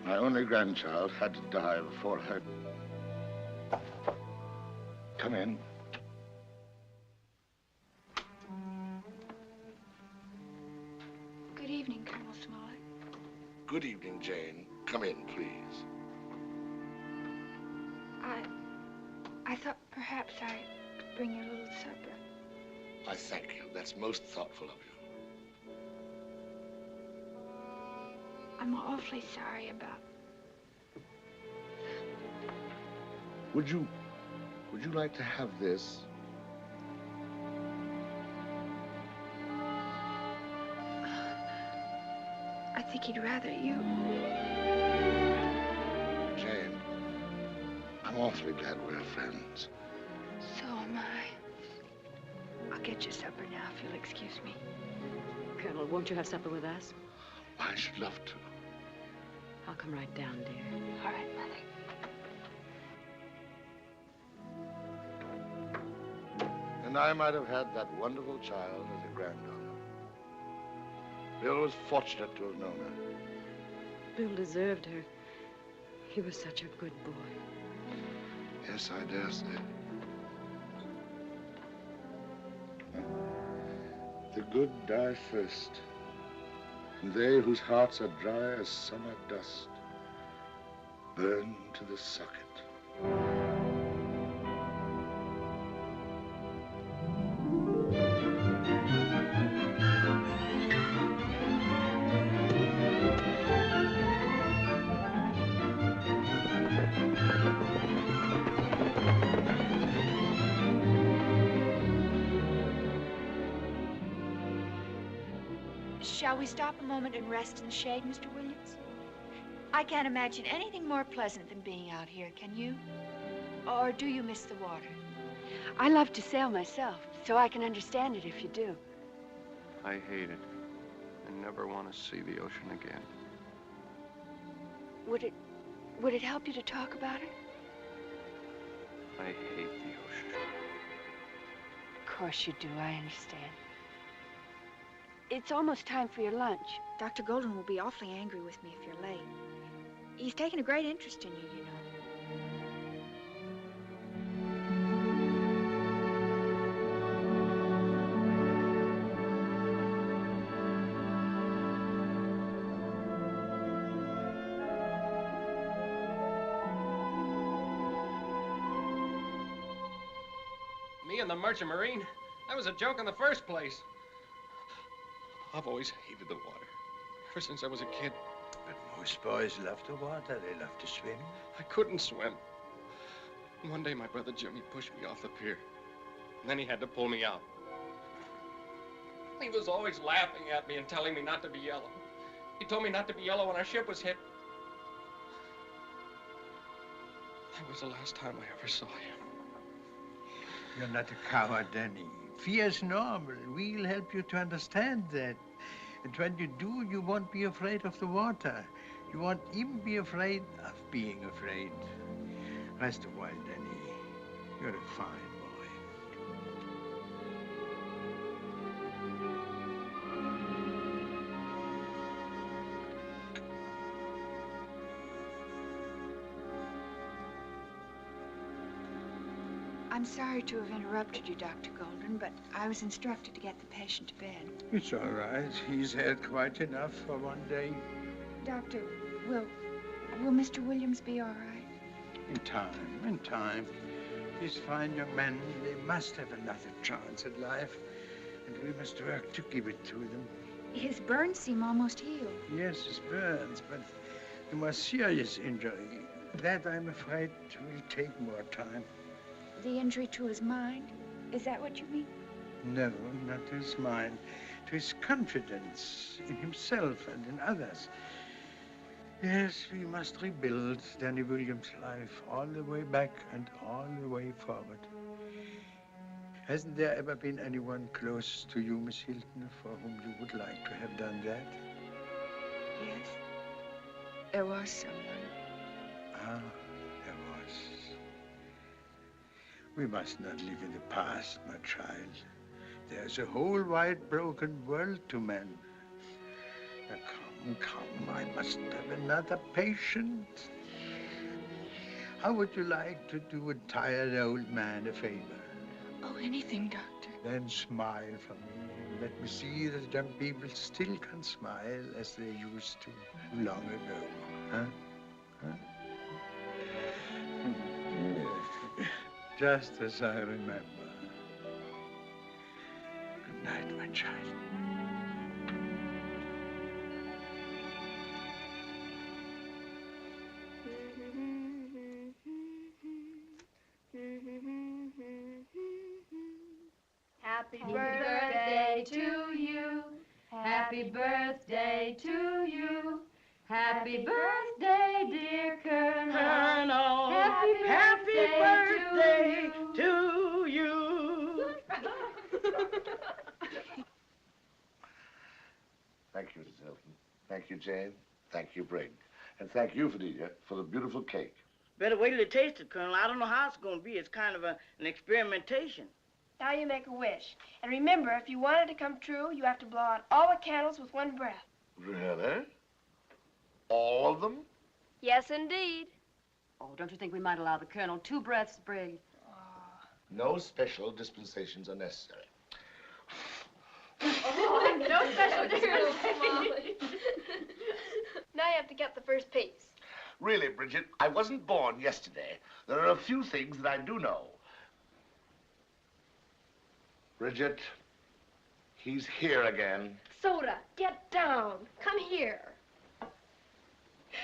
My only grandchild had to die before I... Come in. Good evening, Colonel Smollett. Good evening, Jane. Come in, please. I thought perhaps I could bring you a little supper. I thank you. That's most thoughtful of you. I'm awfully sorry about... Would you like to have this? I think he'd rather you... Jane, I'm awfully glad we're friends. So am I. I'll get you supper now, if you'll excuse me. Colonel, won't you have supper with us? I should love to. I'll come right down, dear. All right, Mother. And I might have had that wonderful child as a granddaughter. Bill was fortunate to have known her. Bill deserved her. He was such a good boy. Yes, I dare say. The good die first, and they whose hearts are dry as summer dust burn to the socket. Shall we stop a moment and rest in the shade, Mr. Williams? I can't imagine anything more pleasant than being out here, can you? Or do you miss the water? I love to sail myself, so I can understand it if you do. I hate it. I never want to see the ocean again. Would it help you to talk about it? I hate the ocean. Of course you do, I understand. It's almost time for your lunch. Dr. Golden will be awfully angry with me if you're late. He's taken a great interest in you, you know. Me and the Merchant Marine? That was a joke in the first place. I've always hated the water, ever since I was a kid. But most boys love the water. They love to swim. I couldn't swim. And one day, my brother Jimmy pushed me off the pier. And then he had to pull me out. He was always laughing at me and telling me not to be yellow. He told me not to be yellow when our ship was hit. That was the last time I ever saw him. You're not a coward, Danny. Fear is normal. We'll help you to understand that. And when you do, you won't be afraid of the water. You won't even be afraid of being afraid. Rest a while, Danny. You're a fine boy. I'm sorry to have interrupted you, Dr. Golden, but I was instructed to get the patient to bed. It's all right. He's had quite enough for one day. Doctor, will Mr. Williams be all right? In time. These fine young men, they must have another chance at life. And we must work to give it to them. His burns seem almost healed. Yes, his burns, but the more serious injury, that, I'm afraid, will take more time. The injury to his mind? Is that what you mean? No, not to his mind. To his confidence in himself and in others. Yes, we must rebuild Danny Williams' life all the way back and all the way forward. Hasn't there ever been anyone close to you, Miss Hilton, for whom you would like to have done that? Yes. There was someone. Ah, there was. We must not live in the past, my child. There's a whole wide broken world to mend. Now, come, I must have another patient. How would you like to do a tired old man a favor? Oh, anything, Doctor. Then smile for me. Let me see that young people still can smile as they used to long ago. Huh? Just as I remember. good, my child. Happy birthday to you. Happy birthday to you. Happy birthday, dear Colonel. Happy birthday to you. Thank you, Mrs. Hilton. Thank you, Jane. Thank you, Brig. And thank you, Fidelia, for the beautiful cake. Better wait till you taste it, Colonel. I don't know how it's going to be. It's kind of an experimentation. Now you make a wish. And remember, if you want it to come true, you have to blow out all the candles with one breath. Really? All of them? Yes, indeed. Oh, don't you think we might allow the Colonel 2 breaths, Brig? No special dispensations are necessary. Oh, no special dispensation. Now you have to get the first piece. Really, Bridget, I wasn't born yesterday. There are a few things that I do know. Bridget, he's here again. Soda, get down. Come here.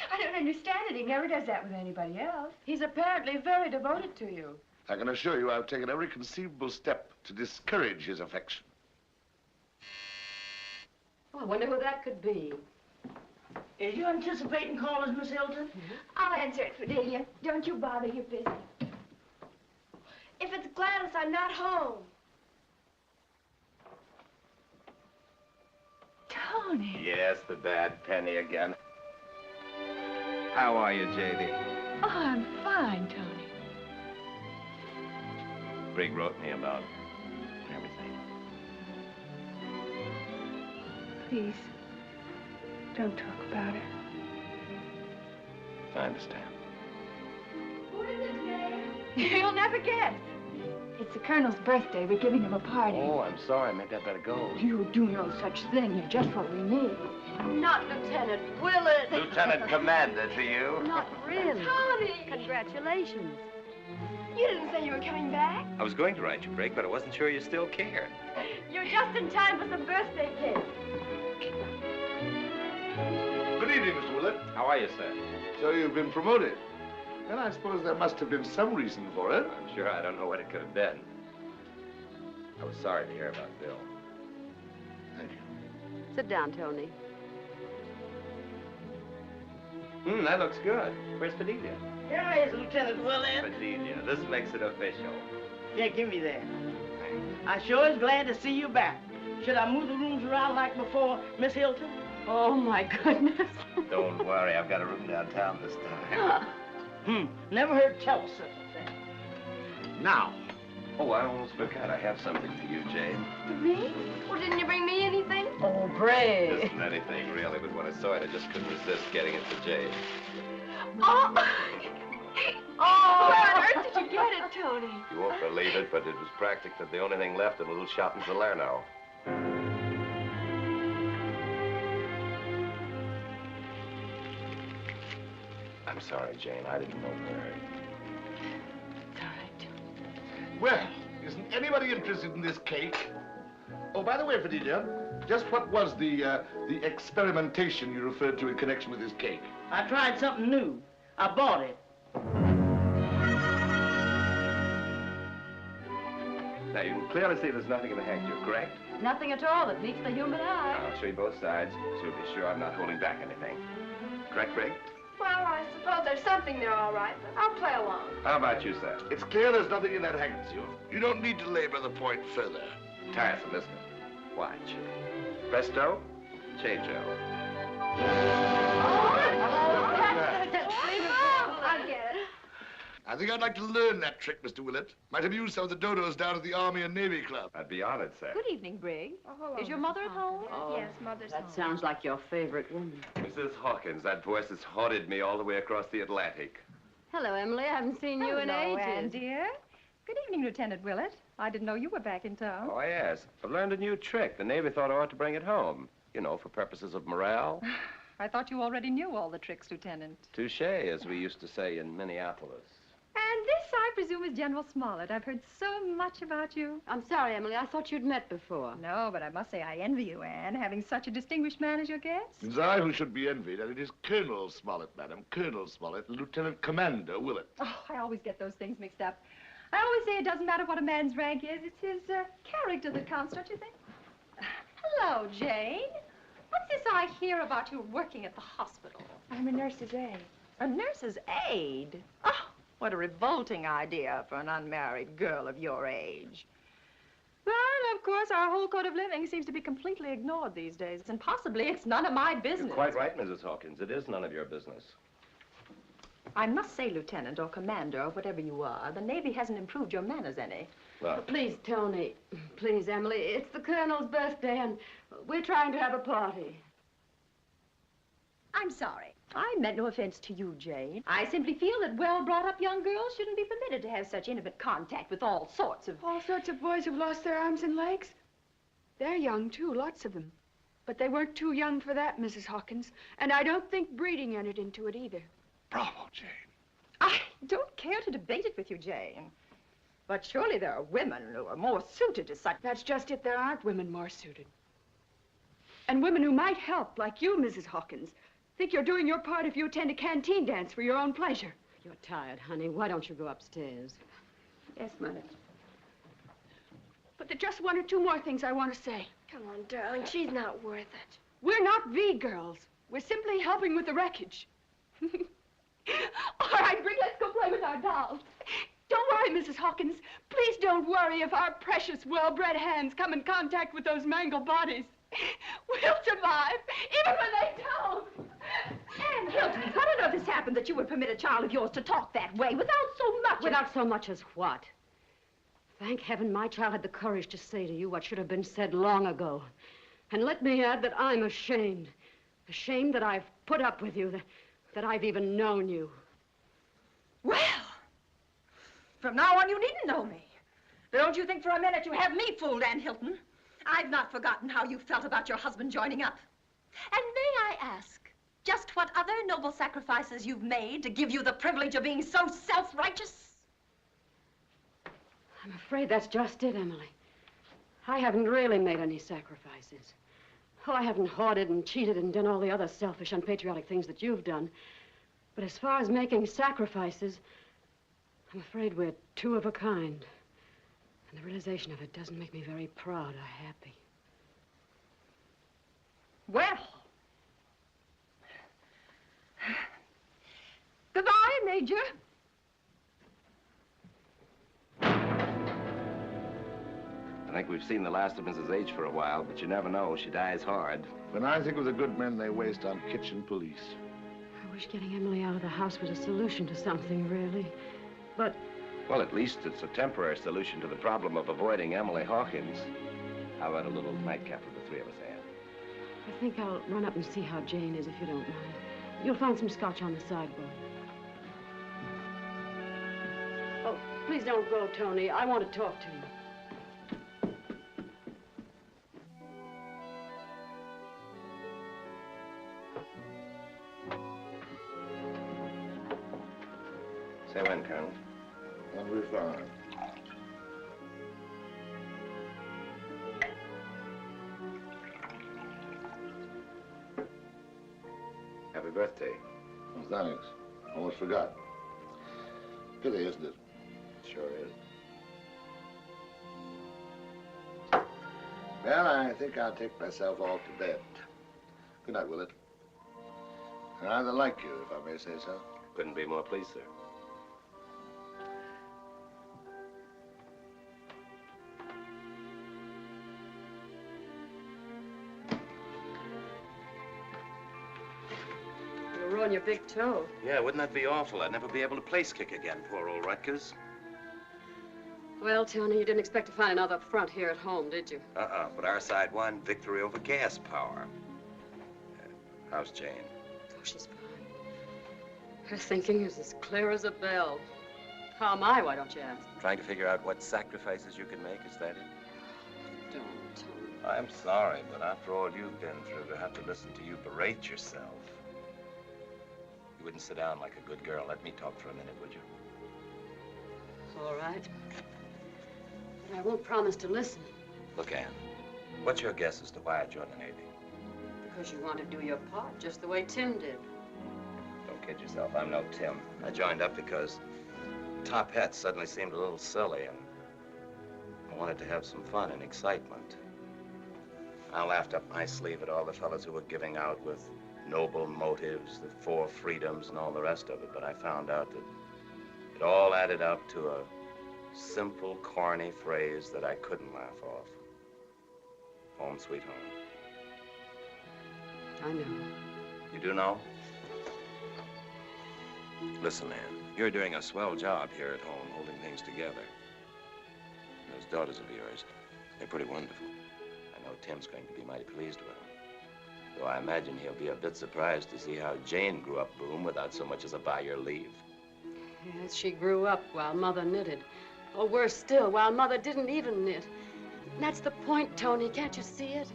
I don't understand it. He never does that with anybody else. He's apparently very devoted to you. I can assure you I've taken every conceivable step to discourage his affection. Oh, I wonder who that could be. Is you anticipating callers, Miss Hilton? I'll answer it, Fidelia. Don't you bother. You're busy. If it's Gladys, I'm not home. Tony. Yes, the bad penny again. How are you, J.D.? Oh, I'm fine, Tony. Brig wrote me about everything. Please, don't talk about it. I understand. Who is it today? You'll never guess. It's the Colonel's birthday. We're giving him a party. Oh, I'm sorry. Maybe I'd better go. You do no such thing. You're just what we need. Not Lieutenant Willett. Lieutenant Commander to you. Not really. Tony! Congratulations. You didn't say you were coming back. I was going to write you, Brig, but I wasn't sure you still cared. You're just in time for some birthday cake. Good evening, Mr. Willett. How are you, sir? So you've been promoted. Well, I suppose there must have been some reason for it. I'm sure I don't know what it could have been. I was sorry to hear about Bill. Thank you. Sit down, Tony. That looks good. Where's Fidelia? Here he is, Lieutenant Willett. Fidelia, this makes it official. Yeah, give me that. I sure is glad to see you back. Should I move the rooms around like before, Miss Hilton? Oh, my goodness. Don't worry, I've got a room downtown this time. Never heard tell of such a thing. Now. Oh, I almost forgot. I have something for you, Jane. For me? Well, didn't you bring me anything? Oh, Brig. Isn't anything, really, but when I saw it, I just couldn't resist getting it for Jane. Oh! Oh! Where on earth did you get it, Tony? You won't believe it, but it was practically the only thing left in a little shop in Salerno. I'm sorry, Jane. I didn't know where. It's all right, Tony. Well, isn't anybody interested in this cake? Oh, by the way, Fidelia, just what was the experimentation you referred to in connection with this cake? I tried something new. I bought it. Now, you can clearly see there's nothing in the handkerchief, correct? Nothing at all that meets the human eye. I'll show you both sides, so you'll be sure I'm not holding back anything. Correct, Brig? Well, I suppose there's something there, all right, but I'll play along. How about you, sir? It's clear there's nothing in that handkerchief. You don't need to labor the point further. Tiresome, isn't it? Watch. Presto, changeo. I get it. I think I'd like to learn that trick, Mr. Willett. Might amuse some of the dodos down at the Army and Navy Club. I'd be honored, sir. Good evening, Brig. Oh, hello, Is your Mrs. mother at home? Hawkins. Yes, Mother's home. That sounds like your favorite woman. Mrs. Hawkins, that voice has haunted me all the way across the Atlantic. Hello, Emily. I haven't seen you in Hello, ages. Anne, dear. Good evening, Lieutenant Willett. I didn't know you were back in town. Oh, yes. I've learned a new trick. The Navy thought I ought to bring it home. You know, for purposes of morale. I thought you already knew all the tricks, Lieutenant. Touché, as we used to say in Minneapolis. And this I presume is General Smollett. I've heard so much about you. I'm sorry, Emily. I thought you'd met before. No, but I must say I envy you, Anne, having such a distinguished man as your guest. It's I who should be envied, and it is Colonel Smollett, madam. Colonel Smollett, Lieutenant Commander Willett. Oh, I always get those things mixed up. I always say it doesn't matter what a man's rank is. It's his character that counts, don't you think? Hello, Jane. What's this I hear about you working at the hospital? I'm a nurse's aide. A nurse's aide? Oh, what a revolting idea for an unmarried girl of your age. Well, of course, our whole code of living seems to be completely ignored these days, and possibly it's none of my business. You're quite right, Mrs. Hawkins. It is none of your business. I must say, Lieutenant or Commander or whatever you are, the Navy hasn't improved your manners any. Well, Please, Tony. Please, Emily. It's the Colonel's birthday, and we're trying to have a party. I'm sorry. I meant no offense to you, Jane. I simply feel that well-brought-up young girls shouldn't be permitted to have such intimate contact with all sorts of boys who've lost their arms and legs. They're young, too, lots of them. But they weren't too young for that, Mrs. Hawkins. And I don't think breeding entered into it either. Bravo, Jane. I don't care to debate it with you, Jane. But surely there are women who are more suited to such... That's just it. There aren't women more suited. And women who might help, like you, Mrs. Hawkins. Think you're doing your part if you attend a canteen dance for your own pleasure. You're tired, honey. Why don't you go upstairs? Yes, Mother. But there's just one or two more things I want to say. Come on, darling. She's not worth it. We're not V girls. We're simply helping with the wreckage. All right, Brig, let's go play with our dolls. Don't worry, Mrs. Hawkins. Please don't worry if our precious, well-bred hands come in contact with those mangled bodies. We'll survive, even when they don't. Anne Hilton, what on earth has happened that you would permit a child of yours to talk that way without so much... Without so much as what? Thank heaven my child had the courage to say to you what should have been said long ago. And let me add that I'm ashamed. Ashamed that I've put up with you, that I've even known you. Well, from now on you needn't know me. Don't you think for a minute you have me fooled, Anne Hilton? I've not forgotten how you felt about your husband joining up. And may I ask, just what other noble sacrifices you've made to give you the privilege of being so self-righteous? I'm afraid that's just it, Emily. I haven't really made any sacrifices. Oh, I haven't hoarded and cheated and done all the other selfish, unpatriotic things that you've done. But as far as making sacrifices, I'm afraid we're two of a kind. And the realization of it doesn't make me very proud or happy. Well. Goodbye, Major. I think we've seen the last of Mrs. H for a while, but you never know. She dies hard. When I think of the good men they waste on kitchen police. I wish getting Emily out of the house was a solution to something, really. But... Well, at least it's a temporary solution to the problem of avoiding Emily Hawkins. How about a little nightcap for the three of us, Anne? I think I'll run up and see how Jane is, if you don't mind. You'll find some scotch on the sideboard. Oh, please don't go, Tony. I want to talk to you. Say when, Colonel? When we're fine. Happy birthday. Oh, thanks. Almost forgot. Pity, isn't it? Sure is. Well, I think I'll take myself off to bed. Good night, Willett. I rather like you, if I may say so. Couldn't be more pleased, sir. You'll ruin your big toe. Yeah, wouldn't that be awful? I'd never be able to place kick again, poor old Rutgers. Well, Tony, you didn't expect to find another front here at home, did you? But our side won victory over gas power. How's Jane? Oh, she's fine. Her thinking is as clear as a bell. How am I, why don't you ask? Trying to figure out what sacrifices you can make, is that it? Don't, Tony. I'm sorry, but after all you've been through, to have to listen to you berate yourself. You wouldn't sit down like a good girl. Let me talk for a minute, would you? All right. But I won't promise to listen. Look, Anne, what's your guess as to why I joined the Navy? Because you want to do your part, just the way Tim did. Don't kid yourself, I'm no Tim. I joined up because top hats suddenly seemed a little silly, and I wanted to have some fun and excitement. I laughed up my sleeve at all the fellows who were giving out with noble motives, the 4 freedoms, and all the rest of it, but I found out that it all added up to a simple, corny phrase that I couldn't laugh off. Home sweet home. I know. You do know? Listen, Ann, you're doing a swell job here at home, holding things together. Those daughters of yours, they're pretty wonderful. I know Tim's going to be mighty pleased with them. Though I imagine he'll be a bit surprised to see how Jane grew up boom without so much as a by your leave. Yes, she grew up while Mother knitted. Or worse still, while Mother didn't even knit. And that's the point, Tony. Can't you see it?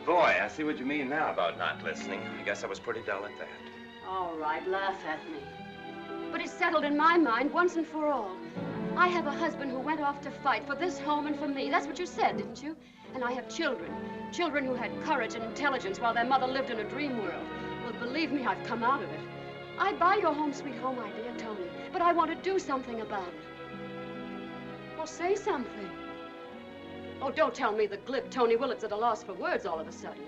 Boy, I see what you mean now about not listening. I guess I was pretty dull at that. All right, laugh at me. But it's settled in my mind once and for all. I have a husband who went off to fight for this home and for me. That's what you said, didn't you? And I have children. Children who had courage and intelligence while their mother lived in a dream world. Well, believe me, I've come out of it. I buy your home sweet home idea, Tony, but I want to do something about it. Well, say something. Oh, don't tell me the glib Tony Willett's at a loss for words all of a sudden.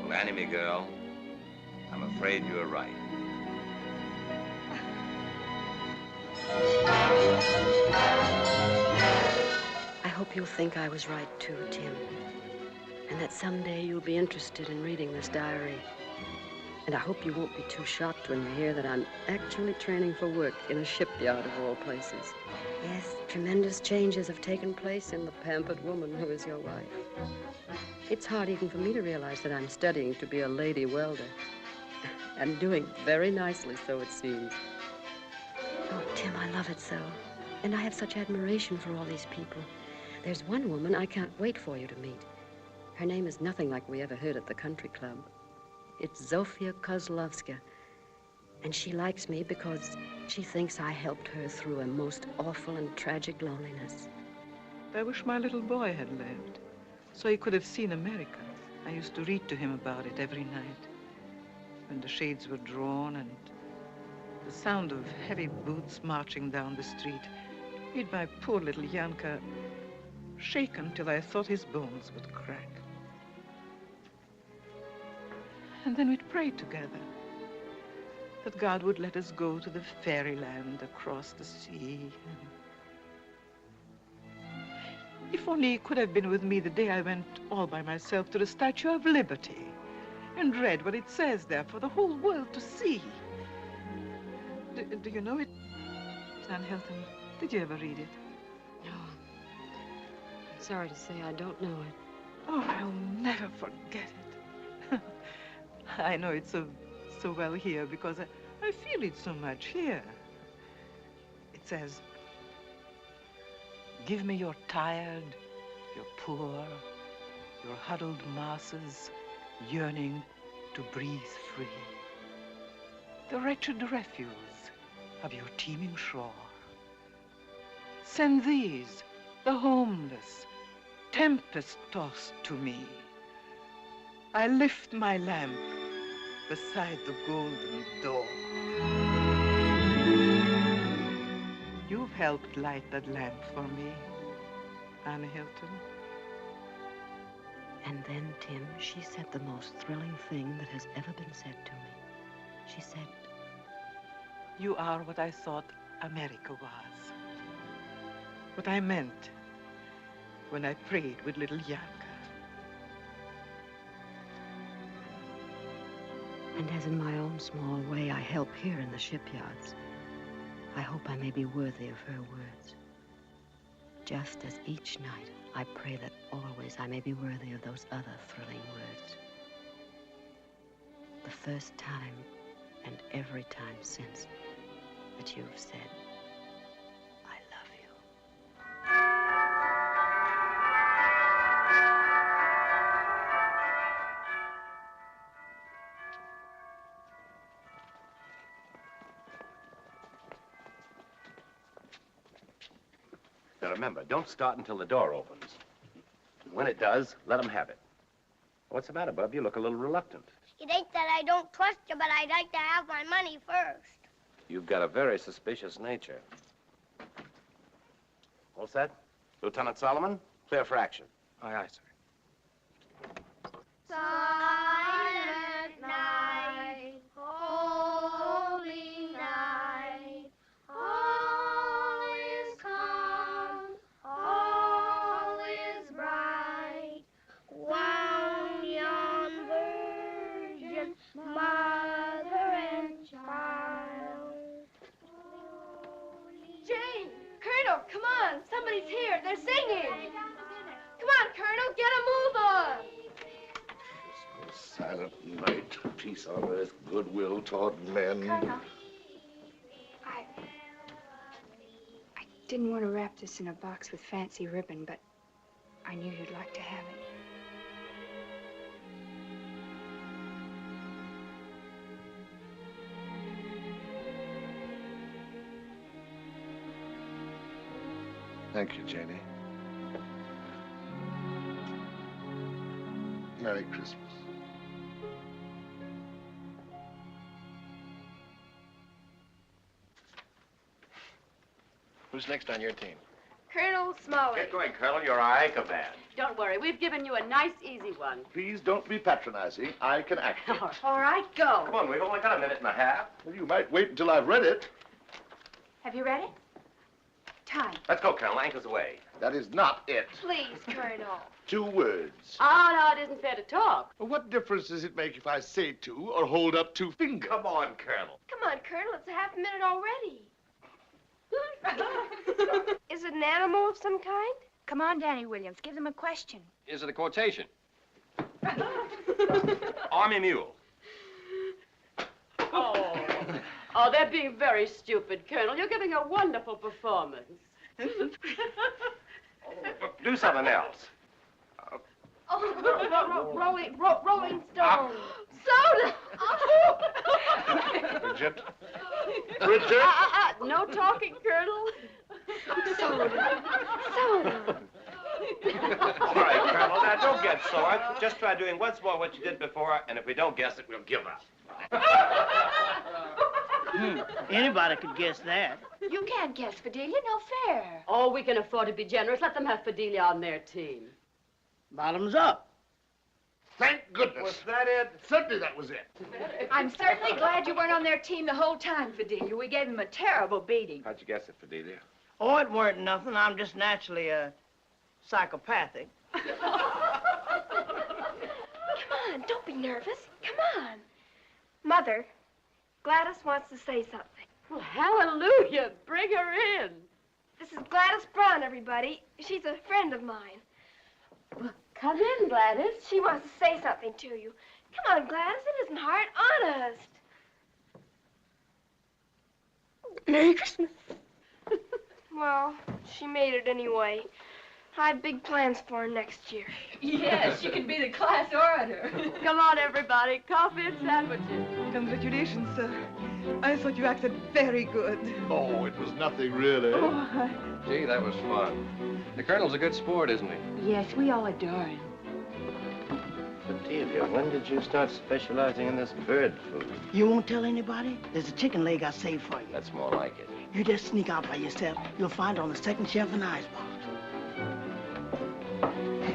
Well, Annie, me girl, I'm afraid you're right. I hope you'll think I was right, too, Tim. And that someday you'll be interested in reading this diary. And I hope you won't be too shocked when you hear that I'm actually training for work in a shipyard of all places. Yes, tremendous changes have taken place in the pampered woman who is your wife. It's hard even for me to realize that I'm studying to be a lady welder. I'm doing very nicely, so it seems. Oh, Tim, I love it so. And I have such admiration for all these people. There's one woman I can't wait for you to meet. Her name is nothing like we ever heard at the country club. It's Zofia Kozlovska, and she likes me because she thinks I helped her through a most awful and tragic loneliness. I wish my little boy had lived, so he could have seen America. I used to read to him about it every night, when the shades were drawn and the sound of heavy boots marching down the street made my poor little Yanka shake until I thought his bones would crack. And then we'd pray together that God would let us go to the fairyland across the sea. If only he could have been with me the day I went all by myself to the Statue of Liberty and read what it says there for the whole world to see. Do you know it, Anne Hilton? Did you ever read it? No. Sorry to say I don't know it. Oh, I'll never forget it. I know it so well here because I feel it so much here. It says, give me your tired, your poor, your huddled masses yearning to breathe free. The wretched refuse of your teeming shore. Send these, the homeless, tempest-tossed to me. I lift my lamp beside the golden door. You've helped light that lamp for me, Anne Hilton. And then, Tim, she said the most thrilling thing that has ever been said to me. She said, you are what I thought America was. What I meant when I prayed with little Yanka. And as in my own small way I help here in the shipyards, I hope I may be worthy of her words. Just as each night I pray that always I may be worthy of those other thrilling words. The first time and every time since that you've said, I love you. Now remember, don't start until the door opens. When it does, let them have it. What's the matter, Bub? You look a little reluctant. It ain't that I don't trust you, but I'd like to have my money first. You've got a very suspicious nature. All set? Lieutenant Solomon, clear for action. Aye, aye, sir. Silent night, holy night, all is calm, all is bright. Wound yon virgin, mother and child. Jane! Colonel, come on! Somebody's here. They're singing. Come on, Colonel, get a move on. Silent night, peace on earth, goodwill toward men. Colonel, I didn't want to wrap this in a box with fancy ribbon, but I knew you'd like to have it. Thank you, Janie. Merry Christmas. Who's next on your team? Colonel Smollett. Get going, Colonel. You're our anchor man. Don't worry, we've given you a nice, easy one. Please don't be patronizing. I can act it. All right, go. Come on, we've only got a minute and a half. Well, you might wait until I've read it. Have you read it? Time. Let's go, Colonel. Anchor's away. That is not it. Please, Colonel. 2 words. Oh, no, it isn't fair to talk. Well, what difference does it make if I say 2 or hold up 2 fingers? Come on, Colonel. Come on, Colonel. It's a half a minute already. Is it an animal of some kind? Come on, Danny Williams. Give them a question. Is it a quotation? Army mule. Oh, they're being very stupid, Colonel. You're giving a wonderful performance. Do something else. Rolling Stone. Soda! Bridget. Bridget. No talking, Colonel. Soda. All right, Colonel. Now, don't get sore. Just try doing once more what you did before, and if we don't guess it, we'll give up. Anybody could guess that. You can't guess, Fidelia. No fair. Oh, we can afford to be generous. Let them have Fidelia on their team. Bottoms up. Thank goodness. Was that it? Certainly that was it. I'm certainly glad you weren't on their team the whole time, Fidelia. We gave them a terrible beating. How'd you guess it, Fidelia? Oh, it weren't nothing. I'm just naturally psychopathic. Come on, don't be nervous. Come on. Mother, Gladys wants to say something. Well, hallelujah. Bring her in. This is Gladys Brown, everybody. She's a friend of mine. Well, come in, Gladys. She wants to say something to you. Come on, Gladys. It isn't hard. Honest. Merry Christmas. Well, she made it anyway. I have big plans for her next year. Yes, she can be the class orator. Come on, everybody. Coffee and sandwiches. Congratulations, sir. I thought you acted very good. Oh, it was nothing really. Oh, Gee, that was fun. The Colonel's a good sport, isn't he? Yes, we all adore him. Fidelia, when did you start specializing in this bird food? You won't tell anybody? There's a chicken leg I saved for you. That's more like it. You just sneak out by yourself. You'll find it on the second shelf in the icebox.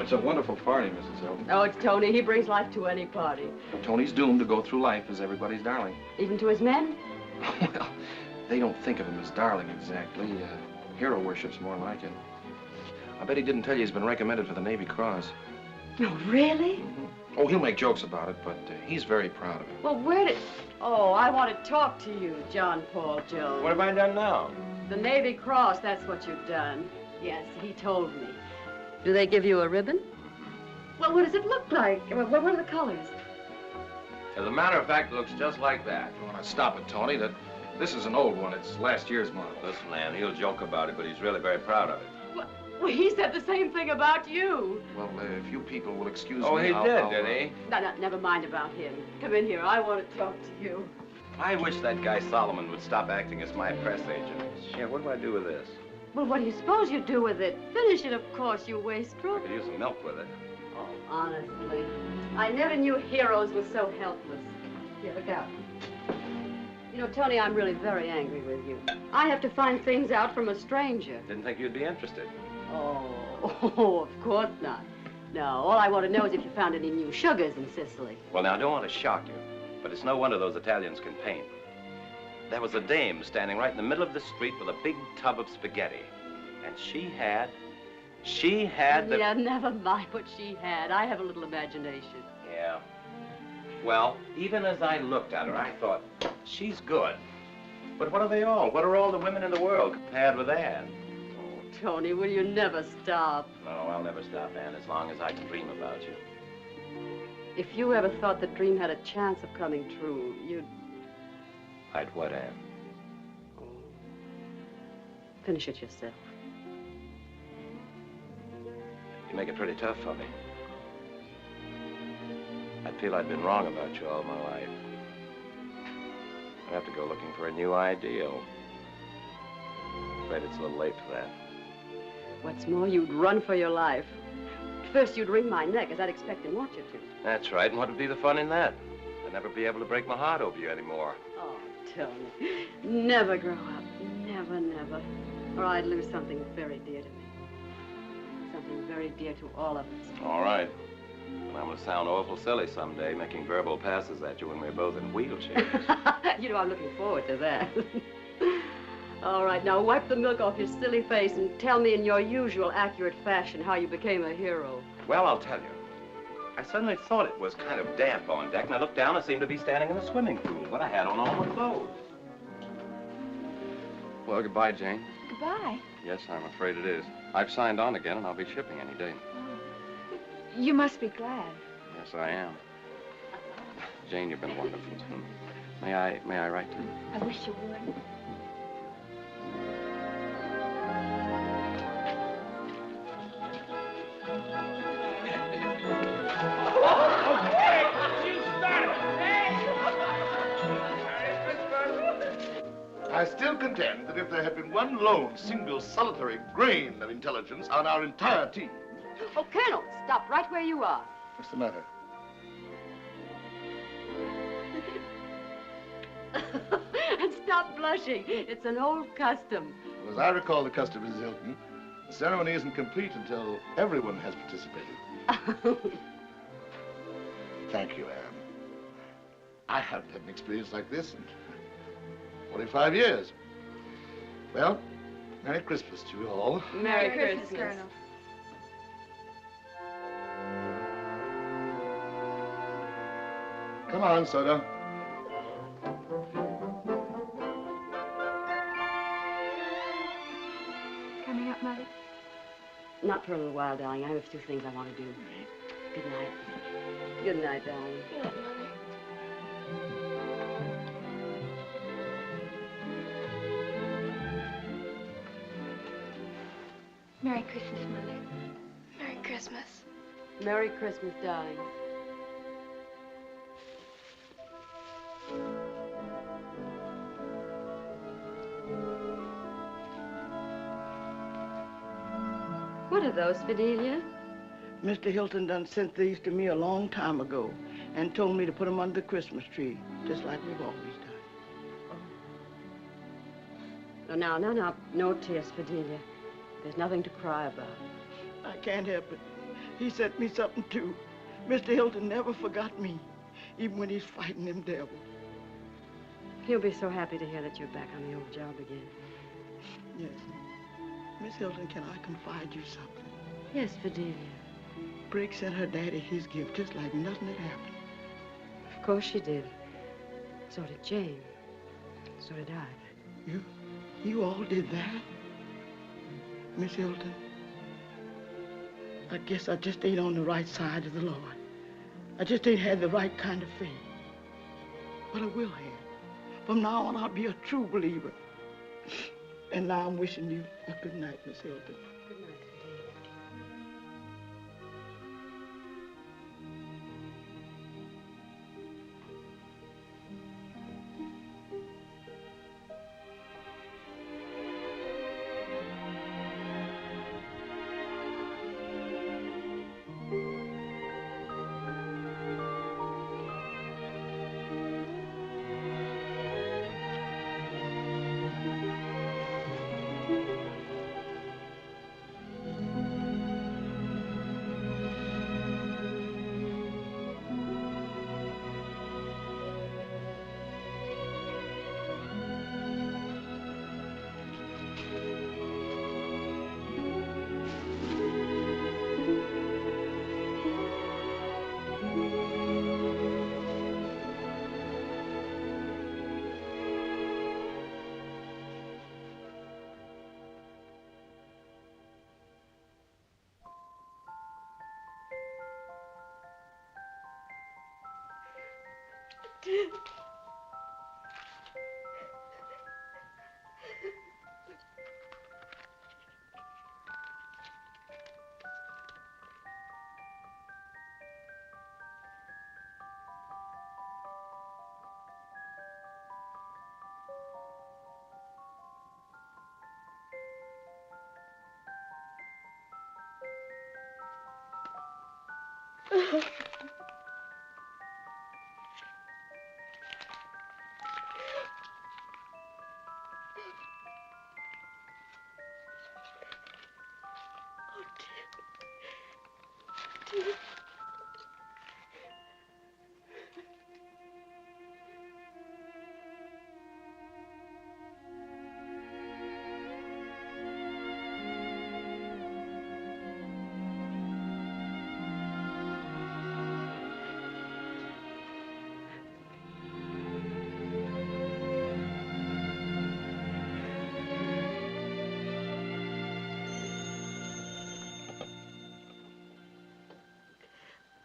It's a wonderful party, Mrs. Hilton. Oh, it's Tony. He brings life to any party. Tony's doomed to go through life as everybody's darling. Even to his men? Well, they don't think of him as darling exactly. Hero worship's more like it. I bet he didn't tell you he's been recommended for the Navy Cross. No, really? Oh, he'll make jokes about it, but he's very proud of it. Well, where did... Oh, I want to talk to you, John Paul Jones. What have I done now? The Navy Cross, that's what you've done. Yes, he told me. Do they give you a ribbon? Well, what does it look like? What are the colors? As a matter of fact, it looks just like that. Oh, now stop it, Tony. This is an old one. It's last year's model. Listen, Ann, he'll joke about it, but he's really very proud of it. Well, he said the same thing about you. Well, if you people will excuse Oh, me, he did, I'll, did he? No, never mind about him. Come in here. I want to talk to you. I wish that guy Solomon would stop acting as my press agent. Yeah, what do I do with this? Well, what do you suppose you do with it? Finish it, of course, you wastrel. I could use some milk with it. Oh, honestly, I never knew heroes were so helpless. Here, look out. You know, Tony, I'm really very angry with you. I have to find things out from a stranger. Didn't think you'd be interested. Oh, of course not. No, all I want to know is if you found any new sugars in Sicily. Well, now, I don't want to shock you, but it's no wonder those Italians can paint. There was a dame standing right in the middle of the street with a big tub of spaghetti. And she had the... Yeah, never mind what she had. I have a little imagination. Yeah. Well, even as I looked at her, I thought, she's good. But what are they all? What are all the women in the world compared with Anne? Oh, Tony, will you never stop? No, I'll never stop, Anne, as long as I can dream about you. If you ever thought the dream had a chance of coming true, you'd... I'd what, Anne? Finish it yourself. You make it pretty tough for me. I feel I've been wrong about you all my life. I have to go looking for a new ideal. Afraid it's a little late for that. What's more, you'd run for your life. First, you'd wring my neck, as I'd expect and want you to. That's right, and what would be the fun in that? I'd never be able to break my heart over you anymore. Oh, Tony, never grow up. Never, never. Or I'd lose something very dear to me. Something very dear to all of us. All right. And I'm going to sound awful silly someday, making verbal passes at you when we're both in wheelchairs. You know, I'm looking forward to that. All right, now wipe the milk off your silly face and tell me in your usual accurate fashion how you became a hero. Well, I'll tell you. I suddenly thought it was kind of damp on deck, and I looked down and seemed to be standing in a swimming pool, but I had on all my clothes. Well, goodbye, Jane. Goodbye. Yes, I'm afraid it is. I've signed on again, and I'll be shipping any day. You must be glad. Yes, I am. Jane, you've been wonderful, too. May I write to you? I wish you would. I still contend that if there had been one lone, single, solitary grain of intelligence on our entire team... Oh, Colonel, stop right where you are. What's the matter? And stop blushing. It's an old custom. Well, as I recall the custom, Mrs. Hilton, the ceremony isn't complete until everyone has participated. Thank you, Anne. I haven't had an experience like this in 45 years. Well, Merry Christmas to you all. Merry Christmas, Colonel. Come on, Soda. Coming up, Mother? Not for a little while, darling. I have a few things I want to do. Good night. Good night, darling. Good night, Mother. Merry Christmas, Mother. Merry Christmas. Merry Christmas, darling. What are those, Fidelia? Mr. Hilton done sent these to me a long time ago and told me to put them under the Christmas tree, just like we've always done. Oh, no tears, Fidelia. There's nothing to cry about. I can't help it. He sent me something, too. Mr. Hilton never forgot me, even when he's fighting them devils. He'll be so happy to hear that you're back on the old job again. Yes. Miss Hilton, can I confide you something? Yes, Fidelia. Brig sent her daddy his gift just like nothing had happened. Of course she did. So did Jane. So did I. You all did that? Miss Hilton, I guess I just ain't on the right side of the Lord. I just ain't had the right kind of faith. But I will have. From now on, I'll be a true believer. And now I'm wishing you a good night, Miss Hilton. Good night, Fidelia.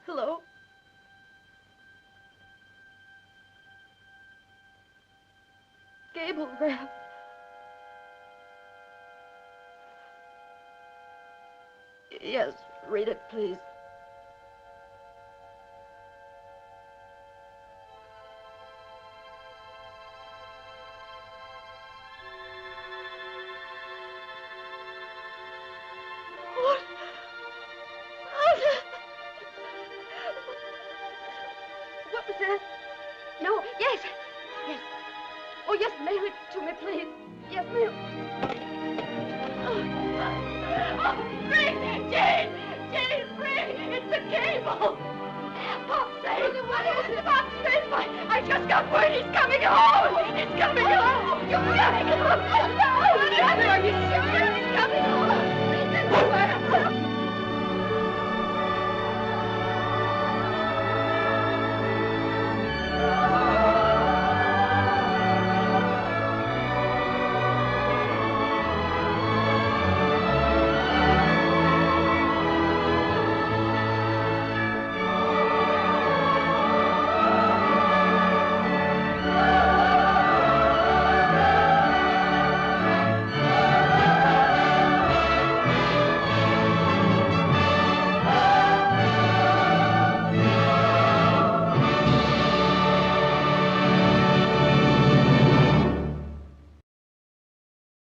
Hello? Cablegram. Yes, read it, please. What was that? No, yes. Yes. Oh, yes, mail it to me, please. Yes, mail. Oh, Brig! Jane! Jane, Brig! It's the cable! Pop, save! What is it? Pop, save! I just got word he's coming home! He's coming home! You're coming home!